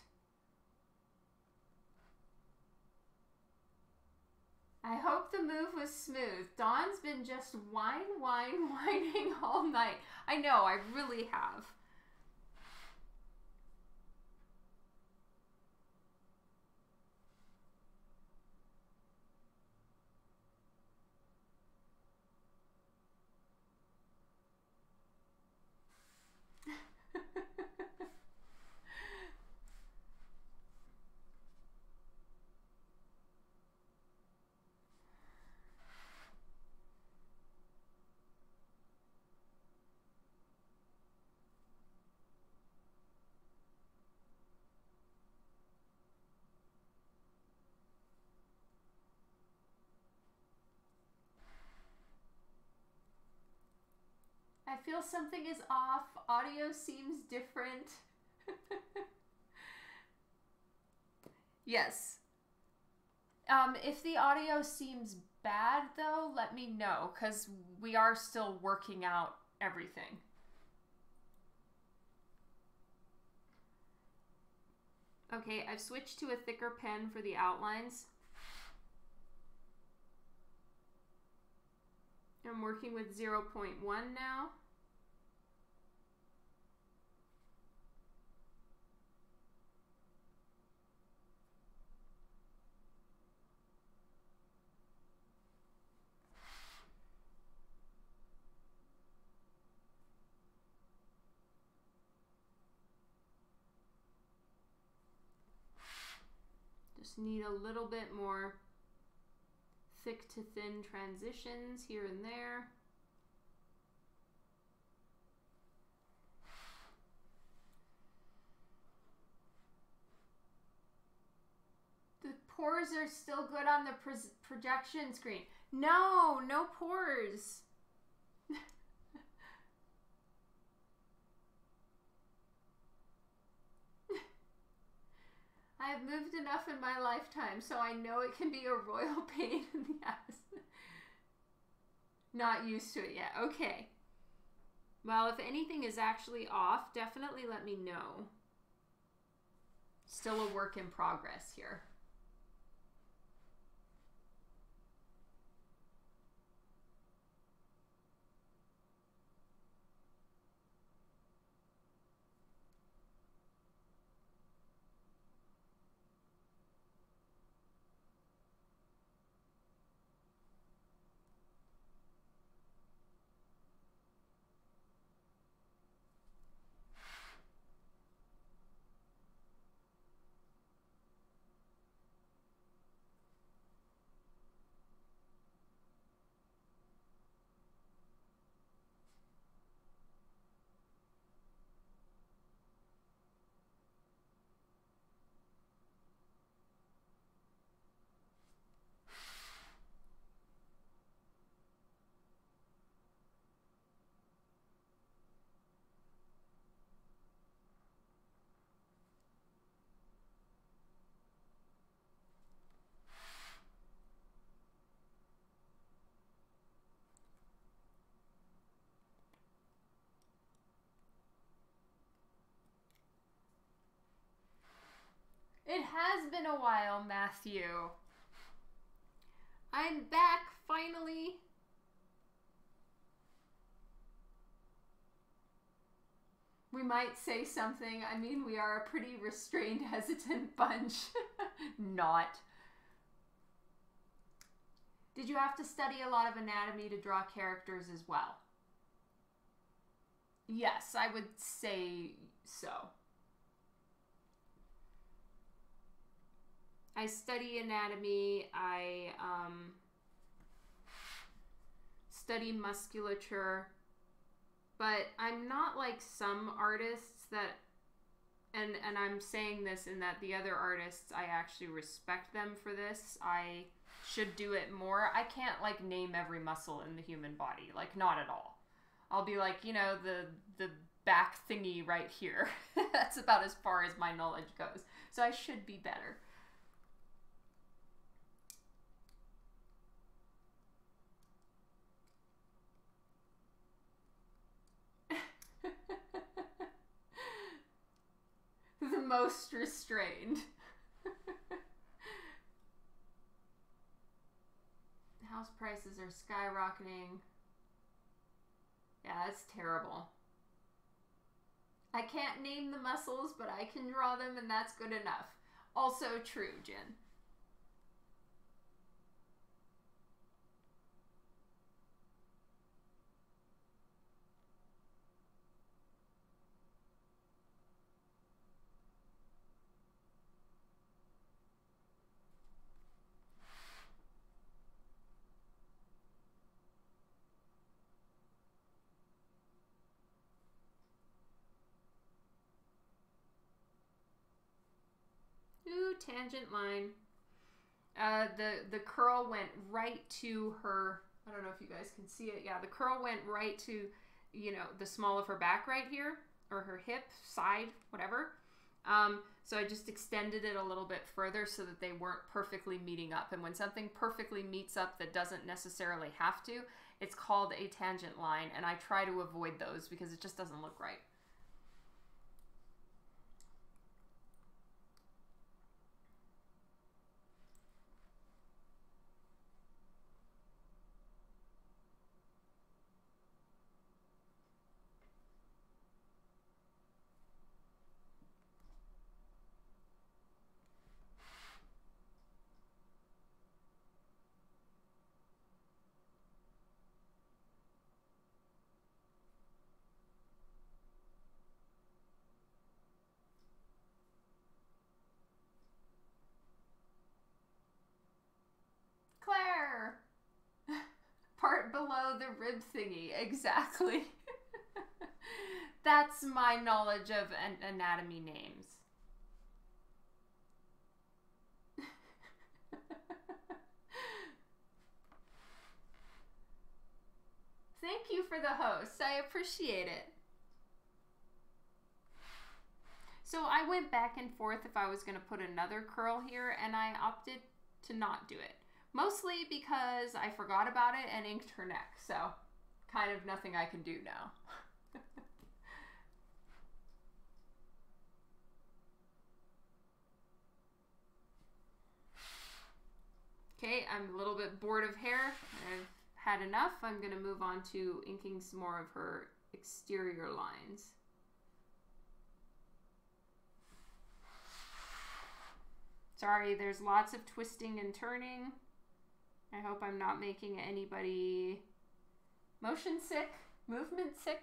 I hope the move was smooth. Dawn's been just whining all night. I know, I really have. I feel something is off. Audio seems different. Yes. If the audio seems bad, though, let me know, because we are still working out everything. Okay, I've switched to a thicker pen for the outlines. I'm working with 0.1 now. Just need a little bit more thick to thin transitions here and there. The pores are still good on the projection screen. No, no pores. I have moved enough in my lifetime, so I know it can be a royal pain in the ass. Not used to it yet. Okay. Well, if anything is actually off, definitely let me know. Still a work in progress here. It has been a while, Matthew. I'm back, finally. We might say something. I mean, we are a pretty restrained, hesitant bunch. Not. Did you have to study a lot of anatomy to draw characters as well? Yes, I would say so. I study anatomy. I study musculature. But I'm not like some artists that and I'm saying this in that the other artists, I actually respect them for this. I should do it more. I can't like name every muscle in the human body, like not at all. I'll be like, you know, the back thingy right here. That's about as far as my knowledge goes. So I should be better. The most restrained. House prices are skyrocketing. Yeah, that's terrible. I can't name the muscles, but I can draw them, and that's good enough. Also true, Jen. Ooh, tangent line. The curl went right to her. I don't know if you guys can see it. Yeah, the curl went right to, you know, the small of her back right here, or her hip, side, whatever. So I just extended it a little bit further so that they weren't perfectly meeting up. And when something perfectly meets up that doesn't necessarily have to, it's called a tangent line. And I try to avoid those because it just doesn't look right. Claire! Part below the rib thingy. Exactly. That's my knowledge of anatomy names. Thank you for the host. I appreciate it. So I went back and forth if I was going to put another curl here, and I opted to not do it. Mostly because I forgot about it and inked her neck. So kind of nothing I can do now. Okay, I'm a little bit bored of hair. I've had enough. I'm going to move on to inking some more of her exterior lines. Sorry, there's lots of twisting and turning. I hope I'm not making anybody motion sick, movement sick.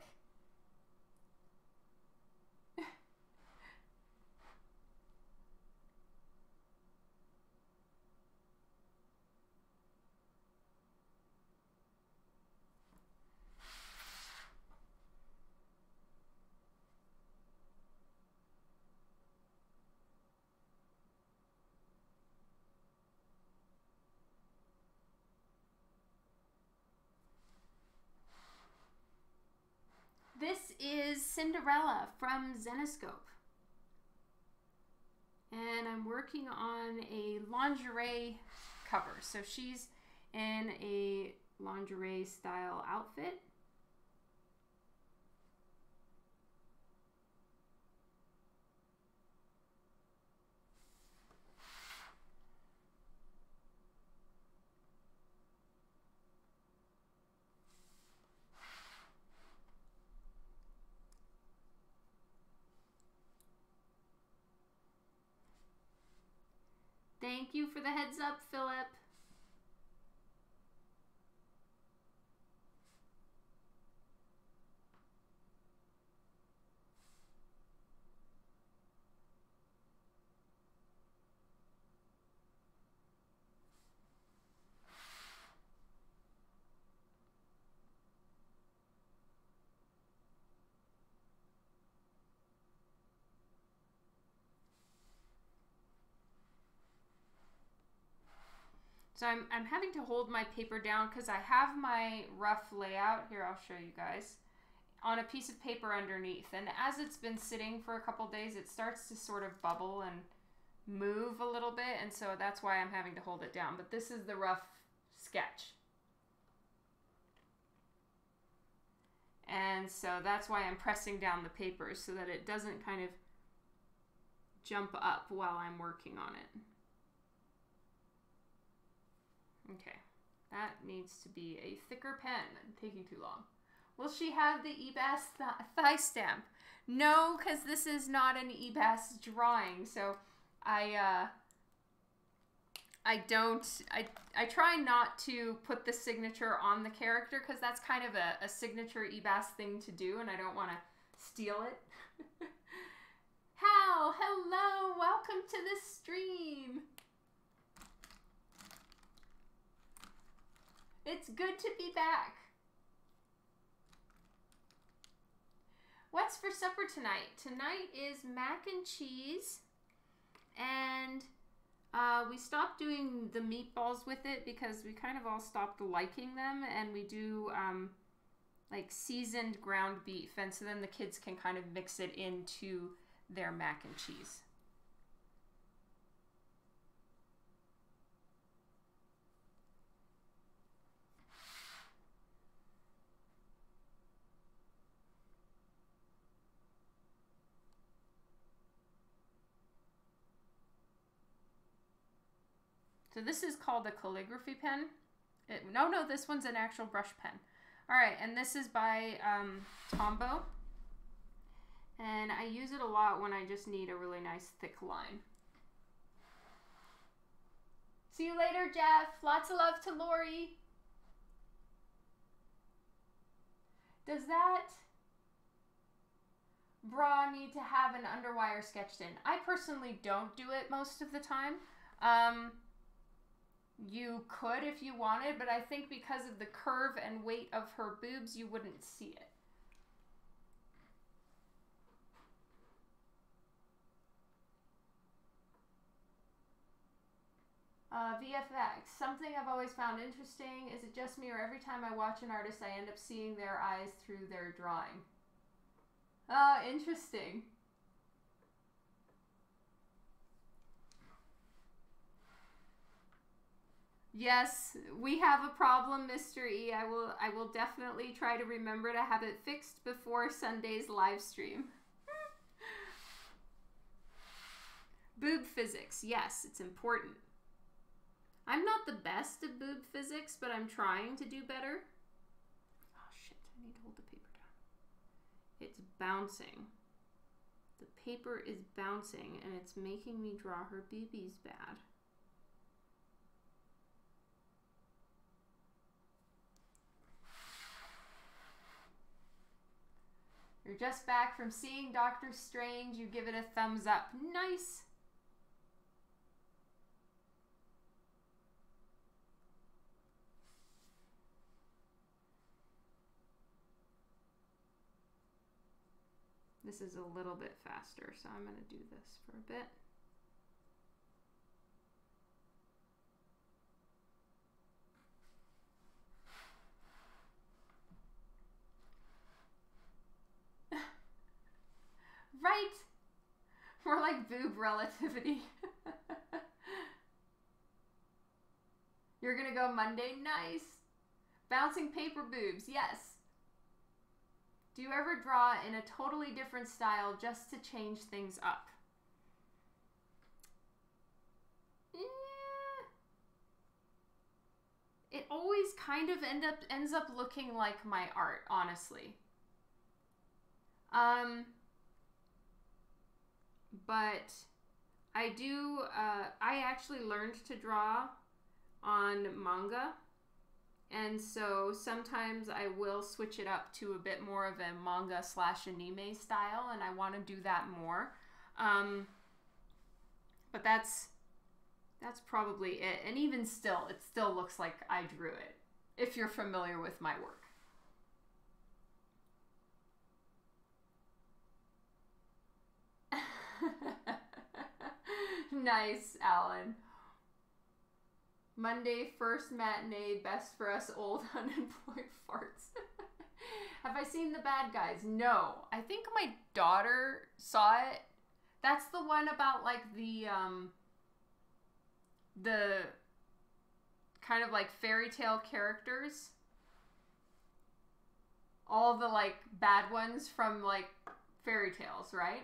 This is Cinderella from Zenescope. And I'm working on a lingerie cover. So she's in a lingerie style outfit. Thank you for the heads up, Philip. So I'm having to hold my paper down because I have my rough layout. Here, I'll show you guys. On a piece of paper underneath. And as it's been sitting for a couple days, it starts to sort of bubble and move a little bit. And so that's why I'm having to hold it down. But this is the rough sketch. And so that's why I'm pressing down the paper so that it doesn't kind of jump up while I'm working on it. Okay, that needs to be a thicker pen. I'm taking too long. Will she have the EBAS thigh stamp? No, because this is not an EBAS drawing. So I try not to put the signature on the character because that's kind of a signature EBAS thing to do, and I don't want to steal it. Hal, hello, welcome to the stream. It's good to be back. What's for supper tonight? Tonight is mac and cheese, and we stopped doing the meatballs with it because we kind of all stopped liking them, and we do like seasoned ground beef, and so then the kids can kind of mix it into their mac and cheese. So this is called a calligraphy pen. No, this one's an actual brush pen. All right, and this is by Tombow. And I use it a lot when I just need a really nice thick line. See you later, Jeff. Lots of love to Lori. Does that bra need to have an underwire sketched in? I personally don't do it most of the time. You could if you wanted, but I think because of the curve and weight of her boobs, you wouldn't see it. VFX, something I've always found interesting. Is it just me, or every time I watch an artist, I end up seeing their eyes through their drawing? Interesting. Yes, we have a problem, Mr. E. I will definitely try to remember to have it fixed before Sunday's live stream. Boob physics. Yes, it's important. I'm not the best at boob physics, but I'm trying to do better. Oh shit, I need to hold the paper down. It's bouncing. The paper is bouncing and it's making me draw her BBs bad. You're just back from seeing Doctor Strange. You give it a thumbs up. Nice. This is a little bit faster, so I'm going to do this for a bit. Right? More like boob relativity. You're gonna go Monday? Nice. Bouncing paper boobs, yes. Do you ever draw in a totally different style just to change things up? Yeah. It always kind of ends up looking like my art, honestly. But I do, I actually learned to draw on manga, and so sometimes I will switch it up to a bit more of a manga / anime style, and I want to do that more. But that's probably it, and even still, it still looks like I drew it, if you're familiar with my work. Nice, Alan. Monday, first matinee, best for us old unemployed farts. Have I seen The Bad Guys? No. I think my daughter saw it. That's the one about like the kind of like fairy tale characters. All the like bad ones from like fairy tales, right?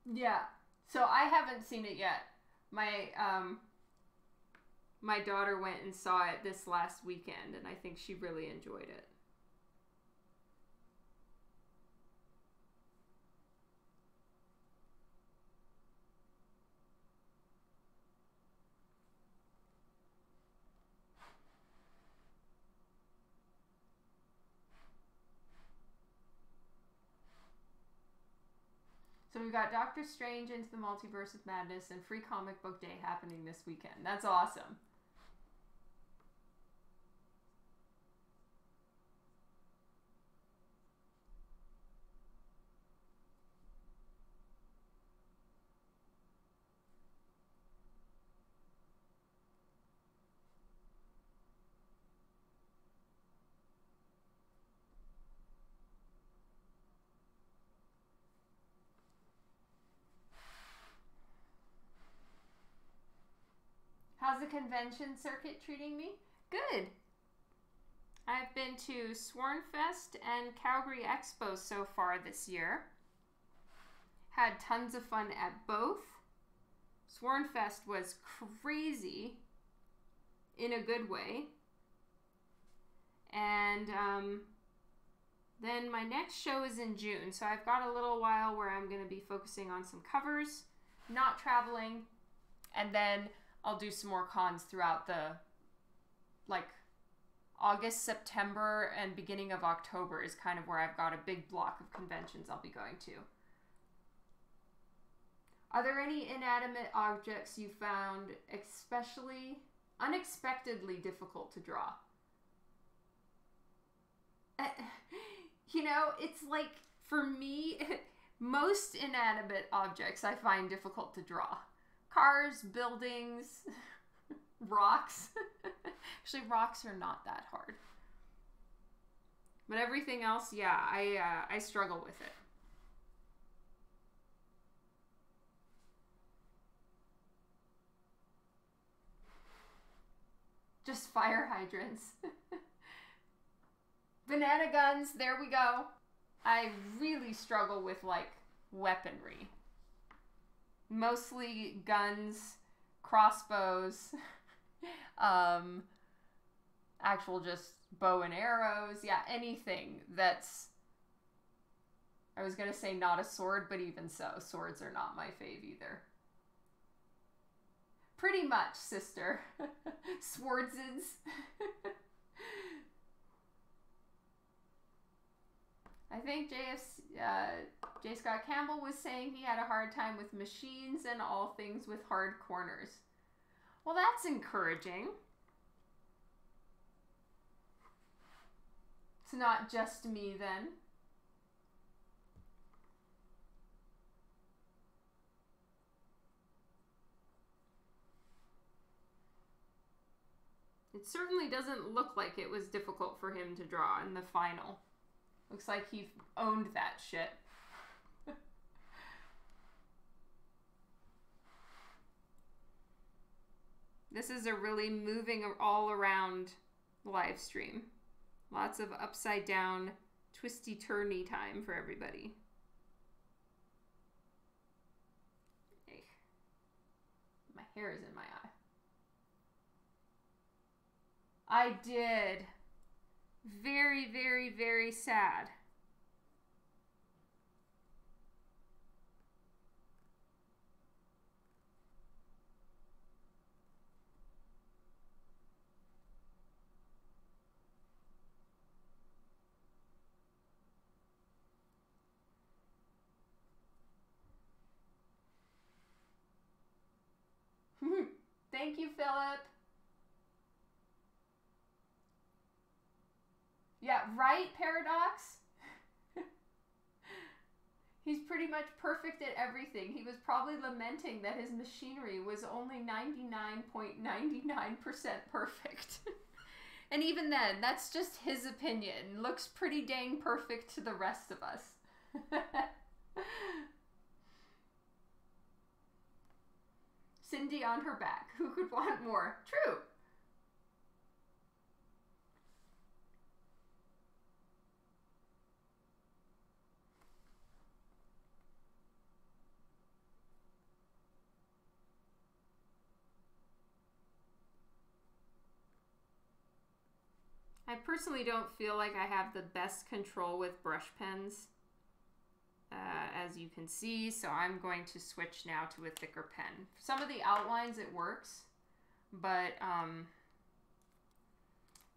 Yeah. So I haven't seen it yet. My daughter went and saw it this last weekend, and I think she really enjoyed it. So we've got Doctor Strange Into the Multiverse of Madness and Free Comic Book Day happening this weekend. That's awesome. How's the convention circuit treating me? Good. I've been to Swornfest and Calgary Expo so far this year. Had tons of fun at both. Swornfest was crazy in a good way. And then my next show is in June. So I've got a little while where I'm going to be focusing on some covers, not traveling, and then I'll do some more cons throughout the, like, August, September, and beginning of October is kind of where I've got a big block of conventions I'll be going to. Are there any inanimate objects you found especially unexpectedly difficult to draw? You know, it's like, for me, most inanimate objects I find difficult to draw. Cars, buildings, rocks. Actually, rocks are not that hard. But everything else, yeah, I struggle with it. Just fire hydrants. Banana guns, there we go. I really struggle with, like, weaponry. Mostly guns, crossbows, actual just bow and arrows. Yeah, anything that's, I was going to say not a sword, but even so, swords are not my fave either. Pretty much, sister. Swordsids. I think J. Scott Campbell was saying he had a hard time with machines and all things with hard corners. Well, that's encouraging. It's not just me then. It certainly doesn't look like it was difficult for him to draw in the final. Looks like he owned that shit. This is a really moving all around live stream. Lots of upside down, twisty turny time for everybody. Hey. My hair is in my eye. I did. Very, very, very sad. Thank you, Philip. Yeah, right, Paradox? He's pretty much perfect at everything. He was probably lamenting that his machinery was only 99.99% perfect. And even then, that's just his opinion. Looks pretty dang perfect to the rest of us. Cindy on her back. Who could want more? True. I personally don't feel like I have the best control with brush pens, as you can see, so I'm going to switch now to a thicker pen. Some of the outlines it works, but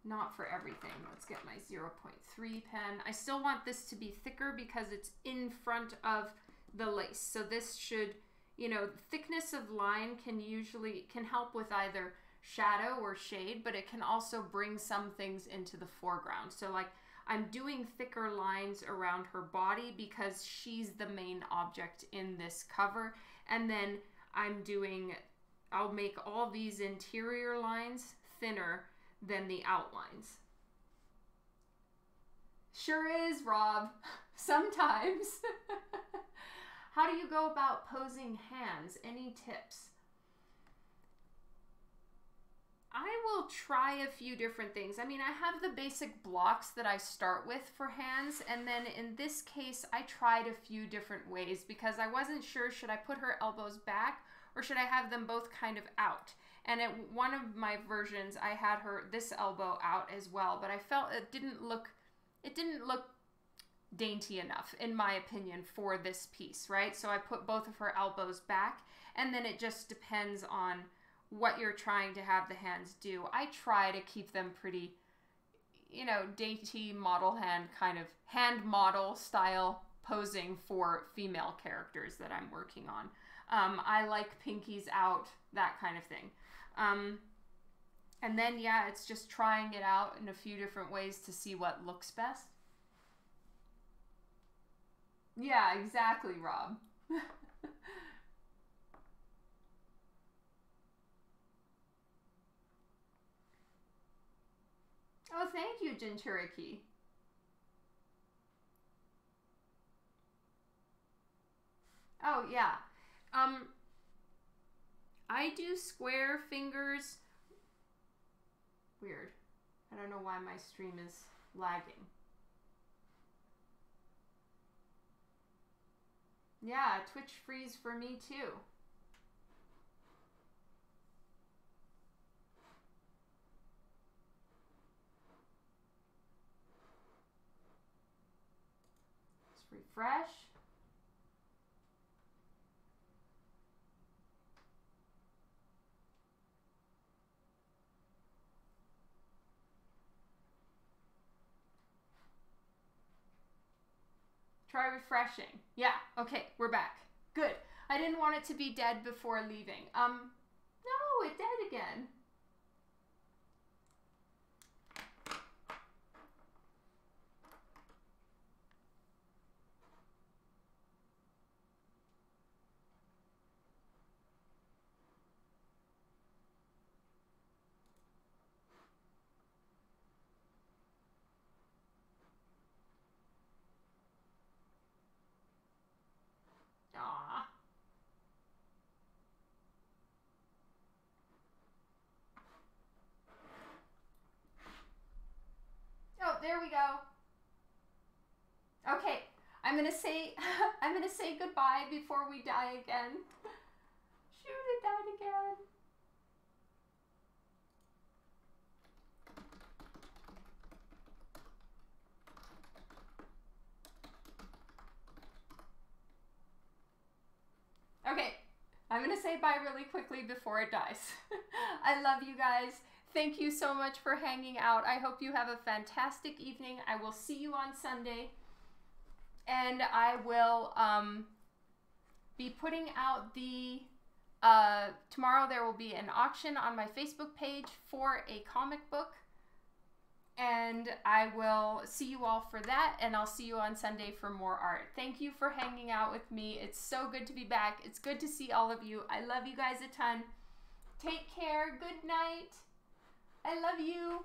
not for everything. Let's get my 0.3 pen. I still want this to be thicker because it's in front of the lace. So this should, you know, thickness of line can help with either shadow or shade, but it can also bring some things into the foreground. So like I'm doing thicker lines around her body because she's the main object in this cover. And then I'll make all these interior lines thinner than the outlines. Sure is, Rob. Sometimes. How do you go about posing hands? Any tips? I will try a few different things. I mean, I have the basic blocks that I start with for hands, and then in this case, I tried a few different ways because I wasn't sure, should I put her elbows back or should I have them both kind of out? And at one of my versions, I had this elbow out as well, but I felt it didn't look dainty enough, in my opinion, for this piece, right? So I put both of her elbows back, and then it just depends on what you're trying to have the hands do. I try to keep them pretty, you know, dainty model hand, kind of hand model style posing for female characters that I'm working on. I like pinkies out, that kind of thing. And then, yeah, it's just trying it out in a few different ways to see what looks best. Yeah, exactly, Rob. Oh, thank you, Jinchuriki. Oh, yeah. I do square fingers. Weird. I don't know why my stream is lagging. Yeah, Twitch freeze for me too. Let's refresh. Try refreshing. Yeah, okay, we're back. Good. I didn't want it to be dead before leaving. No, it dead again. Aw. Oh, there we go. Okay, I'm gonna say goodbye before we die again. Shoot, it died again. Okay, I'm gonna say bye really quickly before it dies. I love you guys. Thank you so much for hanging out. I hope you have a fantastic evening. I will see you on Sunday. And I will be putting out the Tomorrow there will be an auction on my Facebook page for a comic book. And I will see you all for that, and I'll see you on Sunday for more art. Thank you for hanging out with me. It's so good to be back. It's good to see all of you. I love you guys a ton. Take care. Good night. I love you.